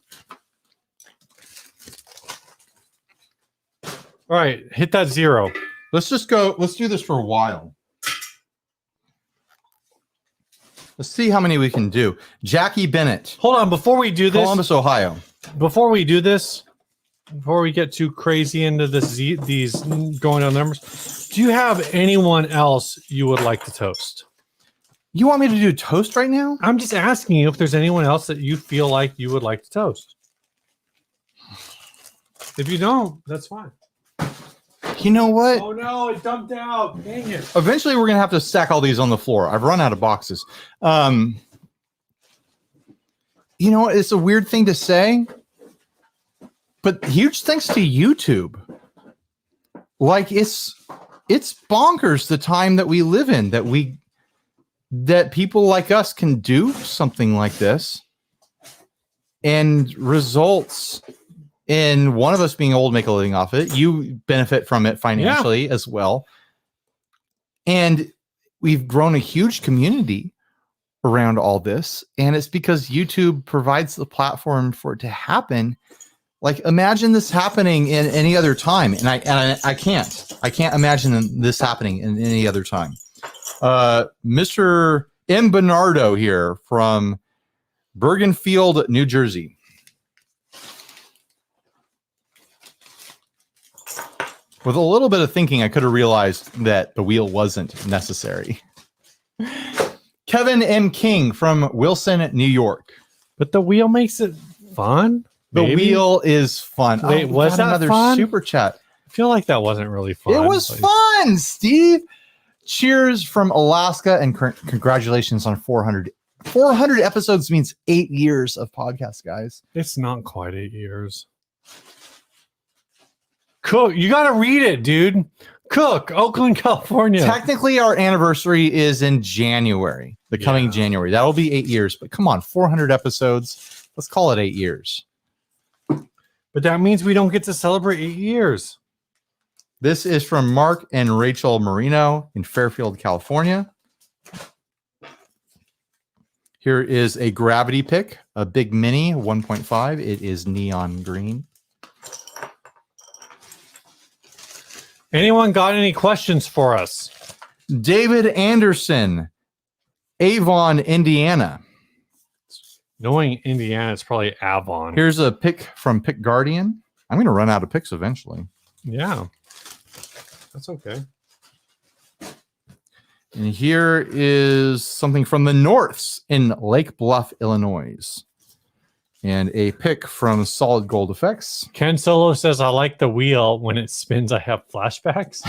All right, hit that 0. Let's just go. Let's do this for a while. Let's see how many we can do. Jackie Bennett. Hold on, before we do this. Columbus, Ohio. Before we do this, before we get too crazy into these going on numbers, do you have anyone else you would like to toast? You want me to do toast right now? I'm just asking you if there's anyone else that you feel like you would like to toast. If you don't, that's fine. You know what? Oh no, it dumped out. Dang it. Eventually, we're gonna have to stack all these on the floor. I've run out of boxes. You know, it's a weird thing to say, but huge thanks to YouTube. Like it's bonkers the time that we live in, that people like us can do something like this and results in one of us being able to make a living off it. You benefit from it financially as well. And we've grown a huge community around all this. And it's because YouTube provides the platform for it to happen. Like, imagine this happening in any other time. And I can't imagine this happening in any other time. Mr. M. Bernardo here from Bergenfield, New Jersey. With a little bit of thinking, I could have realized that the wheel wasn't necessary. Kevin M. King from Wilson, New York. But the wheel makes it fun. The wheel is fun. Wait, was that another fun? Super chat? I feel like that wasn't really fun. It was fun, Steve. Cheers from Alaska, and congratulations on 400. 400 episodes means 8 years of podcast, guys. It's not quite 8 years. Cook, you got to read it, dude. Cook, Oakland, California. Technically, our anniversary is in January, the coming January. That'll be 8 years. But come on, 400 episodes. Let's call it 8 years. But that means we don't get to celebrate 8 years. This is from Mark and Rachel Marino in Fairfield, California. Here is a gravity pick, a big mini 1.5. It is neon green. Anyone got any questions for us? David Anderson, Avon, Indiana. Knowing Indiana, it's probably Avon. Here's a pick from Pick Guardian. I'm going to run out of picks eventually. Yeah. That's okay. And here is something from the Norths in Lake Bluff, Illinois. And a pick from Solid Gold Effects. Ken Solo says, I like the wheel. When it spins, I have flashbacks.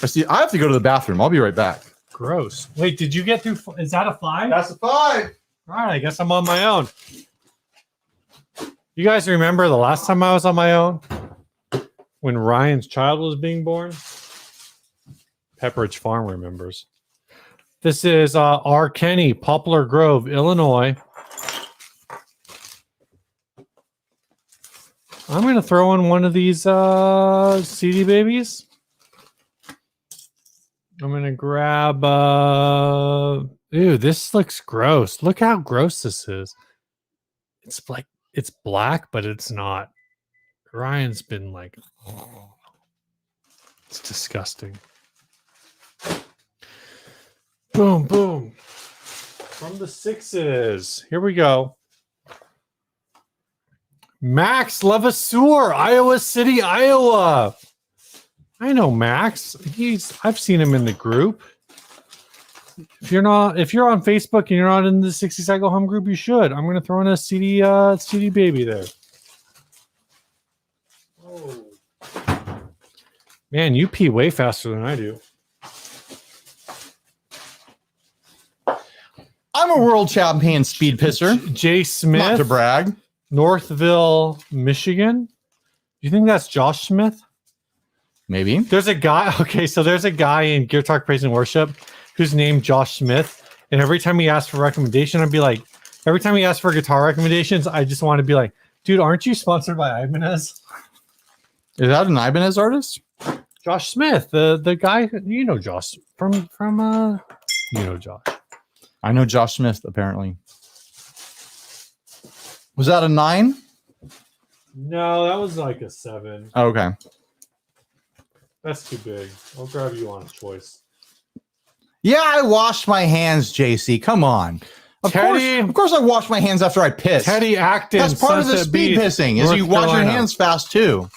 See, I have to go to the bathroom. I'll be right back. Gross. Wait, did you get through? Is that a 5? That's a 5. All right, I guess I'm on my own. You guys remember the last time I was on my own? When Ryan's child was being born? Pepperidge Farm remembers. This is R. Kenny, Poplar Grove, Illinois. I'm going to throw in one of these CD babies. I'm going to grab... Ew, this looks gross. Look how gross this is. It's like, it's black, but it's not. Ryan's been like... It's disgusting. Boom, boom. From the 6s. Here we go. Max Levasseur, Iowa City, Iowa. I know Max. I've seen him in the group. If you're on Facebook and you're not in the 60 Cycle Hum group, you should. I'm going to throw in a CD baby there. Oh. Man, you pee way faster than I do. I'm a world champion speed pisser. Jay Smith. Not to brag. Northville, Michigan. Do you think that's Josh Smith? Maybe. There's a guy. Okay, so there's a guy in Gear Talk Praise and Worship who's named Josh Smith. And every time he asks for recommendation, I'd be like, every time he asks for guitar recommendations, I just want to be like, dude, aren't you sponsored by Ibanez? Is that an Ibanez artist? Josh Smith, the guy, you know Josh from you know Josh. I know Josh Smith, apparently. Was that a 9? No, that was like a 7. Oh, okay. That's too big. I'll grab you on a choice. Yeah, I washed my hands, JC. Come on. Of course I wash my hands after I piss. Teddy Acton. That's part of the speed pissing, is you wash your hands fast too.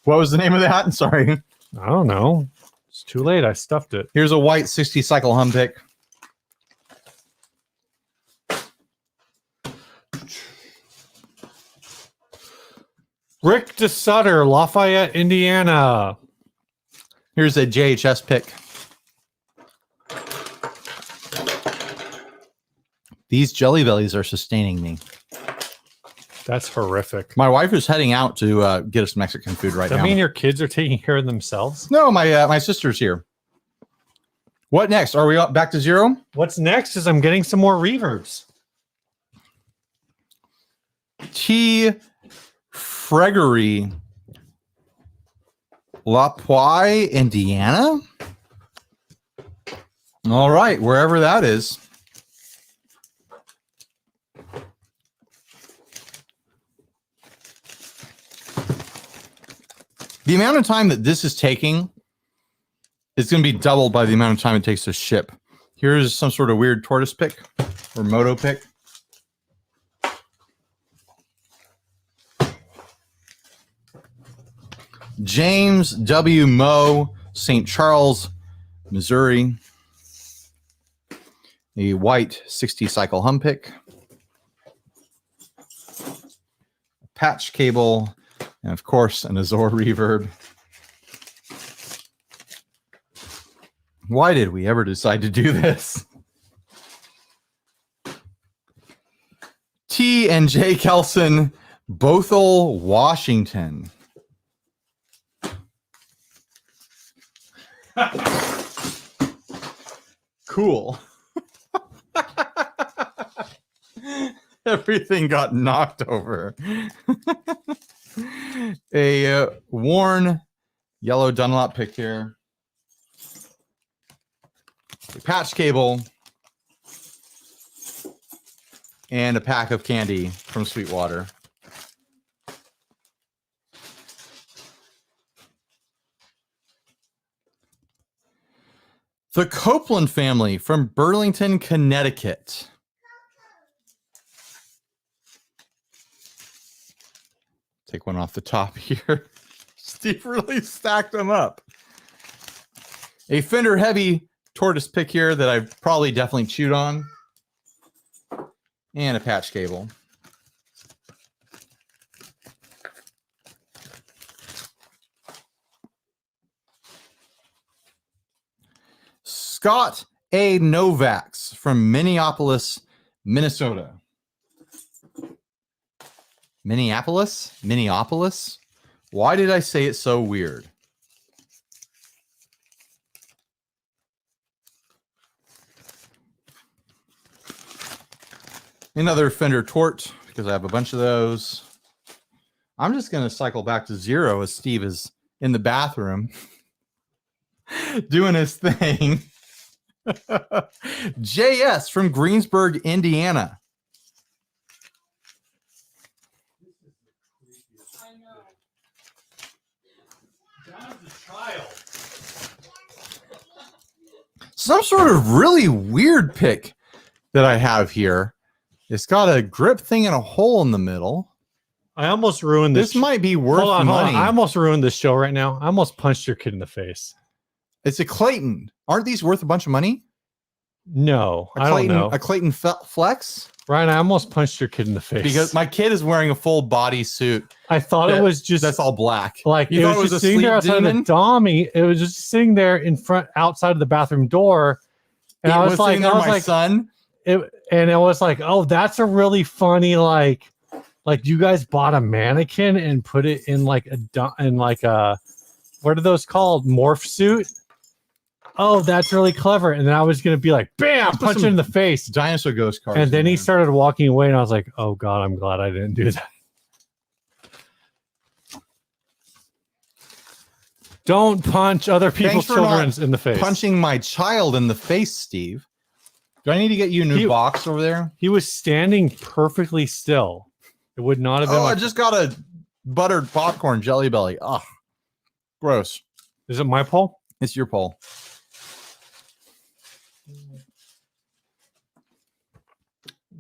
What was the name of that? I'm sorry. I don't know. It's too late. I stuffed it. Here's a white 60 cycle hum pick. Rick DeSutter, Lafayette, Indiana. Here's a JHS pick. These Jelly Bellies are sustaining me. That's horrific. My wife is heading out to get us Mexican food right Does that now. mean your kids are taking care of themselves? No, my sister's here. What next? Are we back to 0? What's next is I'm getting some more reverbs. T. Fregery, La Poire, Indiana. All right, wherever that is. The amount of time that this is taking is going to be doubled by the amount of time it takes to ship. Here's some sort of weird tortoise pick or moto pick. James W. Moe, St. Charles, Missouri. A white 60 cycle hum pick. A patch cable. And of course, an Azor reverb. Why did we ever decide to do this? T and J Kelson, Bothell, Washington. Cool. Everything got knocked over. A worn yellow Dunlop pick here. A patch cable. And a pack of candy from Sweetwater. The Copeland family from Burlington, Connecticut. Take one off the top here. Steve really stacked them up. A Fender Heavy tortoise pick here that I've probably definitely chewed on. And a patch cable. Scott A. Novaks from Minneapolis, Minnesota. Minneapolis? Why did I say it so weird? Another Fender Tort, because I have a bunch of those. I'm just going to cycle back to 0 as Steve is in the bathroom doing his thing. JS from Greensburg, Indiana. I know. That was a child. Some sort of really weird pick that I have here. It's got a grip thing and a hole in the middle. I almost ruined this. This might be worth hold on. money. I almost ruined this show right now. I almost punched your kid in the face. It's a Clayton. Aren't these worth a bunch of money? No, A I Clayton, don't know. A Clayton Flex? Ryan, I almost punched your kid in the face. Because my kid is wearing a full body suit. I thought it was just That's all black. like You it thought was just sitting there outside of the dummy. It was just sitting there in front outside of the bathroom door. And I was like, my son. and it was like, oh, that's a really funny like you guys bought a mannequin and put it in like a what are those called, morph suit? Oh, that's really clever. And then I was gonna be like, bam, punch him in the face. Dinosaur ghost cards. And then he started walking away, and I was like, oh god, I'm glad I didn't do that. Don't punch other people's children in the face. Punching my child in the face, Steve. Do I need to get you a new box over there? He was standing perfectly still. It would not have been. Oh, I just got a buttered popcorn Jelly Belly. Ugh. Gross. Is it my poll? It's your poll.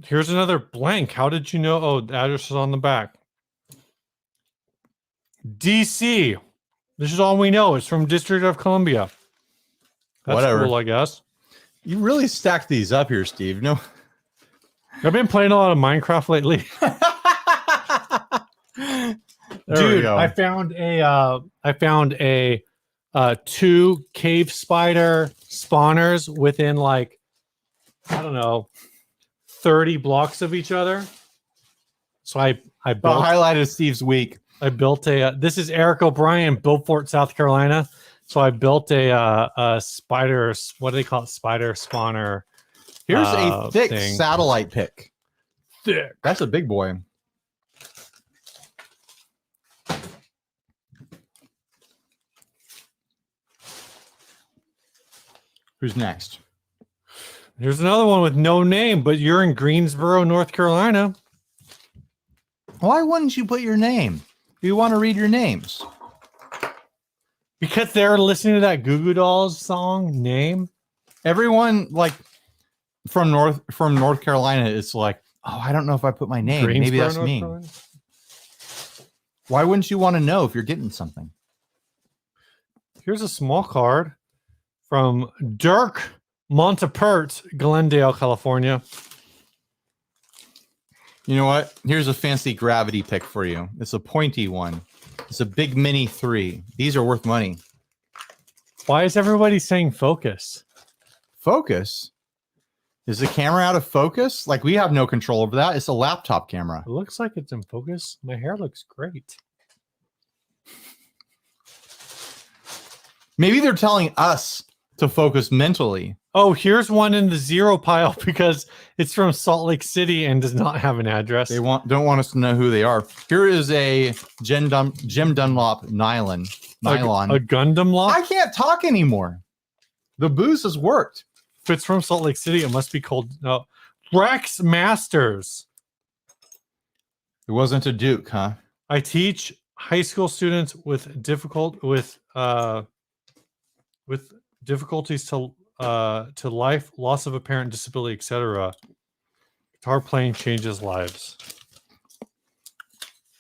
Here's another blank. How did you know? Oh, the address is on the back. DC. This is all we know. It's from District of Columbia. That's Whatever. cool, I guess. You really stacked these up here, Steve. No. I've been playing a lot of Minecraft lately. There we Dude, go. I found a 2 cave spider spawners within like, I don't know, 30 blocks of each other. So I The built highlight of Steve's week. this is Eric O'Brien, Beaufort, South Carolina. So I built a spider, what do they call it? Spider spawner. Here's a thick thing. satellite pick. Thick. That's a big boy. Who's next? Here's another one with no name, but you're in Greensboro, North Carolina. Why wouldn't you put your name? You want to read your names? Because they're listening to that Goo Goo Dolls song, Name. Everyone like from North Carolina, it's like, oh, I don't know if I put my name. Maybe Greensboro, that's North me. Carolina? Why wouldn't you want to know if you're getting something? Here's a small card from Dirk Montepert, Glendale, California. You know what? Here's a fancy gravity pick for you. It's a pointy one. It's a big mini 3. These are worth money. Why is everybody saying focus? Focus? Is the camera out of focus? Like, we have no control over that. It's a laptop camera. It looks like it's in focus. My hair looks great. Maybe they're telling us to focus mentally. Oh, here's one in the 0 pile because it's from Salt Lake City and does not have an address. They don't want us to know who they are. Here is a Jim Dunlop nylon. A Gundam lock? I can't talk anymore. The booze has worked. If it's from Salt Lake City, it must be called Rex Masters. It wasn't a Duke, huh? I teach high school students with difficulties to life, loss of a parent, disability, etc. Guitar playing changes lives.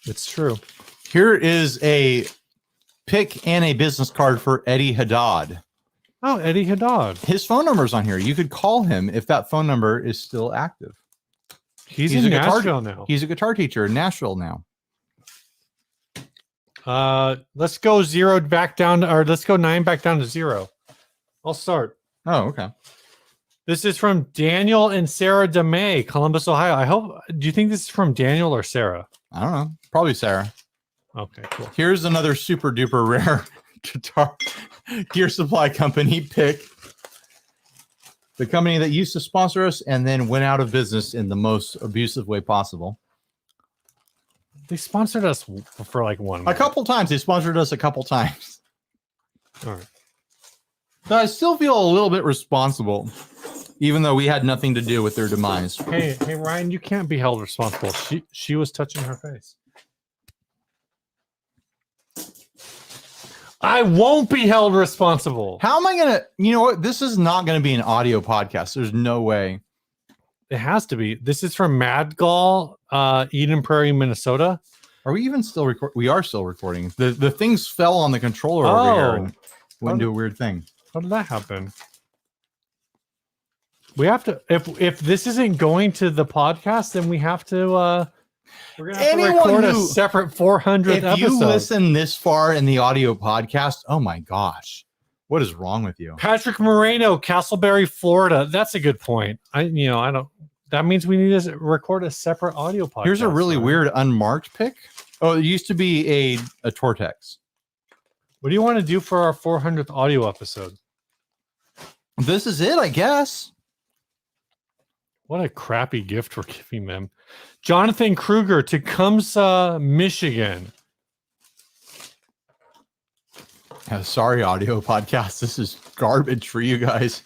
It's true. Here is a pick and a business card for Eddie Haddad. Oh, Eddie Haddad. His phone number's on here. You could call him if that phone number is still active. He's in Nashville now. He's a guitar teacher in Nashville now. Let's go 0 back down, or let's go 9 back down to 0. I'll start. Oh, okay. This is from Daniel and Sarah DeMay, Columbus, Ohio. Do you think this is from Daniel or Sarah? I don't know. Probably Sarah. Okay, cool. Here's another super duper rare guitar gear supply company pick. The company that used to sponsor us and then went out of business in the most abusive way possible. They sponsored us for like 1 A month. couple times. They sponsored us a couple times. All right. But I still feel a little bit responsible, even though we had nothing to do with their demise. Hey, Ryan, you can't be held responsible. She was touching her face. I won't be held responsible. How am I going to, you know what? This is not going to be an audio podcast. There's no way. It has to be. This is from Madgall, Eden Prairie, Minnesota. Are we even still recording? We are still recording. The things fell on the controller over here and went into a weird thing. How did that happen? We have to, if this isn't going to the podcast, then we have to, we're going to have to record a separate 400th episode. If you listen this far in the audio podcast, oh my gosh, what is wrong with you? Patrick Moreno, Castleberry, Florida. That's a good point. That means we need to record a separate audio podcast. Here's a really weird unmarked pick. Oh, it used to be a Tortex. What do you want to do for our 400th audio episode? This is it, I guess. What a crappy gift we're giving them. Jonathan Kruger, Tecumseh, Michigan. Sorry, audio podcast. This is garbage for you guys.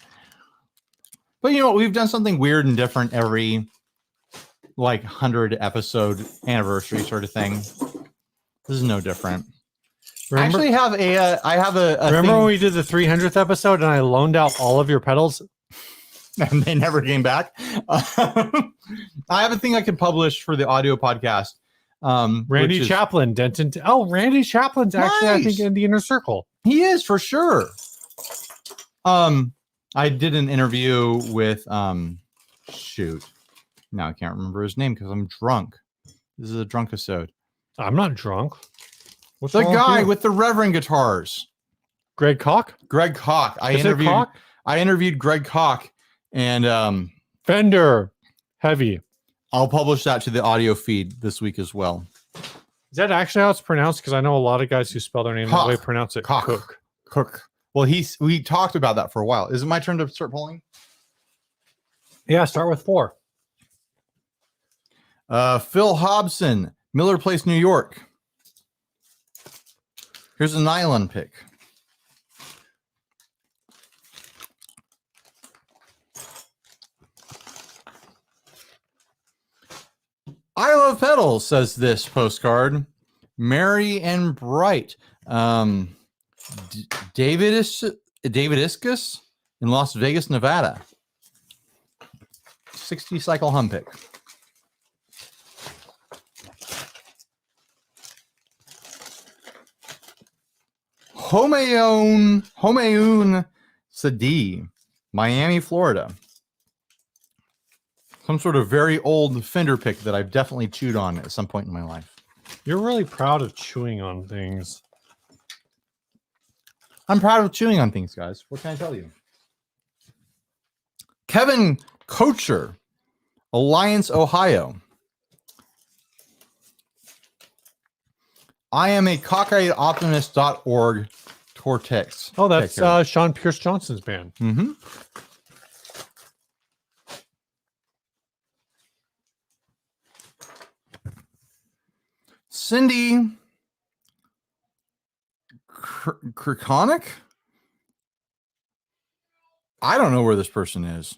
But you know what? We've done something weird and different every 100 episode anniversary sort of thing. This is no different. Remember, I have a remember when we did the 300th episode and I loaned out all of your pedals? And they never came back. I have a thing I can publish for the audio podcast. Randy Chaplin, Denton. Randy Chaplin's actually, I think, in the inner circle. He is for sure. I did an interview with shoot. Now I can't remember his name because I'm drunk. This is a drunk episode. I'm not drunk. What's The wrong with guy you? with the Reverend guitars. Greg Koch? Greg Koch. Is it Koch? I interviewed Greg Koch, and Fender. Heavy. I'll publish that to the audio feed this week as well. Is that actually how it's pronounced? Because I know a lot of guys who spell their name that way pronounce it Koch. Cook. Well, we talked about that for a while. Is it my turn to start polling? Yeah, start with 4. Phil Hobson, Miller Place, New York. Here's a nylon pick. I love pedals, says this postcard. Merry and bright. David Iskus in Las Vegas, Nevada. 60 cycle hum pick. Homeoun Sadi, Miami, Florida. Some sort of very old Fender pick that I've definitely chewed on at some point in my life. You're really proud of chewing on things. I'm proud of chewing on things, guys. What can I tell you? Kevin Kocher, Alliance, Ohio. I am a cockeyedoptimist.org tour text. Oh, that's Sean Pierce Johnson's band. Mm-hmm. Cindy Kirkonic? I don't know where this person is.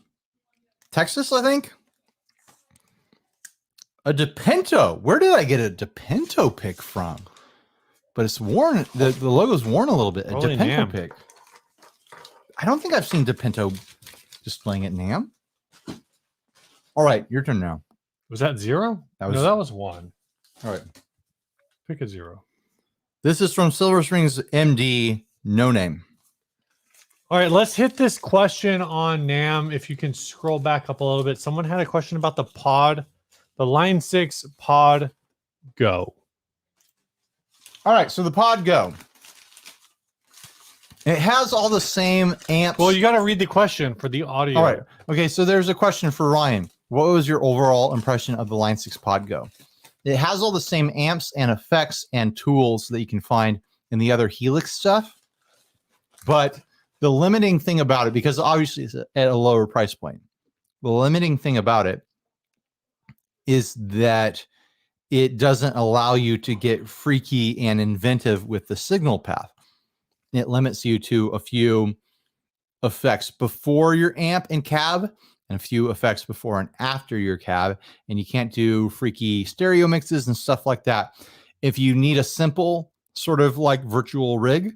Texas, I think. A DePinto. Where did I get a DePinto pick from? But it's worn. The logo's worn a little bit. A Holy DePinto NAMM. pick. I don't think I've seen DePinto displaying at NAMM. All right, your turn now. Was that 0? That No, that was 1. All right. Pick a 0. This is from Silver Springs MD, no name. All right, let's hit this question on NAMM. If you can scroll back up a little bit. Someone had a question about the pod, the Line 6 Pod Go. All right, so the Pod Go. It has all the same amps. Well, you got to read the question for the audio. All right. Okay, so there's a question for Ryan. What was your overall impression of the Line 6 Pod Go? It has all the same amps and effects and tools that you can find in the other Helix stuff. But the limiting thing about it, because obviously it's at a lower price point, the limiting thing about it is that it doesn't allow you to get freaky and inventive with the signal path. It limits you to a few effects before your amp and cab and a few effects before and after your cab. And you can't do freaky stereo mixes and stuff like that. If you need a simple sort of like virtual rig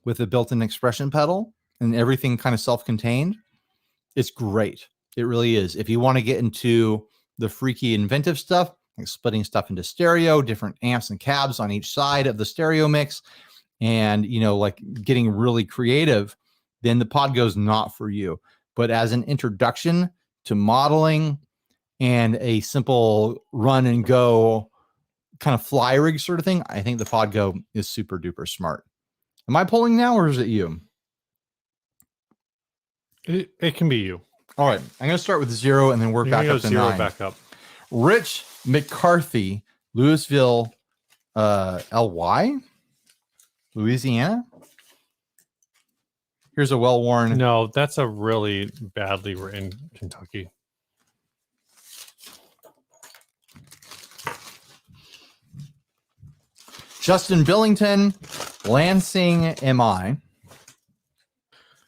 with a built-in expression pedal and everything kind of self-contained, it's great. It really is. If you want to get into the freaky inventive stuff, like splitting stuff into stereo, different amps and cabs on each side of the stereo mix, and, you know, like getting really creative, then the Pod Go's not for you. But as an introduction to modeling and a simple run and go kind of fly rig sort of thing, I think the Pod Go is super duper smart. Am I polling now or is it you? It can be you. All right. I'm going to start with 0 and then work back up to 0 9. back up. Rich McCarthy, Louisville, LY, Louisiana. Here's a well-worn. No, that's a really badly written Kentucky. Justin Billington, Lansing, MI.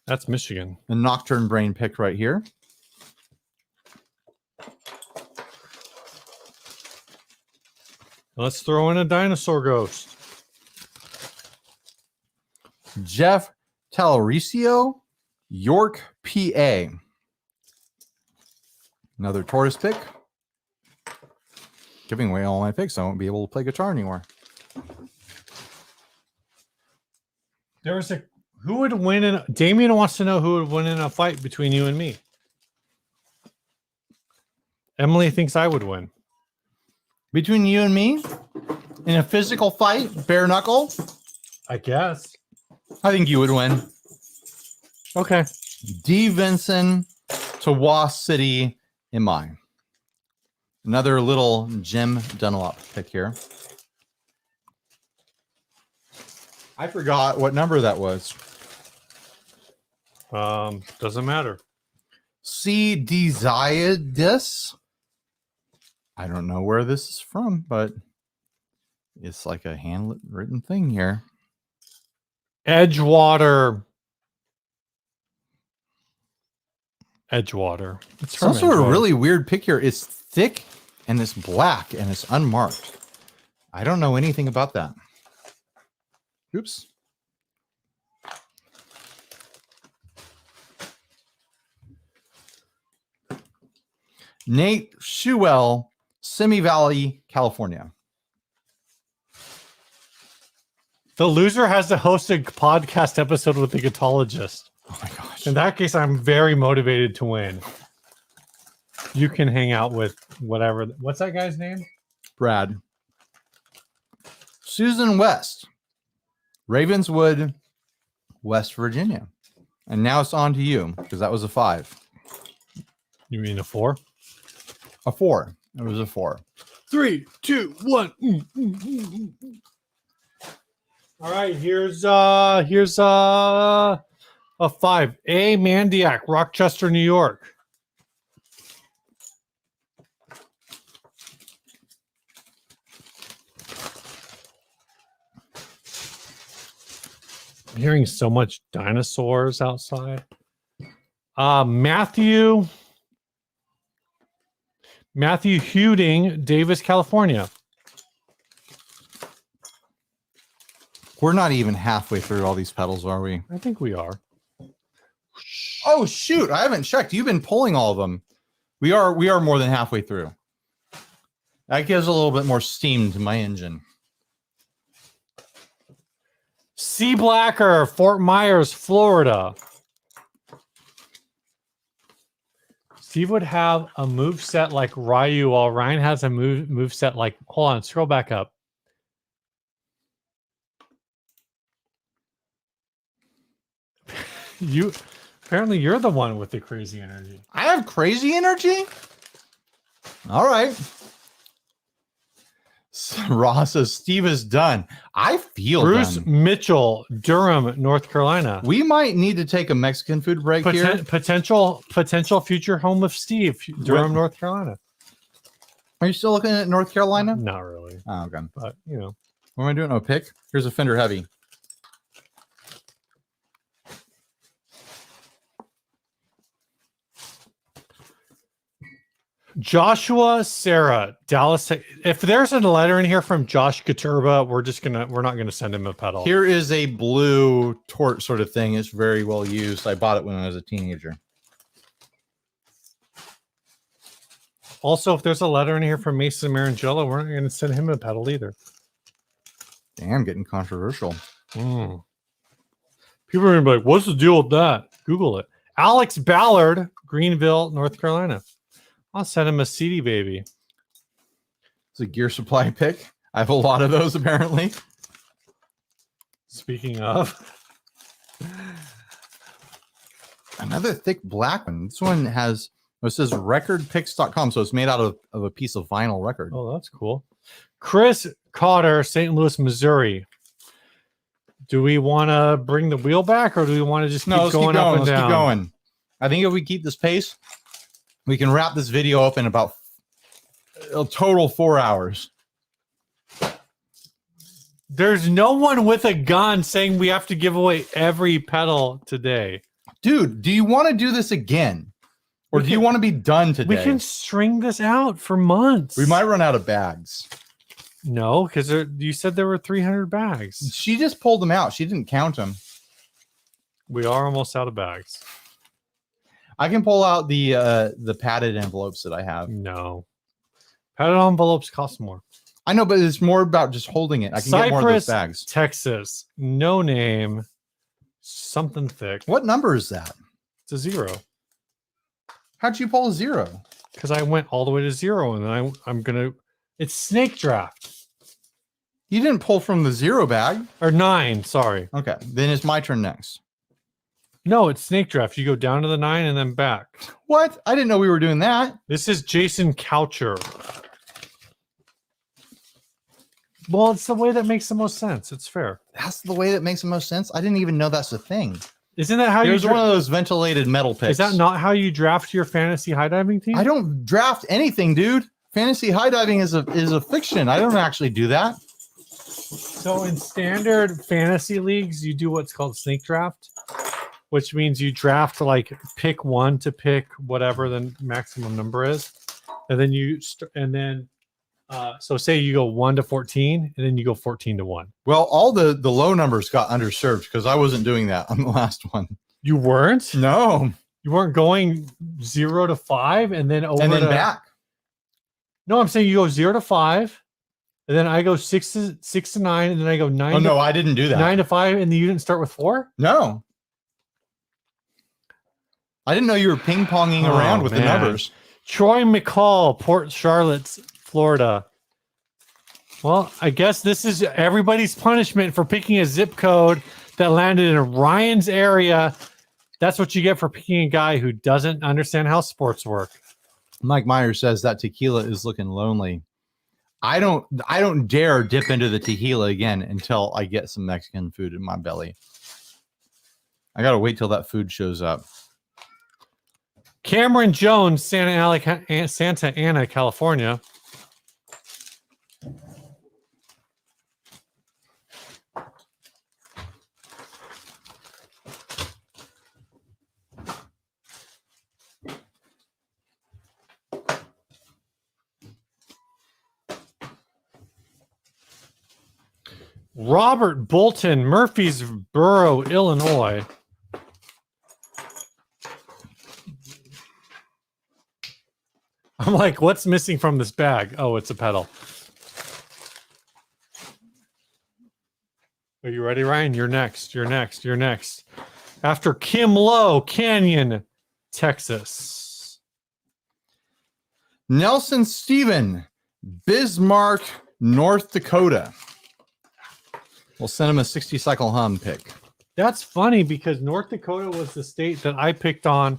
That's Michigan. The Nocturne Brain pick right here. Let's throw in a dinosaur ghost. Jeff Talaricio, York, PA. Another Taurus pick. Giving away all my picks. I won't be able to play guitar anymore. There was a who would win in Damien wants to know who would win in a fight between you and me. Emily thinks I would win. Between you and me, in a physical fight, bare knuckle, I guess. I think you would win. Okay. D. Vinson to Was City in mine. Another little Jim Dunlop pick here. I forgot what number that was. Doesn't matter. C. Desiadus. I don't know where this is from, but it's like a handwritten thing here. Edgewater. It's It's from also a Edgewater. really weird pick here. It's thick and it's black and it's unmarked. I don't know anything about that. Oops. Nate Schuell, Simi Valley, California. The loser has to host a podcast episode with the guitologist. Oh my gosh. In that case, I'm very motivated to win. You can hang out with whatever. What's that guy's name? Brad. Susan West, Ravenswood, West Virginia. And now it's on to you because that was a 5. You mean a 4? A 4. It was a 4. 3, 2, 1. All right, here's a 5. A. Mandiac, Rochester, New York. I'm hearing so much dinosaurs outside. Matthew Huding, Davis, California. We're not even halfway through all these pedals, are we? I think we are. Oh shoot! I haven't checked. You've been pulling all of them. We are more than halfway through. That gives a little bit more steam to my engine. C. Blacker, Fort Myers, Florida. Steve would have a move set like Ryu, while Ryan has a move set like. Hold on, scroll back up. Apparently you're the one with the crazy energy. I have crazy energy. All right. Ross says Steve is done. I feel Bruce done. Mitchell, Durham, North Carolina. We might need to take a Mexican food break here. Potential future home of Steve, Durham, North Carolina. Are you still looking at North Carolina? Not really, Oh, okay. but you know. What am I doing? Oh, pick. Here's a Fender Heavy. Joshua Sarah, Dallas. If there's a letter in here from Josh Katurba, we're not gonna send him a pedal. Here is a blue tort sort of thing. It's very well used. I bought it when I was a teenager. Also, if there's a letter in here from Mason Marangella, we're not gonna send him a pedal either. Damn, getting controversial. People are gonna be like, "What's the deal with that?" Google it. Alex Ballard, Greenville, North Carolina. I'll send him a CD baby. It's a Gear Supply pick. I have a lot of those apparently. Speaking of, another thick black one. This one has, it says recordpicks.com, so it's made out of a piece of vinyl record. oh, that's cool. Chris Cotter, St. Louis, Missouri. Do we want to bring the wheel back, or do we want to just keep Let's going up and Let's down? keep going. I think if we keep this pace, we can wrap this video up in about a total 4 hours. There's no one with a gun saying we have to give away every pedal today. Dude, do you want to do this again? Or do you want to be done today? We can string this out for months. We might run out of bags. No, because you said there were 300 bags. She just pulled them out. She didn't count them. We are almost out of bags. I can pull out the padded envelopes that I have. No. Padded envelopes cost more. I know, but it's more about just holding it. I can get more of those bags. Texas. No name. Something thick. What number is that? It's a 0. How'd you pull a 0? Because I went all the way to 0, and then I'm gonna It's snake draft. You didn't pull from the 0 bag. Or 9, sorry. Okay, then it's my turn next. No, it's snake draft. You go down to the 9 and then back. What? I didn't know we were doing that. This is Jason Coucher. Well, it's the way that makes the most sense. It's fair. That's the way that makes the most sense. I didn't even know that's a thing. Isn't that how Here's you one of those ventilated metal picks. Is that not how you draft your fantasy high diving team? I don't draft anything, dude. Fantasy high diving is a fiction. I don't actually do that. So in standard fantasy leagues, you do what's called snake draft, which means you draft like pick 1 to pick whatever the maximum number is, and then so say you go 1 to 14, and then you go 14 to 1. Well, all the low numbers got underserved because I wasn't doing that on the last one. You weren't? No. You weren't going 0 to 5 and then over And then to, back. No, I'm saying you go 0 to 5, and then I go 6 to 9, and then I go 9. Oh, no, I didn't do that. 9 to 5, and then you didn't start with 4? No. I didn't know you were ping-ponging around with the numbers. Troy McCall, Port Charlotte, Florida. Well, I guess this is everybody's punishment for picking a zip code that landed in Ryan's area. That's what you get for picking a guy who doesn't understand how sports work. Mike Myers says that tequila is looking lonely. I don't dare dip into the tequila again until I get some Mexican food in my belly. I got to wait till that food shows up. Cameron Jones, Santa Ana, California. Robert Bolton, Murfreesboro, Illinois. I'm like, what's missing from this bag? Oh, it's a pedal. Are you ready, Ryan? You're next. You're next. You're next. After Kim Lowe, Canyon, Texas. Nelson Stephen, Bismarck, North Dakota. We'll send him a 60 cycle hum pick. That's funny because North Dakota was the state that I picked on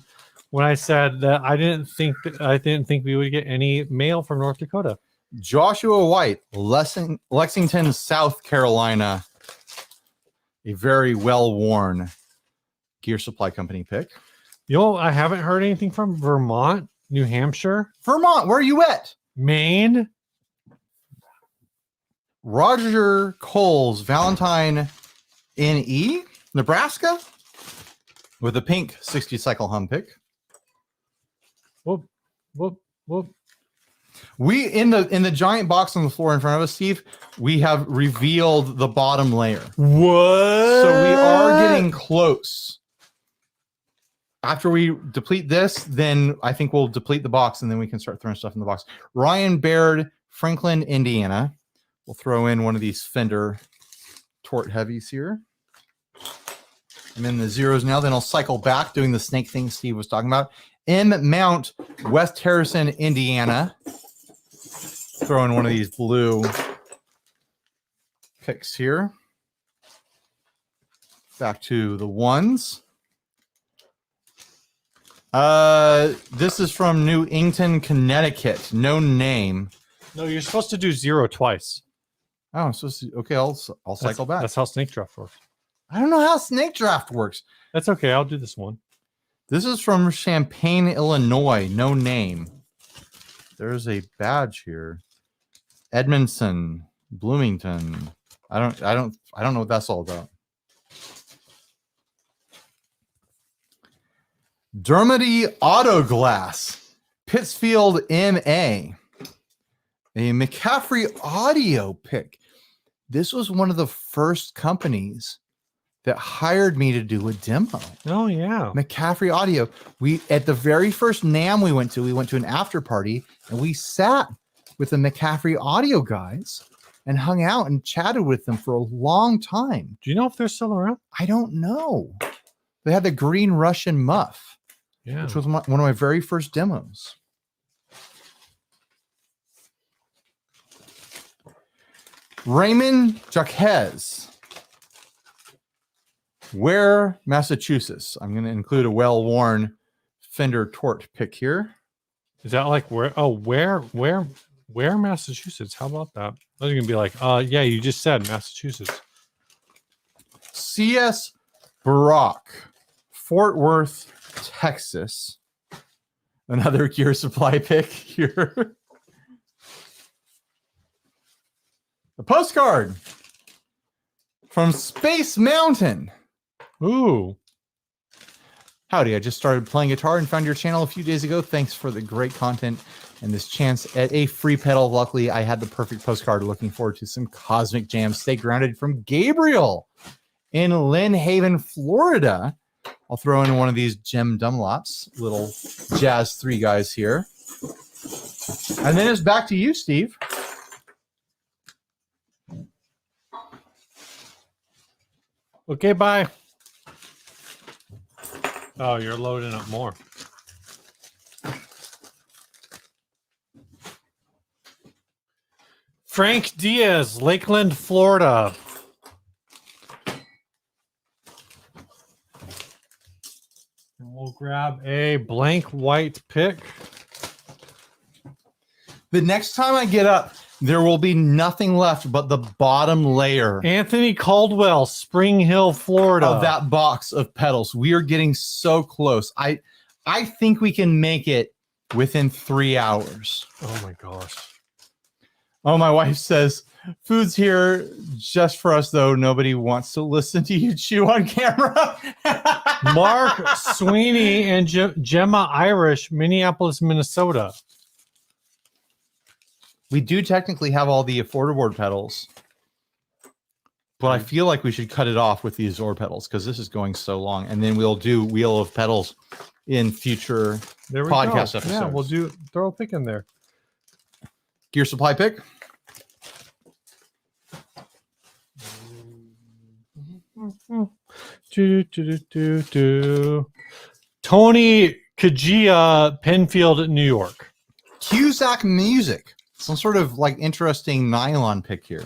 when I said that I didn't think we would get any mail from North Dakota. Joshua White, Lexington, South Carolina. A very well-worn Gear Supply Company pick. You know, I haven't heard anything from Vermont, New Hampshire. Vermont, where are you at? Maine. Roger Coles, Valentine NE, Nebraska, with a pink 60 cycle hum pick. Whoop, whoop, whoop. We in the giant box on the floor in front of us, Steve, we have revealed the bottom layer. What? So we are getting close. After we deplete this, then I think we'll deplete the box and then we can start throwing stuff in the box. Ryan Baird, Franklin, Indiana. We'll throw in one of these Fender Tort Heavies here. I'm in the zeros now. Then I'll cycle back doing the snake thing Steve was talking about. M. Mount, West Harrison, Indiana. Throw in one of these blue picks here. Back to the ones. This is from New Inkton, Connecticut. No name. No, you're supposed to do 0 twice. Oh, so okay, I'll cycle back. That's how snake draft works. I don't know how snake draft works. That's okay. I'll do this one. This is from Champaign, Illinois. No name. There's a badge here. Edmondson, Bloomington. I don't know what that's all about. Dermody Auto Glass, Pittsfield, MA. A McCaffrey audio pick. This was one of the first companies that hired me to do a demo. Oh yeah. McCaffrey audio. We at the very first NAMM we went to an after party and we sat with the McCaffrey audio guys and hung out and chatted with them for a long time. Do you know if they're still around? I don't know. They had the green Russian muff, which was one of my very first demos. Raymond Jaquez. Where, Massachusetts. I'm going to include a well-worn Fender Tort pick here. Is that like where? Oh, where, Massachusetts? How about that? I was gonna be like, yeah, you just said Massachusetts. C.S. Barak, Fort Worth, Texas. Another Gear Supply pick here. A postcard from Space Mountain. Ooh. Howdy, I just started playing guitar and found your channel a few days ago. Thanks for the great content and this chance at a free pedal. Luckily, I had the perfect postcard. Looking forward to some cosmic jams. Stay grounded from Gabriel in Lynn Haven, Florida. I'll throw in one of these Gem Dunlops, little Jazz 3 guys here. And then it's back to you, Steve. Okay, bye. Oh, you're loading up more. Frank Diaz, Lakeland, Florida. And we'll grab a blank white pick. The next time I get up, there will be nothing left but the bottom layer Anthony Caldwell, Spring Hill, Florida. of that box of pedals. We are getting so close. I think we can make it within 3 hours. Oh my gosh. Oh, my wife says, food's here just for us, though. Nobody wants to listen to you chew on camera. Mark Sweeney and Gemma Irish, Minneapolis, Minnesota. We do technically have all the affordable pedals, but I feel like we should cut it off with the Azor pedals because this is going so long. And then we'll do Wheel of Pedals in future podcast episodes. Yeah, we'll do throw a pick in there. Gear Supply pick. Tony Kajia, Penfield, New York. Cusack Music. Some sort of like interesting nylon pick here.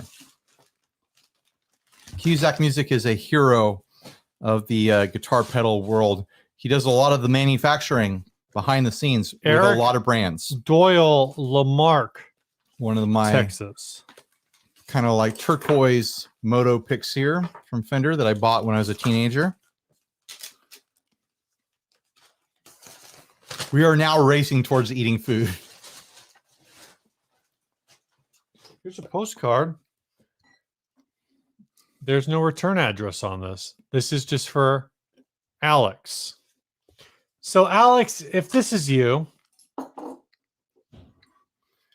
Cusack Music is a hero of the guitar pedal world. He does a lot of the manufacturing behind the scenes with a lot of brands. Doyle Lamarck, One of my Texas. Kind of like turquoise moto picks here from Fender that I bought when I was a teenager. We are now racing towards eating food. Here's a postcard. There's no return address on this. This is just for Alex. So, Alex, if this is you,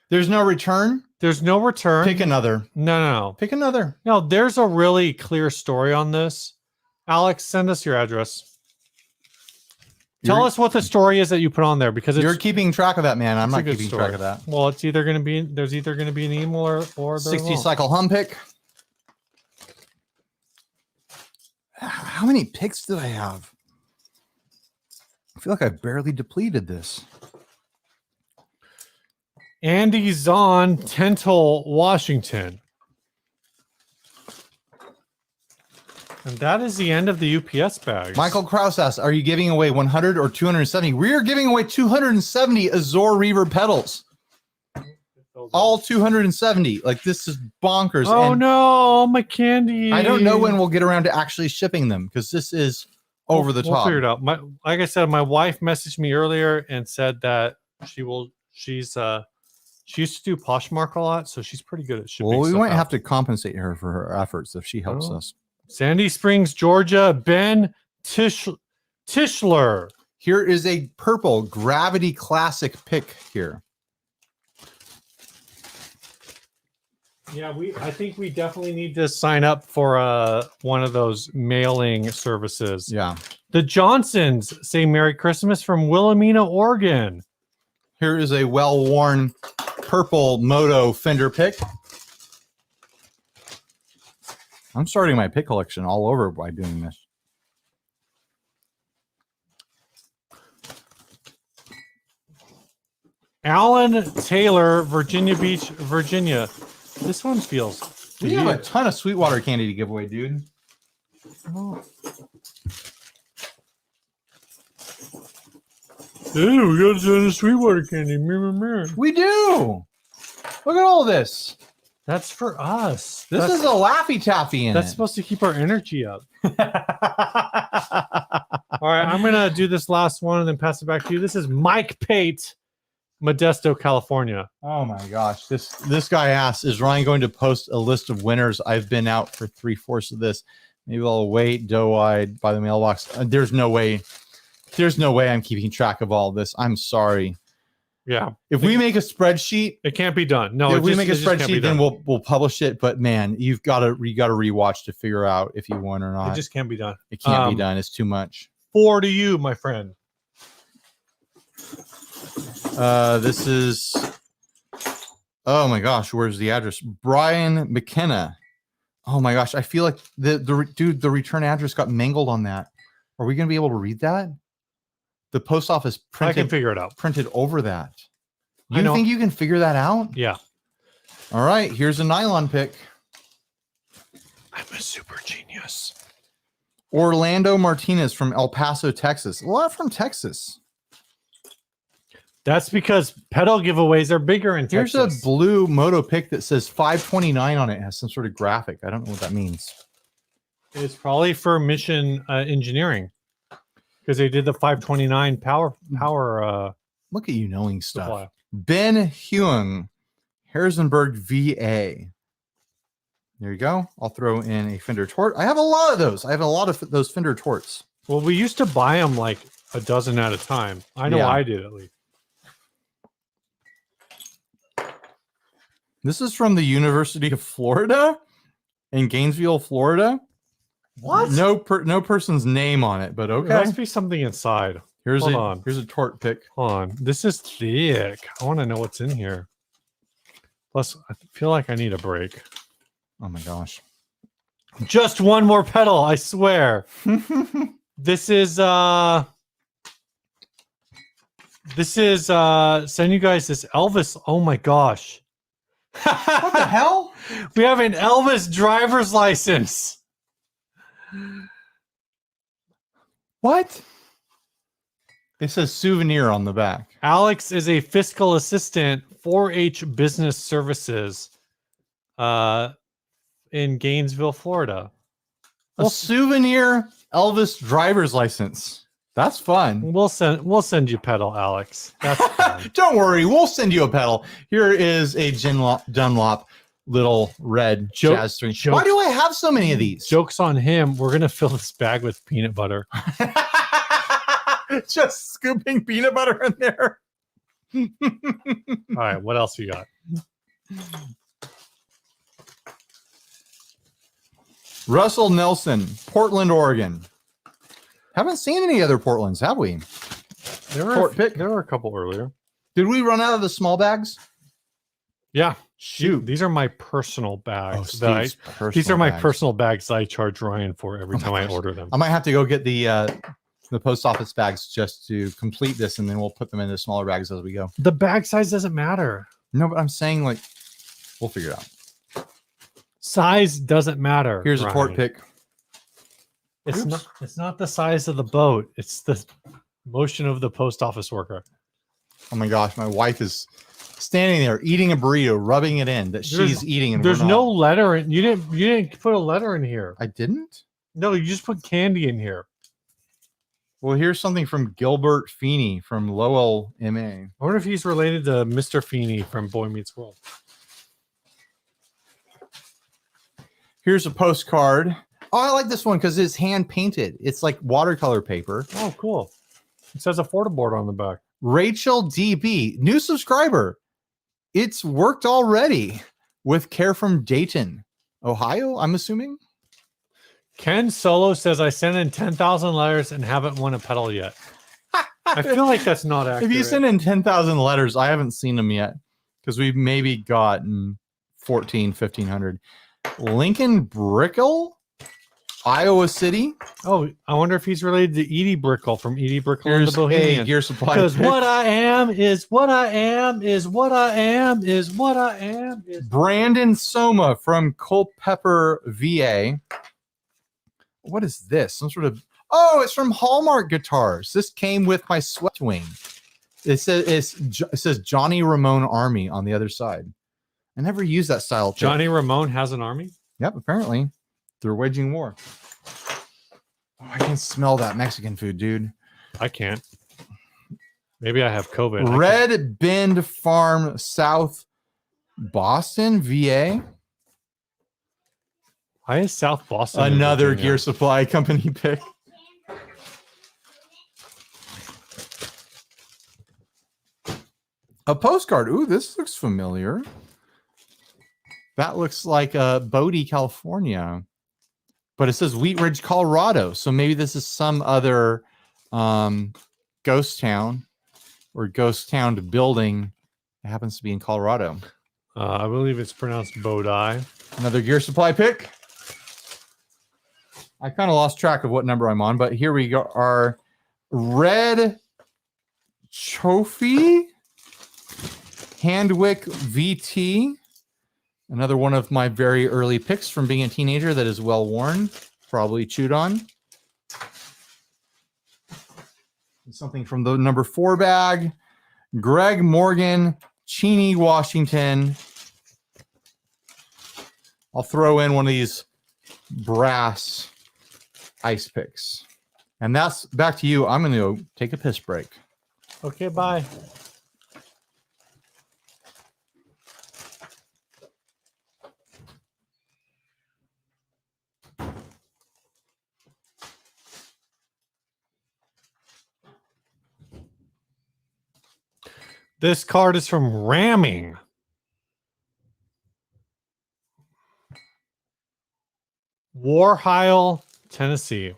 There's no return. there's no return. Pick another. No. Pick another. No, there's a really clear story on this. Alex, send us your address. Tell us what the story is that you put on there because You're keeping track of that, man. I'm not keeping track of that. Well, it's either going to be there's either going to be an email or 60 cycle hum pick. How many picks did I have? I feel like I barely depleted this. Andy Zahn, Tentle, Washington. And that is the end of the UPS bags. Michael Kraus asks, are you giving away 100 or 270? We are giving away 270 Azor Reverb pedals. All 270. Like, this is bonkers. Oh, and no, my candy. I don't know when we'll get around to actually shipping them because this is over the top. We'll figure it out. Like I said, my wife messaged me earlier and said that she used to do Poshmark a lot, so she's pretty good at shipping. Well, we stuff might out. have to compensate her for her efforts if she helps us. Sandy Springs, Georgia, Ben Tischler. Here is a purple Gravity Classic pick here. Yeah, I think we definitely need to sign up for one of those mailing services. Yeah. The Johnsons say Merry Christmas from Wilhelmina, Oregon. Here is a well-worn purple Moto Fender pick. I'm starting my pick collection all over by doing this. Alan Taylor, Virginia Beach, Virginia. This one feels We have a ton of Sweetwater candy to give away, dude. Hey, we got a ton of Sweetwater candy. We do. Look at all this. That's for us. This is a Laffy Taffy in That's it. supposed to keep our energy up. All right, I'm gonna do this last one and then pass it back to you. This is Mike Pate, Modesto, California. Oh my gosh. This guy asks, is Ryan going to post a list of winners? I've been out for 3/4 of this. Maybe I'll wait doe-eyed by the mailbox. There's no way. There's no way I'm keeping track of all this. I'm sorry. Yeah. If we make a spreadsheet, It can't be done. No, if we make a it just can't be spreadsheet, then done. we'll publish it. But man, you got to rewatch to figure out if you won or not. It just can't be done. It can't be done. It's too much. 4 to you, my friend. This is. Oh my gosh, where's the address? Brian McKenna. Oh my gosh, I feel like the return address got mangled on that. Are we gonna be able to read that? The post office I can figure it out. printed over that. I You know. think you can figure that out? Yeah. All right, here's a nylon pick. I'm a super genius. Orlando Martinez from El Paso, Texas. A lot from Texas. That's because pedal giveaways are bigger in Here's Texas. a blue moto pick that says 529 on it. It has some sort of graphic. I don't know what that means. It's probably for mission engineering because they did the 529 power Look at you knowing stuff. supply. Ben Huang, Harrisonburg, VA. There you go. I'll throw in a Fender Tort. I have a lot of those. I have a lot of those Fender Torts. Well, we used to buy them like a dozen at a time. I know Yeah. I did at least. This is from the University of Florida in Gainesville, Florida. What? No person's name on it, but There okay. must be something inside. Here's Hold on. here's a Tort pick. Hold on. This is thick. I want to know what's in here. Plus, I feel like I need a break. Oh my gosh. Just one more pedal, I swear. This is send you guys this Elvis. Oh my gosh. What the hell? We have an Elvis driver's license. What? It says souvenir on the back. Alex is a fiscal assistant, 4-H Business Services, in Gainesville, Florida. A souvenir Elvis driver's license. That's fun. We'll send you pedal, Alex. That's fun. Don't worry, we'll send you a pedal. Here is a Dunlop little red jazz string. Why do I have so many of these? Joke's on him. We're gonna fill this bag with peanut butter. Just scooping peanut butter in there. All right, what else you got? Russell Nelson, Portland, Oregon. Haven't seen any other Portlands, have we? There were a couple earlier. Did we run out of the small bags? Yeah. Shoot. These are my personal bags. Steve's These are my bags. personal bags that I charge Ryan for every time I order them. I might have to go get the post office bags just to complete this, and then we'll put them into smaller bags as we go. The bag size doesn't matter. No, but I'm saying, like, we'll figure it out. Size doesn't matter. Here's a Ryan. Tort pick. It's not the size of the boat. It's the motion of the post office worker. Oh my gosh, my wife is standing there eating a burrito, rubbing it in that she's eating, and There's we're no not. letter in. You didn't put a letter in here. I didn't. No, you just put candy in here. Well, here's something from Gilbert Feeney from Lowell, MA. I wonder if he's related to Mr. Feeney from Boy Meets World. Here's a postcard. Oh, I like this one because it's hand painted. It's like watercolor paper. Oh, cool. It says a photo board on the back. Rachel DB, new subscriber. It's worked already with care from Dayton, Ohio, I'm assuming. Ken Solo says, I sent in 10,000 letters and haven't won a pedal yet. I feel like that's not accurate. If you send in 10,000 letters, I haven't seen them yet because we've maybe gotten 1,500. Lincoln Brickle. Iowa City. Oh, I wonder if he's related to Edie Brickle from Edie Brickle and the Here's a Bohemian. gear supply. Because pick. what I am is what I am is what I am is what I am is. Brandon Soma from Culpeper, VA. What is this? Some sort of... Oh, it's from Hallmark Guitars. This came with my Sweatwing. It says Johnny Ramone Army on the other side. I never used that style. Johnny Ramone has an army? Yep, apparently. They're waging war. Oh, I can smell that Mexican food, dude. I can't. Maybe I have COVID. Red Bend Farm, South Boston, VA. Why is South Boston? Another Gear Supply Company pick. A postcard. Ooh, this looks familiar. That looks like Bodie, California. But it says Wheat Ridge, Colorado. So maybe this is some other ghost town or ghost town building. It happens to be in Colorado. I believe it's pronounced Bodie. Another Gear Supply pick. I kind of lost track of what number I'm on, but here we go. Our Red Trophy Handwick VT. Another one of my very early picks from being a teenager that is well worn, probably chewed on. Something from the number 4 bag. Greg Morgan, Cheney, Washington. I'll throw in one of these brass ice picks. And that's back to you. I'm going to go take a piss break. Okay, bye. This card is from Ramming. Warheil, Tennessee.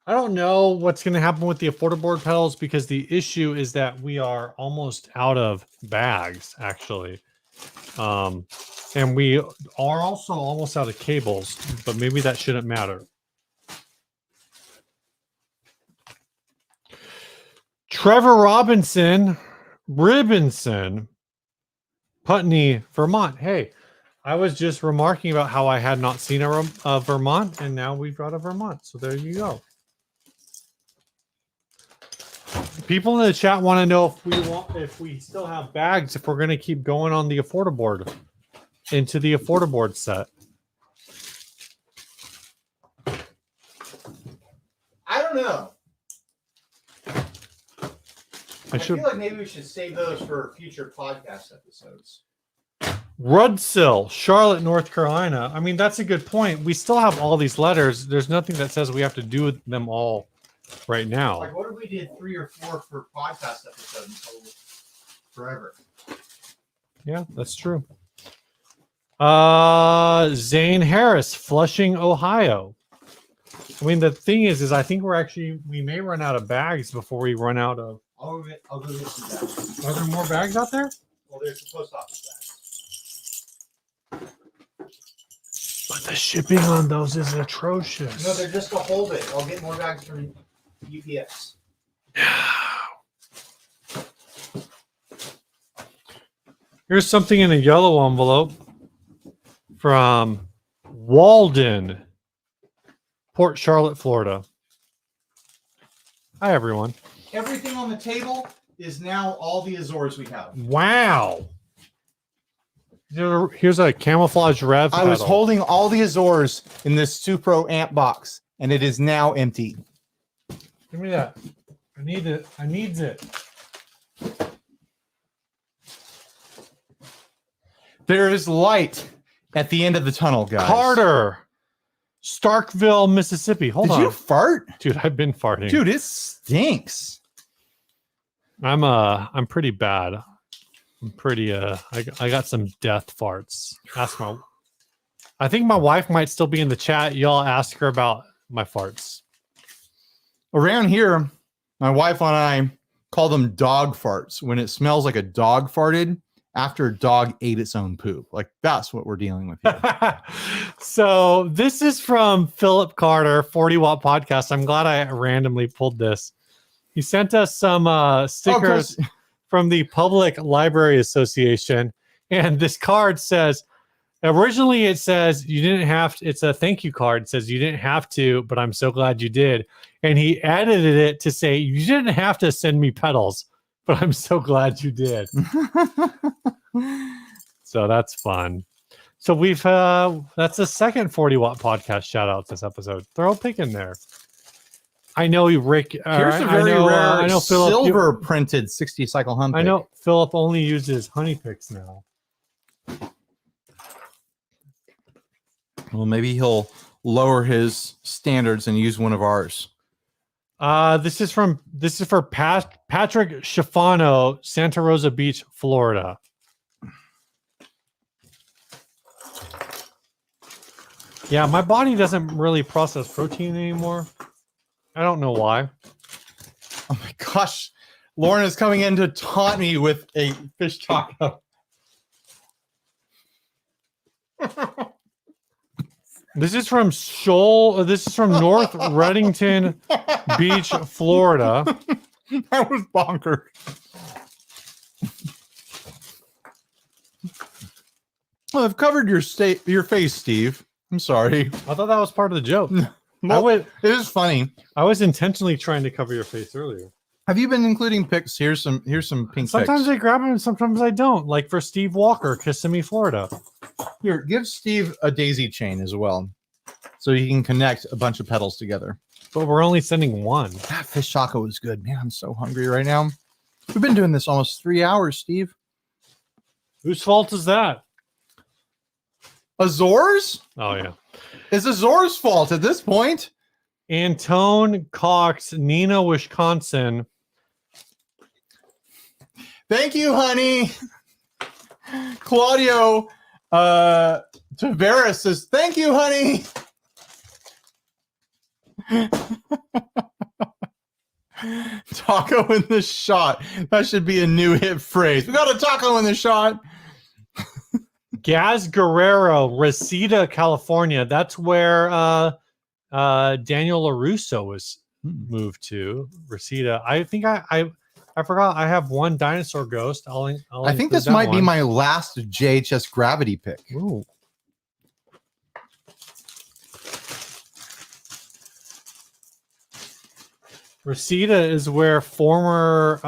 I don't know what's going to happen with the affordable pedals because the issue is that we are almost out of bags, actually. And we are also almost out of cables, but maybe that shouldn't matter. Trevor Robinson, Putney, Vermont. Hey, I was just remarking about how I had not seen a Vermont, and now we've got a Vermont. So there you go. People in the chat want to know if we still have bags, if we're going to keep going on the affordable into the affordable set. I don't know. I feel like maybe we should save those for future podcast episodes. Rudsill, Charlotte, North Carolina. I mean, that's a good point. We still have all these letters. There's nothing that says we have to do them all right now. Like, what if we did 3 or 4 for podcast episodes until forever? Yeah, that's true. Zane Harris, Flushing, Ohio. I mean, the thing is I think we may run out of bags before we run out of. I'll go get some bags. Are there more bags out there? Well, there's the post office bags. But the shipping on those is atrocious. No, they're just to hold it. I'll get more bags from UPS. Here's something in a yellow envelope from Walden, Port Charlotte, Florida. Hi, everyone. Everything on the table is now all the Azors we have. Wow. Here's a camouflage rev pedal. I was holding all the Azors in this Supro amp box, and it is now empty. Give me that. I need it. I needs it. There is light at the end of the tunnel, guys. Carter, Starkville, Mississippi. Hold on. Did you fart? Dude, I've been farting. Dude, it stinks. I'm pretty bad. I'm pretty I got some death farts. I think my wife might still be in the chat. Y'all ask her about my farts. Around here, my wife and I call them dog farts. When it smells like a dog farted, after a dog ate its own poop. Like, that's what we're dealing with here. So this is from Philip Carter, 40 Watt Podcast. I'm glad I randomly pulled this. He sent us some stickers from the Public Library Association. And this card says, originally it says you didn't have to, it's a thank you card. It says you didn't have to, but I'm so glad you did. And he edited it to say, you didn't have to send me pedals, but I'm so glad you did. So that's fun. So we've that's the second 40 Watt Podcast shout out this episode. Throw a pick in there. I know Rick. Here's a very rare Philip, silver printed 60 cycle hump. I know Philip only uses honey picks now. Well, maybe he'll lower his standards and use one of ours. This is for Patrick Schifano, Santa Rosa Beach, Florida. Yeah, my body doesn't really process protein anymore. I don't know why. Oh my gosh. Lauren is coming in to taunt me with a fish taco. This is from North Reddington Beach, Florida. That was bonkers. Well, I've covered your face, Steve. I'm sorry. I thought that was part of the joke. It is funny. I was intentionally trying to cover your face earlier. Have you been including pics? Here's some pink Sometimes pics. I grab them and sometimes I don't. Like for Steve Walker, Kissimmee, Florida. Here, give Steve a daisy chain as well, so he can connect a bunch of petals together. But we're only sending one. That fish taco is good. Man, I'm so hungry right now. We've been doing this almost 3 hours, Steve. Whose fault is that? Azor's? Oh, yeah. It's Azor's fault at this point. Antone Cox, Nina, Wisconsin. Thank you, honey. Claudio Tavares says, thank you, honey. Taco in the shot. That should be a new hit phrase. We got a taco in the shot. Gaz Guerrero, Reseda, California. That's where Daniel LaRusso was moved to. Reseda. I think I forgot. I have one dinosaur ghost. I think this might be my last JHS Gravity pick. Ooh. Reseda is where former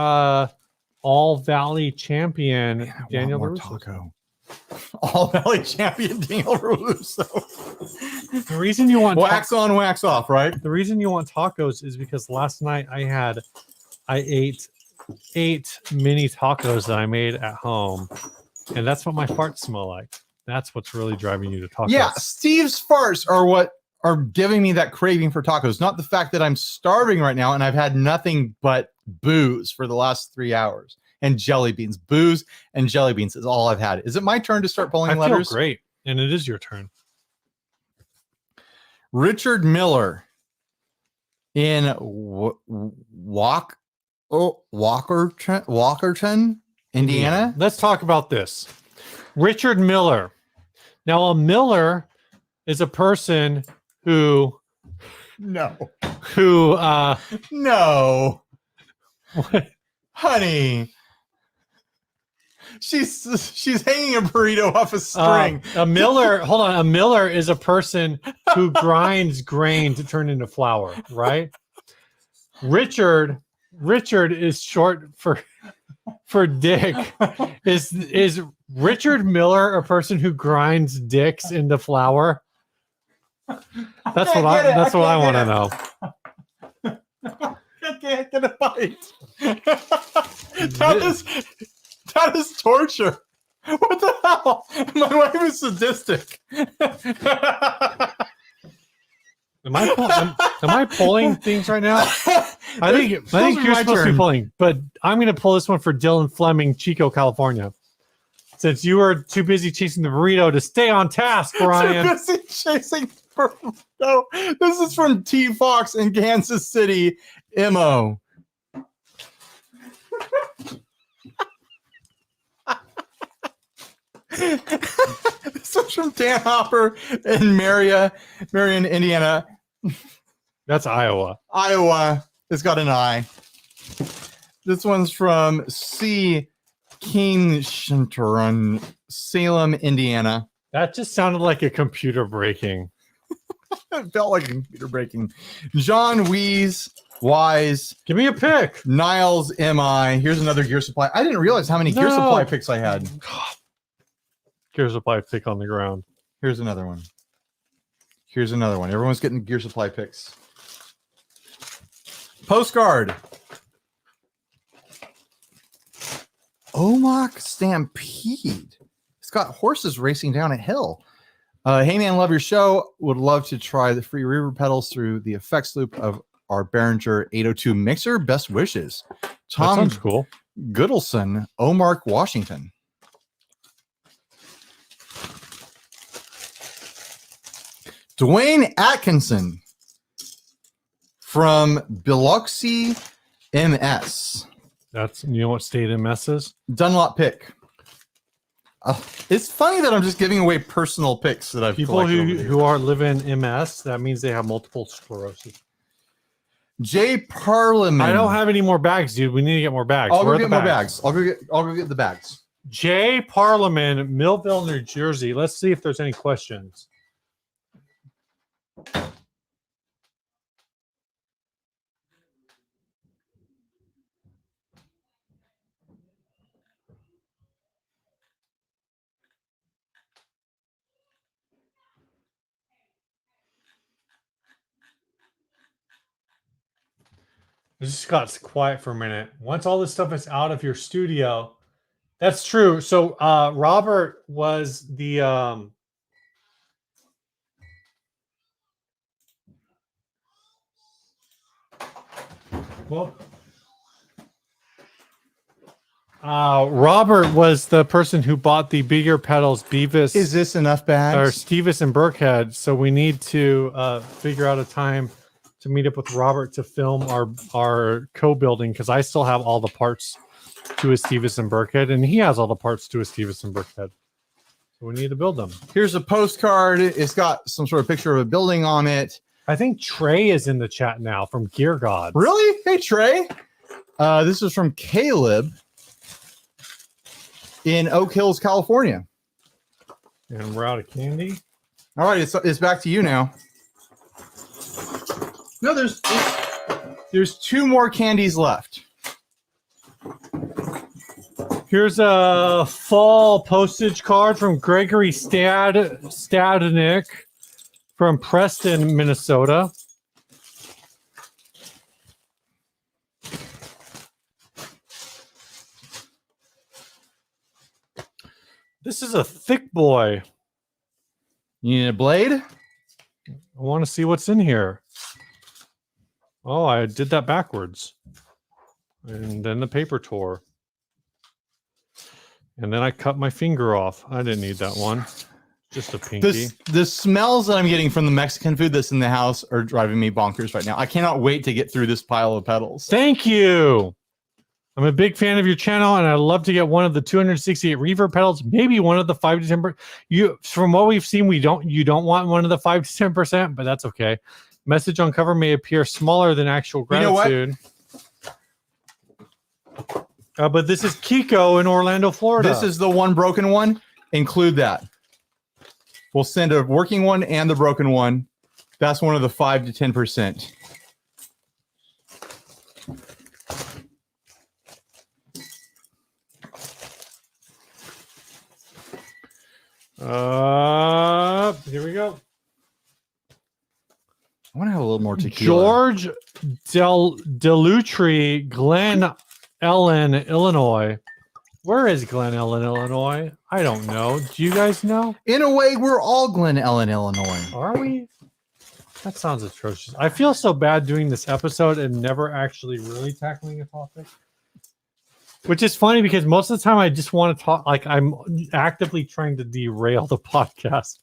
All Valley champion Daniel LaRusso. All Valley champion Daniel LaRusso. The reason you want wax on, wax off, right? The reason you want tacos is because last night I ate 8 mini tacos that I made at home, and that's what my farts smell like. That's what's really driving you to tacos. Yeah, Steve's farts are what are giving me that craving for tacos, not the fact that I'm starving right now and I've had nothing but booze for the last 3 hours and jelly beans. Booze and jelly beans is all I've had. Is it my turn to start pulling letters? I feel great, and it is your turn. Richard Miller in Walkerton, Indiana. Yeah. Let's talk about this. Richard Miller. Now, a Miller is a person who no. Honey. She's hanging a burrito off a string. A miller is a person who grinds grain to turn into flour, right? Richard is short for dick. Is Richard Miller a person who grinds dicks into flour? That's what I want to know. I can't get a bite. That is torture. What the hell? My wife is sadistic. Am I pulling things right now? I think you're supposed to be pulling, but I'm going to pull this one for Dylan Fleming, Chico, California. Since you were too busy chasing the burrito to stay on task, Brian. Too busy chasing the burrito. This is from T Fox in Kansas City, MO. This one's from Dan Hopper in Marion, Indiana. That's Iowa. Iowa. It's got an I. This one's from C. King Shinter in Salem, Indiana. That just sounded like a computer breaking. It felt like a computer breaking. John Wise. Give me a pick. Niles MI. Here's another Gear Supply. I didn't realize how many Gear Supply picks I had. Gear Supply pick on the ground. Here's another one. Here's another one. Everyone's getting Gear Supply picks. Postcard. Omok Stampede. It's got horses racing down a hill. Hey man, love your show. Would love to try the free reverb pedals through the effects loop of our Behringer 802 mixer. Best wishes. Tom That sounds cool. Goodleson, Omark, Washington. Dwayne Atkinson from Biloxi, MS. That's, you know what state MS is? Dunlop pick. It's funny that I'm just giving away personal picks that I've People collected over the years. who are living MS, that means they have multiple sclerosis. Jay Parliament. I don't have any more bags, dude. We need to get more bags. I'll Where go are get the more bags. I'll go get the bags. Jay Parliament, Millville, New Jersey. Let's see if there's any questions. It just got quiet for a minute. Once all this stuff is out of your studio, that's true. So Robert was the Robert was the person who bought the bigger pedals, Beavis. Is this enough Or bags? Stevis and Burkhead. So we need to figure out a time to meet up with Robert to film our co-building, because I still have all the parts to his Stevis and Burkhead, and he has all the parts to his Stevis and Burkhead. So we need to build them. Here's a postcard. It's got some sort of picture of a building on it. I think Trey is in the chat now from Gear Gods. Really? Hey, Trey. This is from Caleb in Oak Hills, California. And we're out of candy. All right, it's back to you now. No, there's two more candies left. Here's a fall postage card from Gregory Stadnick from Preston, Minnesota. This is a thick boy. You need a blade? I want to see what's in here. Oh, I did that backwards. And then the paper tore. And then I cut my finger off. I didn't need that one. Just a pinky. The smells that I'm getting from the Mexican food that's in the house are driving me bonkers right now. I cannot wait to get through this pile of pedals. Thank you. I'm a big fan of your channel, and I'd love to get one of the 268 reverb pedals, maybe one of the 5 to 10%. From what we've seen, you don't want one of the 5 to 10%, but that's okay. Message on cover may appear smaller than actual gratitude. But this is Kiko in Orlando, Florida. This is the one broken one. Include that. We'll send a working one and the broken one. That's one of the 5 to 10%. Here we go. I want to have a little more tequila. George Delutri, Glen Ellen, Illinois. Where is Glen Ellen, Illinois? I don't know. Do you guys know? In a way, we're all Glen Ellen, Illinois. Are we? That sounds atrocious. I feel so bad doing this episode and never actually really tackling a topic. Which is funny because most of the time I just want to talk, like I'm actively trying to derail the podcast.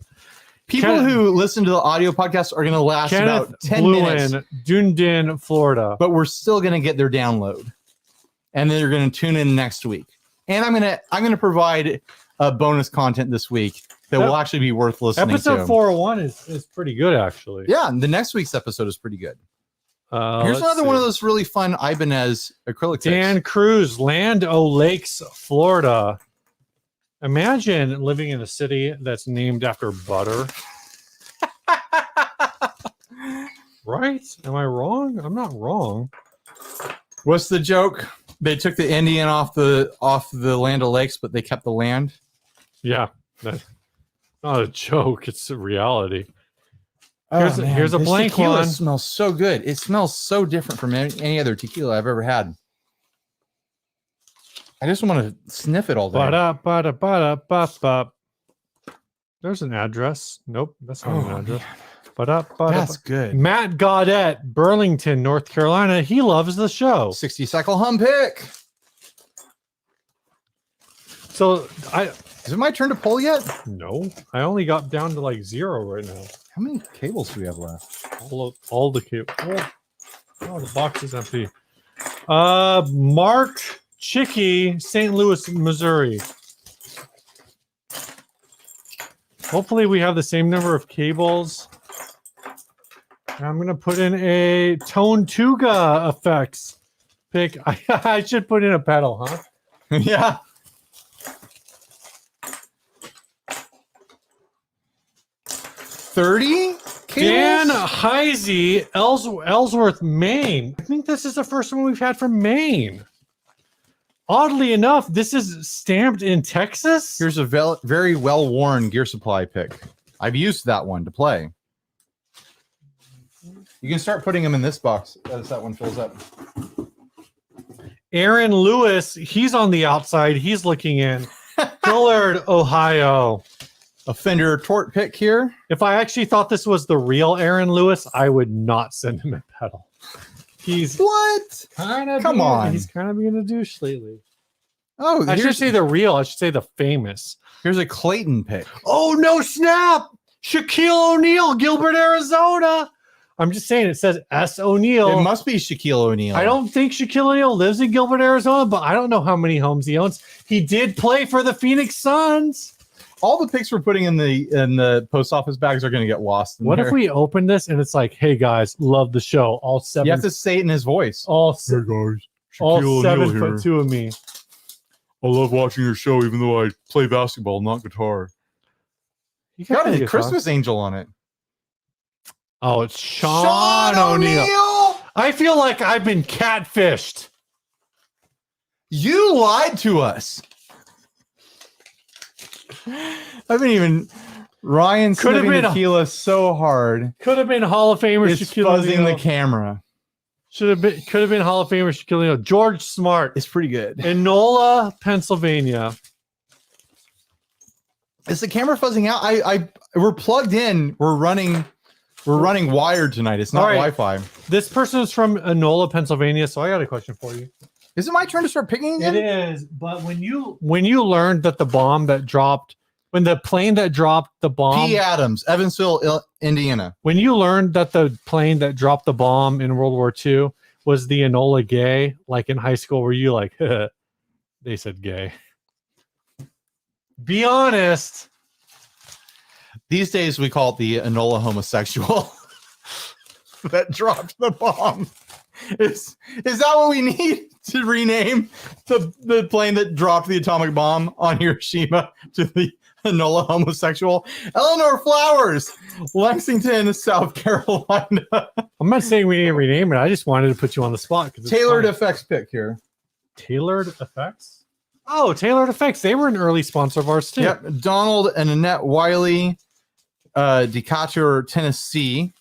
People who listen to the audio podcast are going to last about 10 minutes. Dunedin, Florida. But we're still going to get their download. And then they're going to tune in next week. And I'm going to provide bonus content this week that will actually be worth listening Episode to. 401 is pretty good, actually. Yeah, and the next week's episode is pretty good. Here's Let's another one of see. those really fun Ibanez acrylic Dan ticks. Cruz, Land O'Lakes, Florida. Imagine living in a city that's named after butter. Right? Am I wrong? I'm not wrong. What's the joke? They took the Indian off the Land O'Lakes, but they kept the land. Yeah, that's not a joke. It's a reality. Here's a This blank tequila one. Smells so good. It smells so different from any other tequila I've ever had. I just want to sniff it all day. Ba-da-ba-da-ba-da-ba-ba. There's an address. Nope, that's not an address. That's good. Matt Gaudette, Burlington, North Carolina. He loves the show. 60 cycle hum pick. So Is it my turn to pull yet? no, I only got down to like 0 right now. How many cables do we have left? All the cable. Oh, the box is empty. Mark Chicky, St. Louis, Missouri. Hopefully we have the same number of cables. I'm going to put in a Tone Tuga effects pick. I should put in a pedal, huh? Yeah. $30 Dan cables? Heisey, Ellsworth, Maine. I think this is the first one we've had from Maine. Oddly enough, this is stamped in Texas. Here's a very well-worn Gear Supply pick. I've used that one to play. You can start putting them in this box as that one fills up. Aaron Lewis, he's on the outside. He's looking in. Dillard, Ohio. A Fender Tort pick here. If I actually thought this was the real Aaron Lewis, I would not send him a pedal. He's What? kind of Come on. He's kind of being a douche lately. Oh, I should here's, say the real. I should say the famous. here's a Clayton pick. Oh, no snap. Shaquille O'Neal, Gilbert, Arizona. I'm just saying it says S. O'Neal. It must be Shaquille O'Neal. I don't think Shaquille O'Neal lives in Gilbert, Arizona, but I don't know how many homes he owns. He did play for the Phoenix Suns. All the picks we're putting in the post office bags are going to get lost. What if we open this and it's like, hey guys, love the show. All seven. You have to say it in his voice. All, Hey guys, all Shaquille 7'2" of me. I love watching your show, even though I play basketball, not guitar. You Got play a guitar. Christmas angel on it. Oh, it's Sean O'Neal. I feel like I've been catfished. You lied to us. I've been even Ryan Could have sniffing been- tequila so hard. Could have been Hall of Famer It's Shaquille fuzzing O'Neal. the camera. Could have been Hall of Famer Shaquille O'Neal. George Smart, It's pretty good. Enola, Pennsylvania. Is the camera fuzzing out? We're plugged in. We're running wired tonight. It's not All right. Wi-Fi. This person is from Enola, Pennsylvania. So I got a question for you. Is it my turn to start picking again? It is, but when you learned that the plane that dropped the bomb, P. Adams, Evansville, Indiana. when you learned that the plane that dropped the bomb in World War II was the Enola Gay, like in high school, were you like, they said gay? Be honest. These days we call it the Enola homosexual that dropped the bomb. Is that what we need to rename the plane that dropped the atomic bomb on Hiroshima to the Enola homosexual? Eleanor Flowers, Lexington, South Carolina. I'm not saying we need to rename it. I just wanted to put you on the spot. Tailored effects pick here. Tailored Effects? Oh, Tailored Effects. They were an early sponsor of ours too. Yep. Donald and Annette Wiley, Decatur, Tennessee.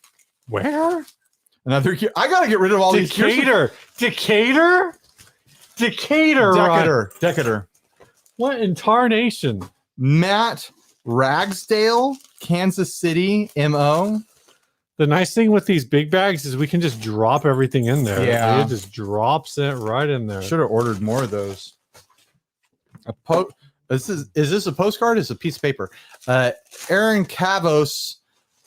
Where? Another. I got to get rid of all these. Decatur. Decatur? Decatur. Right. Decatur. What in tarnation? Matt Ragsdale, Kansas City, MO. The nice thing with these big bags is we can just drop everything in there. Yeah. It just drops it right in there. Should have ordered more of those. Is this a postcard? It's a piece of paper. Aaron Cavos,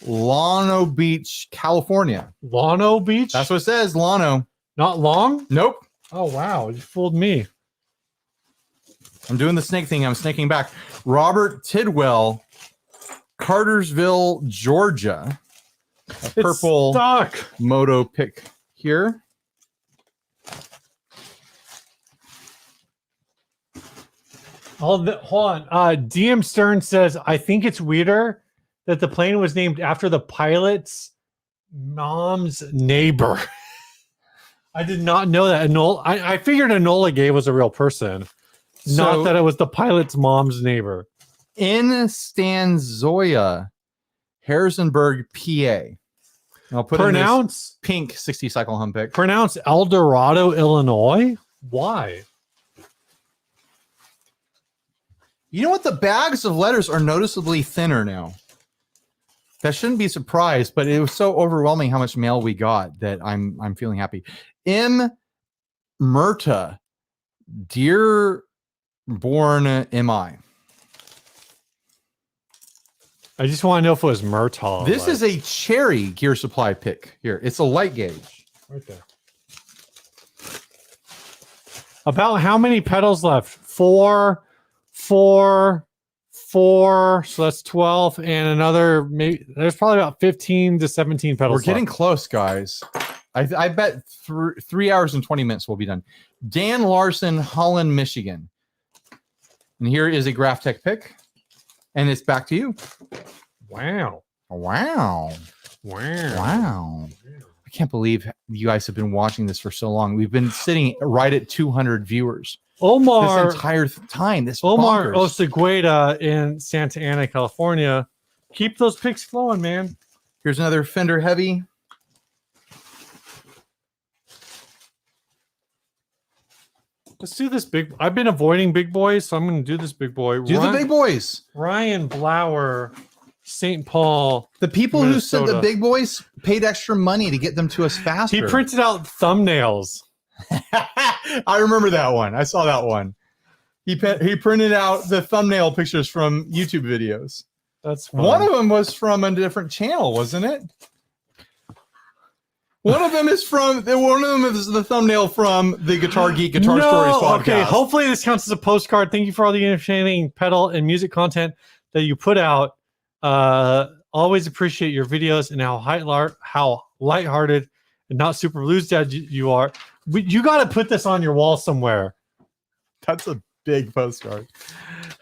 Llano Beach, California. Llano Beach? That's what it says. Llano. Not long? Nope. Oh, wow. You fooled me. I'm doing the snake thing. I'm snaking back. Robert Tidwell, Cartersville, Georgia. A purple moto pick here. Hold on. DM Stern says, I think it's weirder that the plane was named after the pilot's mom's neighbor. I did not know that. I figured Enola Gay was a real person, not that it was the pilot's mom's neighbor. In Stanzoya, Harrisonburg, PA. I'll put pronounce in pink 60 cycle hum pick. Pronounce El Dorado, Illinois. Why? You know what? The bags of letters are noticeably thinner now. That shouldn't be surprised, but it was so overwhelming how much mail we got that I'm feeling happy. M. Murta, Dearborn, MI. I just want to know if it was Murtaugh. This is a cherry gear supply pick here. It's a light gauge. Right there. About how many pedals left? Four. So that's 12 and another, maybe there's probably about 15 to 17 pedals. We're getting close, guys. I bet 3 hours and 20 minutes will be done. Dan Larson, Holland, Michigan. And here is a Graphtech pick. And it's back to you. Wow. I can't believe you guys have been watching this for so long. We've been sitting right at 200 viewers. Omar, this entire time. Omar Osegueda in Santa Ana, California. Keep those picks flowing, man. Here's another Fender Heavy. Let's do this big. I've been avoiding big boys, so I'm going to do this big boy. Do the big boys. Ryan Blower, St. Paul. The people Minnesota. Who sent the big boys paid extra money to get them to us faster. He printed out thumbnails. I remember that one. I saw that one. He printed out the thumbnail pictures from YouTube videos. That's fun. One of them was from a different channel, wasn't it? One of them is the thumbnail from the Guitar Geek Guitar Stories podcast. Okay, hopefully this counts as a postcard. Thank you for all the entertaining pedal and music content that you put out. Always appreciate your videos and how lighthearted and not super blues dad you are. You got to put this on your wall somewhere. That's a big postcard.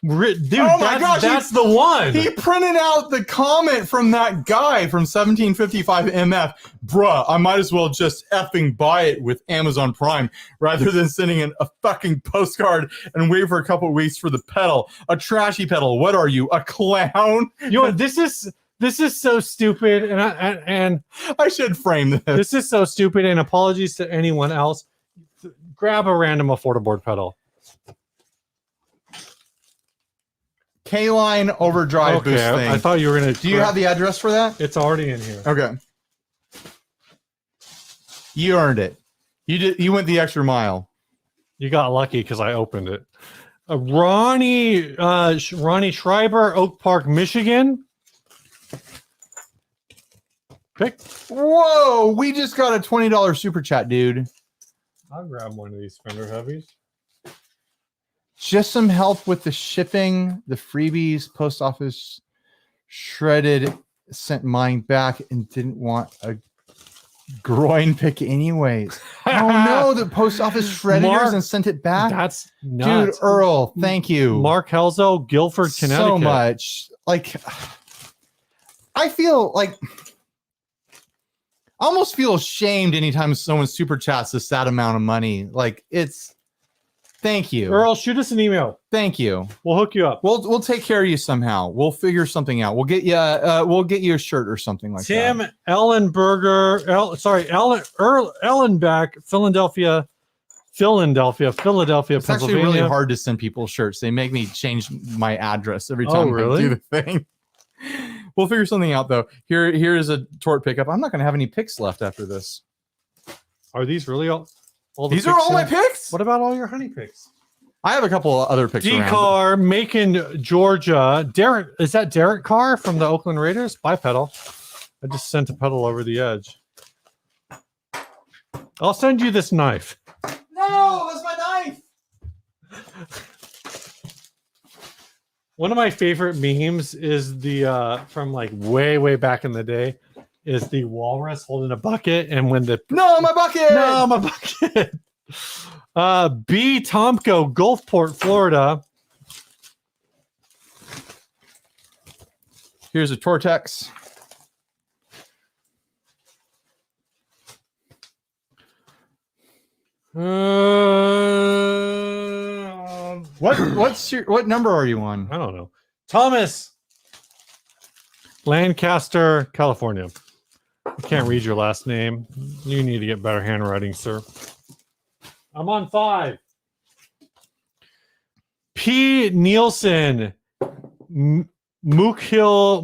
Dude, oh my gosh, that's the one. He printed out the comment from that guy from 1755 MF. Bruh, I might as well just effing buy it with Amazon Prime rather than sending in a fucking postcard and wait for a couple of weeks for the pedal. A trashy pedal. What are you, a clown? You know, this is so stupid, and I should frame this. This is so stupid, and apologies to anyone else. Grab a random affordable pedal. K-Line overdrive boost thing. I thought you were gonna. Do you have the address for that? It's already in here. Okay. You earned it. You went the extra mile. You got lucky because I opened it. Ronnie Schreiber, Oak Park, Michigan. Pick. Whoa! We just got a $20 super chat, dude. I'll grab one of these Fender Heavies. Just some help with the shipping, the freebies. Post office shredded, sent mine back, and didn't want a groin pick anyways. Oh no, the post office shredded yours and sent it back. That's nuts. Dude, Earl, thank you. Mark Helzo, Guilford, Connecticut. So much. Like, I feel like I almost feel ashamed anytime someone super chats us that amount of money. Like, it's thank you. Earl, shoot us an email. Thank you. We'll hook you up. We'll take care of you somehow. We'll figure something out. We'll get you a shirt or something like Tim that. Ellenberger, Ellenbeck, Philadelphia, It's Pennsylvania. actually really hard to send people shirts. They make me change my address every time I do the thing. We'll figure something out though. Here is a tort pickup. I'm not going to have any picks left after this. Are these really all the These are all my picks? What about all your honey picks? I have a couple of other picks D-Car, Macon, Georgia. Derek, is that Derek Carr from the Oakland Raiders? Bipedal. I just sent a pedal over the edge. I'll send you this knife. No, that's my knife. One of my favorite memes is the from like way back in the day is the walrus holding a bucket, and when the No, my bucket. no, my bucket. B. Tomko, Gulfport, Florida. Here's a Tortex. What number are you on? I don't know. Thomas, Lancaster, California. I can't read your last name. You need to get better handwriting, sir. I'm on 5. P. Nielsen, Mukilteo,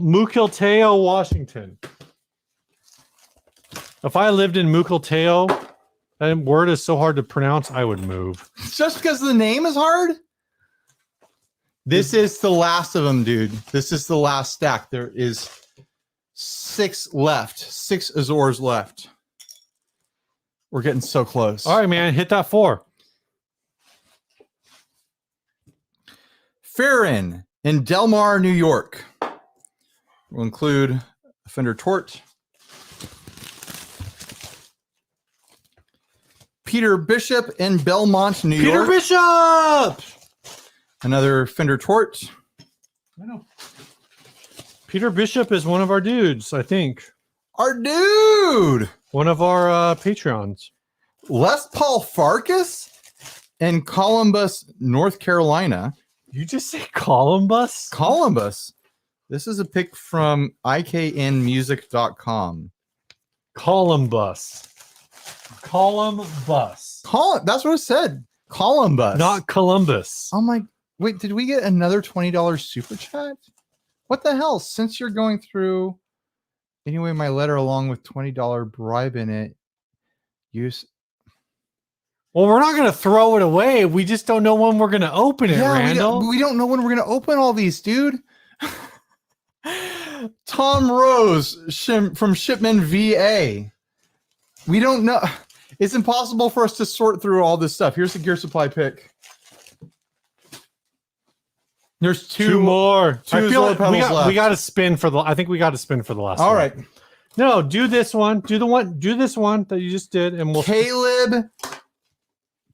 Washington. If I lived in Mukilteo, that word is so hard to pronounce, I would move. Just because the name is hard? This is the last of them, dude. This is the last stack. There is 6 left. 6 Azors left. We're getting so close. All right, man. Hit that 4. Farron in Del Mar, New York. We'll include a Fender Tort. Peter Bishop in Belmont, New York. Peter Bishop! Another Fender Tort. I know. Peter Bishop is one of our dudes, I think. Our dude! One of our Patreons. Les Paul Farkas in Columbus, North Carolina. You just say Columbus? Columbus. This is a pic from iknmusic.com. Columbus. Columbus. That's what it said. Columbus. Not Columbus. Oh my. Wait, did we get another $20 super chat? What the hell? Since you're going through anyway, my letter along with $20 bribe in it. Use. Well, we're not going to throw it away. We just don't know when we're going to open it, Randall. We don't know when we're going to open all these, dude. Tom Rose from Shipman, VA. We don't know. It's impossible for us to sort through all this stuff. Here's the Gear Supply pick. There's two more. Two I feel like left. we got to spin for the. I think we got to spin for the last one. All right. No, do this one. Do this one that you just did, and we'll. Caleb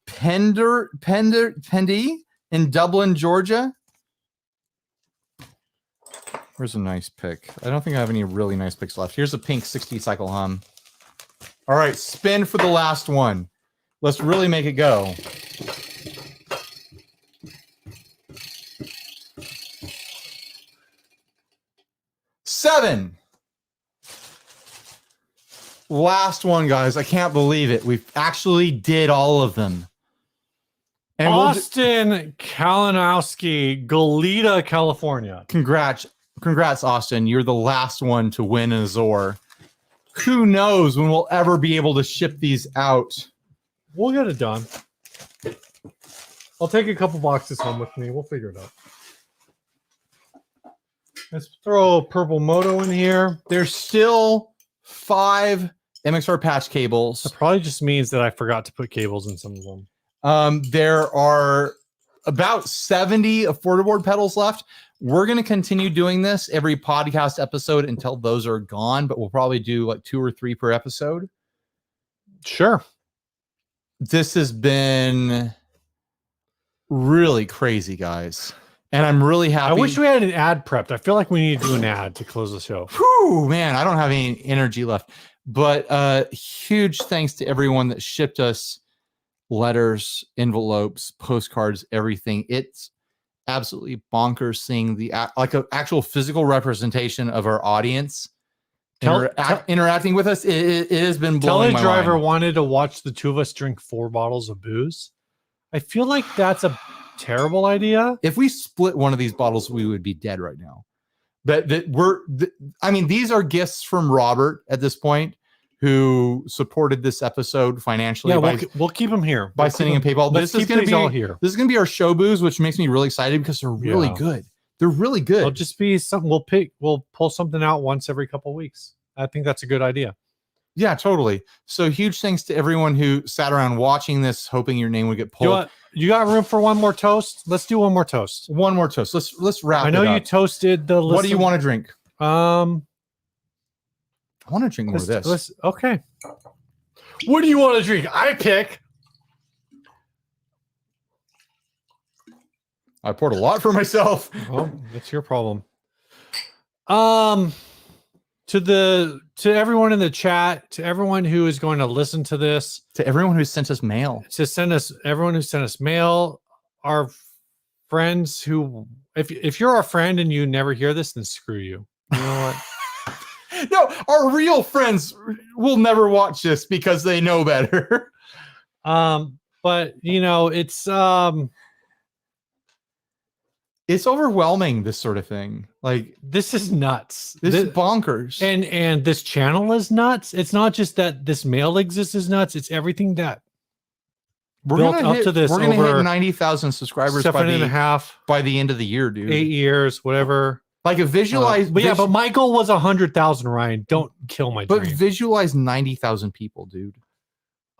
Pendy in Dublin, Georgia. Where's a nice pick? I don't think I have any really nice picks left. Here's a pink 60 cycle hum. All right, spin for the last one. Let's really make it go. $7. Last one, guys. I can't believe it. We actually did all of them. And Austin Kalinowski, Goleta, California. Congrats, Austin. You're the last one to win an Azor. Who knows when we'll ever be able to ship these out? We'll get it done. I'll take a couple boxes home with me. We'll figure it out. Let's throw a purple moto in here. There's still 5 MXR patch cables. That probably just means that I forgot to put cables in some of them. There are about 70 affordable pedals left. We're going to continue doing this every podcast episode until those are gone, but we'll probably do like 2 or 3 per episode. Sure. This has been really crazy, guys. And I'm really happy. I wish we had an ad prepped. I feel like we need to do an ad to close the show. Whew, man, I don't have any energy left. But huge thanks to everyone that shipped us letters, envelopes, postcards, everything. It's absolutely bonkers seeing the like an actual physical representation of our audience interacting with us. It has been blowing my mind. Driver wanted to watch the two of us drink 4 bottles of booze. I feel like that's a terrible idea. If we split one of these bottles, we would be dead right now. But I mean, these are gifts from Robert at this point, who supported this episode financially. Yeah, we'll keep them here by sending in PayPal. This is going to be all here. This is going to be our show booze, which makes me really excited because they're really good. They're really good. It'll just be something we'll pull something out once every couple of weeks. I think that's a good idea. Yeah, totally. So huge thanks to everyone who sat around watching this, hoping your name would get pulled. You got room for one more toast? Let's do one more toast. One more toast. Let's wrap. I know it up. you toasted the. What do you want to drink? I want to drink more of this. Okay. What do you want to drink? I pick. I poured a lot for myself. Oh, that's your problem. To everyone in the chat, to everyone who is going to listen to this, to everyone who sent us mail, everyone who sent us mail, our friends who, if you're our friend and you never hear this, then screw you. You know what? No, our real friends will never watch this because they know better. But you know, it's overwhelming, this sort of thing. Like, this is nuts. This is bonkers. And this channel is nuts. It's not just that this mail exists is nuts. It's everything that we're gonna hit 90,000 subscribers by the end of the year, dude. 8 years, whatever. Like a visualize. But my goal was 100,000, Ryan. Don't kill my dream. But visualize 90,000 people, dude.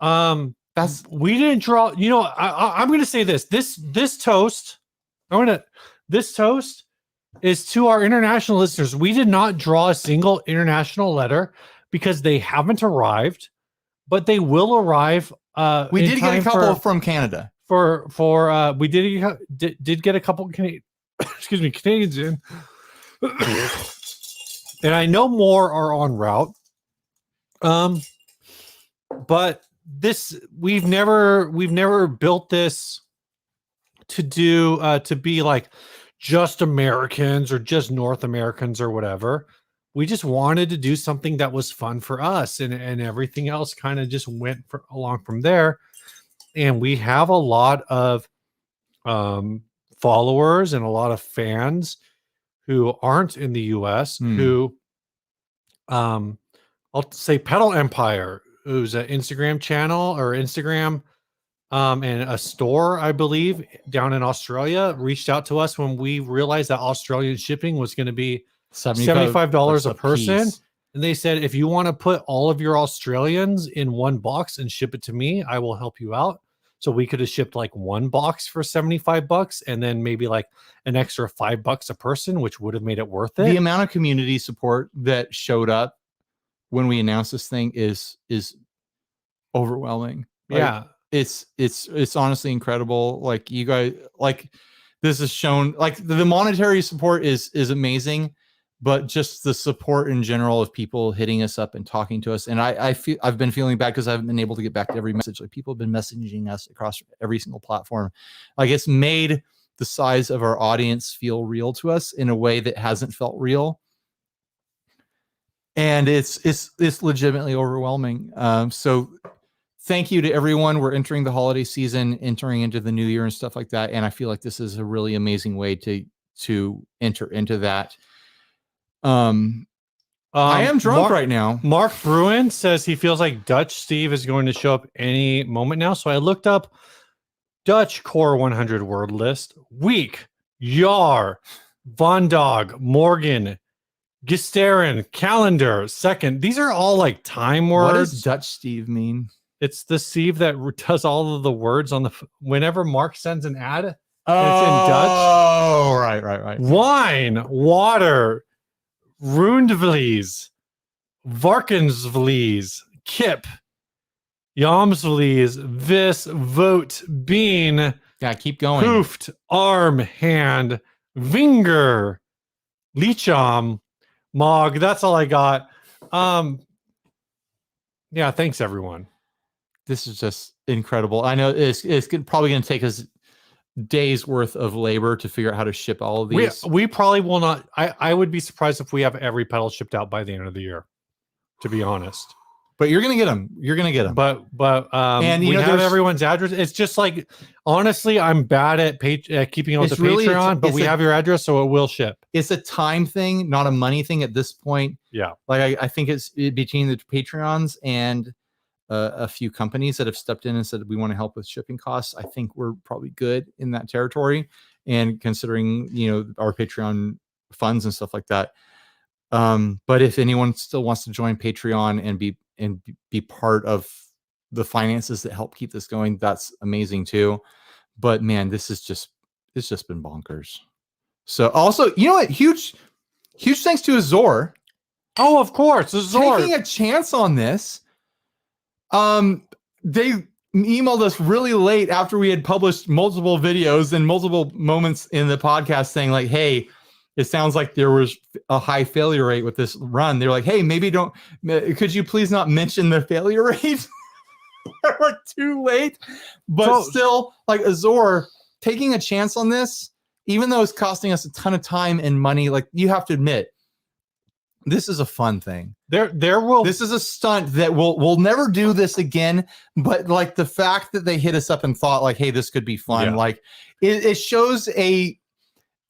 We didn't draw. You know, I'm going to say this. This toast. This toast is to our international listeners. We did not draw a single international letter because they haven't arrived, but they will arrive. We did get a couple from Canada. We did get a couple Canadians in. And I know more are en route. But we've never built this to be like just Americans or just North Americans or whatever. We just wanted to do something that was fun for us, and everything else kind of just went along from there. And we have a lot of followers and a lot of fans who aren't in the US who I'll say Pedal Empire, who's an Instagram channel or Instagram and a store, I believe, down in Australia, reached out to us when we realized that Australian shipping was going to be $75 a person. Piece. And they said, if you want to put all of your Australians in one box and ship it to me, I will help you out. So we could have shipped like one box for $75 and then maybe like an extra $5 a person, which would have made it worth it. The amount of community support that showed up when we announced this thing is overwhelming. Like, yeah. It's honestly incredible. Like, you guys, like, this is shown, like, the monetary support is amazing, but just the support in general of people hitting us up and talking to us. And I've been feeling bad because I haven't been able to get back to every message. Like, people have been messaging us across every single platform. Like, it's made the size of our audience feel real to us in a way that hasn't felt real. And it's legitimately overwhelming. So thank you to everyone. We're entering the holiday season, entering into the new year and stuff like that. And I feel like this is a really amazing way to enter into that. I am drunk right now. Mark Bruin says he feels like Dutch Steve is going to show up any moment now. So I looked up Dutch Core 100 word list. Week, Yar, Von Dog, Morgan, Gisterin, Calendar, Second. These are all like time words. What does Dutch Steve mean? It's the Steve that does all of the words on whenever Mark sends an ad. It's in Dutch. Oh, right. Wine, water, Rundvlies, Varkensvlies, Kip, Yamsvlies, Vis, Vote, Bean. Yeah, keep going. Hoofed, Arm, Hand, Vinger, Leecham, Mog. That's all I got. Yeah, thanks everyone. This is just incredible. I know it's probably going to take us days worth of labor to figure out how to ship all of these. We probably will not. I would be surprised if we have every pedal shipped out by the end of the year, to be honest. But you're going to get them. You're going to get them. But and we have everyone's address. It's just like, honestly, I'm bad at keeping up with the Patreon, but we have your address, so it will ship. It's a time thing, not a money thing at this point. Yeah. Like, I think it's between the Patreons and a few companies that have stepped in and said, we want to help with shipping costs. I think we're probably good in that territory. And considering, our Patreon funds and stuff like that. But if anyone still wants to join Patreon and be part of the finances that help keep this going, that's amazing too. But man, it's just been bonkers. So also, you know what? Huge thanks to Azor. Oh, of course, Azor taking a chance on this. They emailed us really late after we had published multiple videos and multiple moments in the podcast saying like, hey, it sounds like there was a high failure rate with this run. They're like, hey, could you please not mention the failure rate? We're too late. But still, like Azor taking a chance on this, even though it's costing us a ton of time and money, like you have to admit, this is a fun thing. This is a stunt that we'll never do this again. But like the fact that they hit us up and thought like, hey, this could be fun. Like it shows a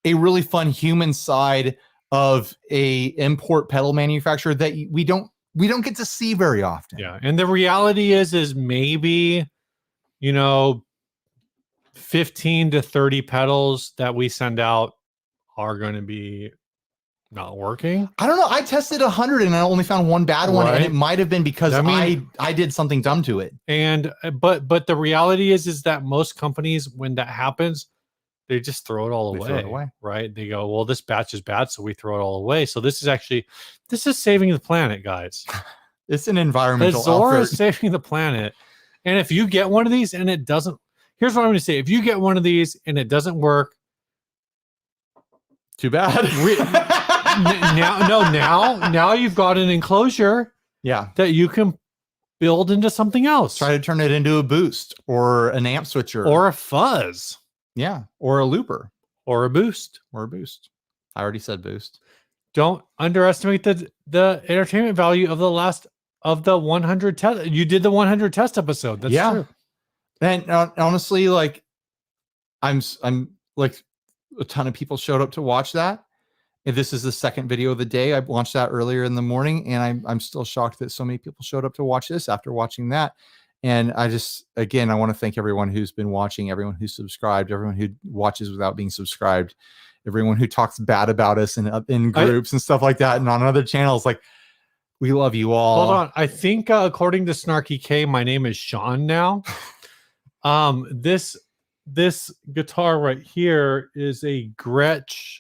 really fun human side of a import pedal manufacturer that we don't get to see very often. Yeah. And the reality is maybe, 15 to 30 pedals that we send out are going to be not working. I don't know. I tested 100 and I only found one bad one, and it might have been because I did something dumb to it. And but the reality is that most companies, when that happens, they just throw it all away. Right? They go, well, this batch is bad, so we throw it all away. So this is saving the planet, guys. It's an environmental Azor is saving the planet. And if you get one of these and it doesn't, here's what I'm going to say: if you get one of these and it doesn't work, too bad. Now you've got an enclosure that you can build into something else. Try to turn it into a boost or an amp switcher or a fuzz. Yeah, or a looper or a boost. I already said boost. Don't underestimate the entertainment value of the 100 test. You did the 100 test episode. That's true. And honestly, like I'm like a ton of people showed up to watch that. And this is the second video of the day. I launched that earlier in the morning, and I'm still shocked that so many people showed up to watch this after watching that. And I want to thank everyone who's been watching, everyone who's subscribed, everyone who watches without being subscribed, everyone who talks bad about us in groups and stuff like that, and on other channels. Like, we love you all. Hold on. I think according to Snarky K, my name is Sean now. This guitar right here is a Gretsch.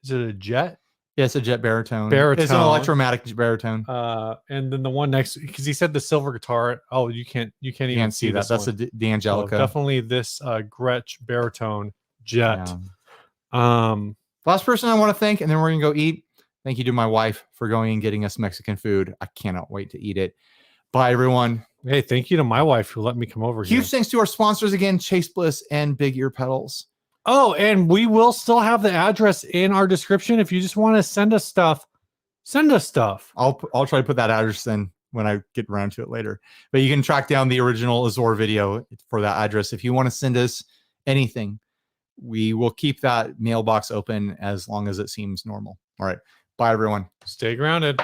Is it a Jet? Yeah, it's a Jet baritone. It's an electromatic baritone. And then the one next, because he said the silver guitar. Oh, you can't even see that. That's a D'Angelica. Definitely this Gretsch baritone Jet. Yeah. Last person I want to thank, and then we're gonna go eat. Thank you to my wife for going and getting us Mexican food. I cannot wait to eat it. Bye, everyone. Hey, thank you to my wife who let me come over here. Huge thanks to our sponsors again, Chase Bliss and Big Ear Pedals. Oh, and we will still have the address in our description. If you just want to send us stuff, send us stuff. I'll try to put that address in when I get around to it later. But you can track down the original Azor video for that address. If you want to send us anything, we will keep that mailbox open as long as it seems normal. All right. Bye, everyone. Stay grounded.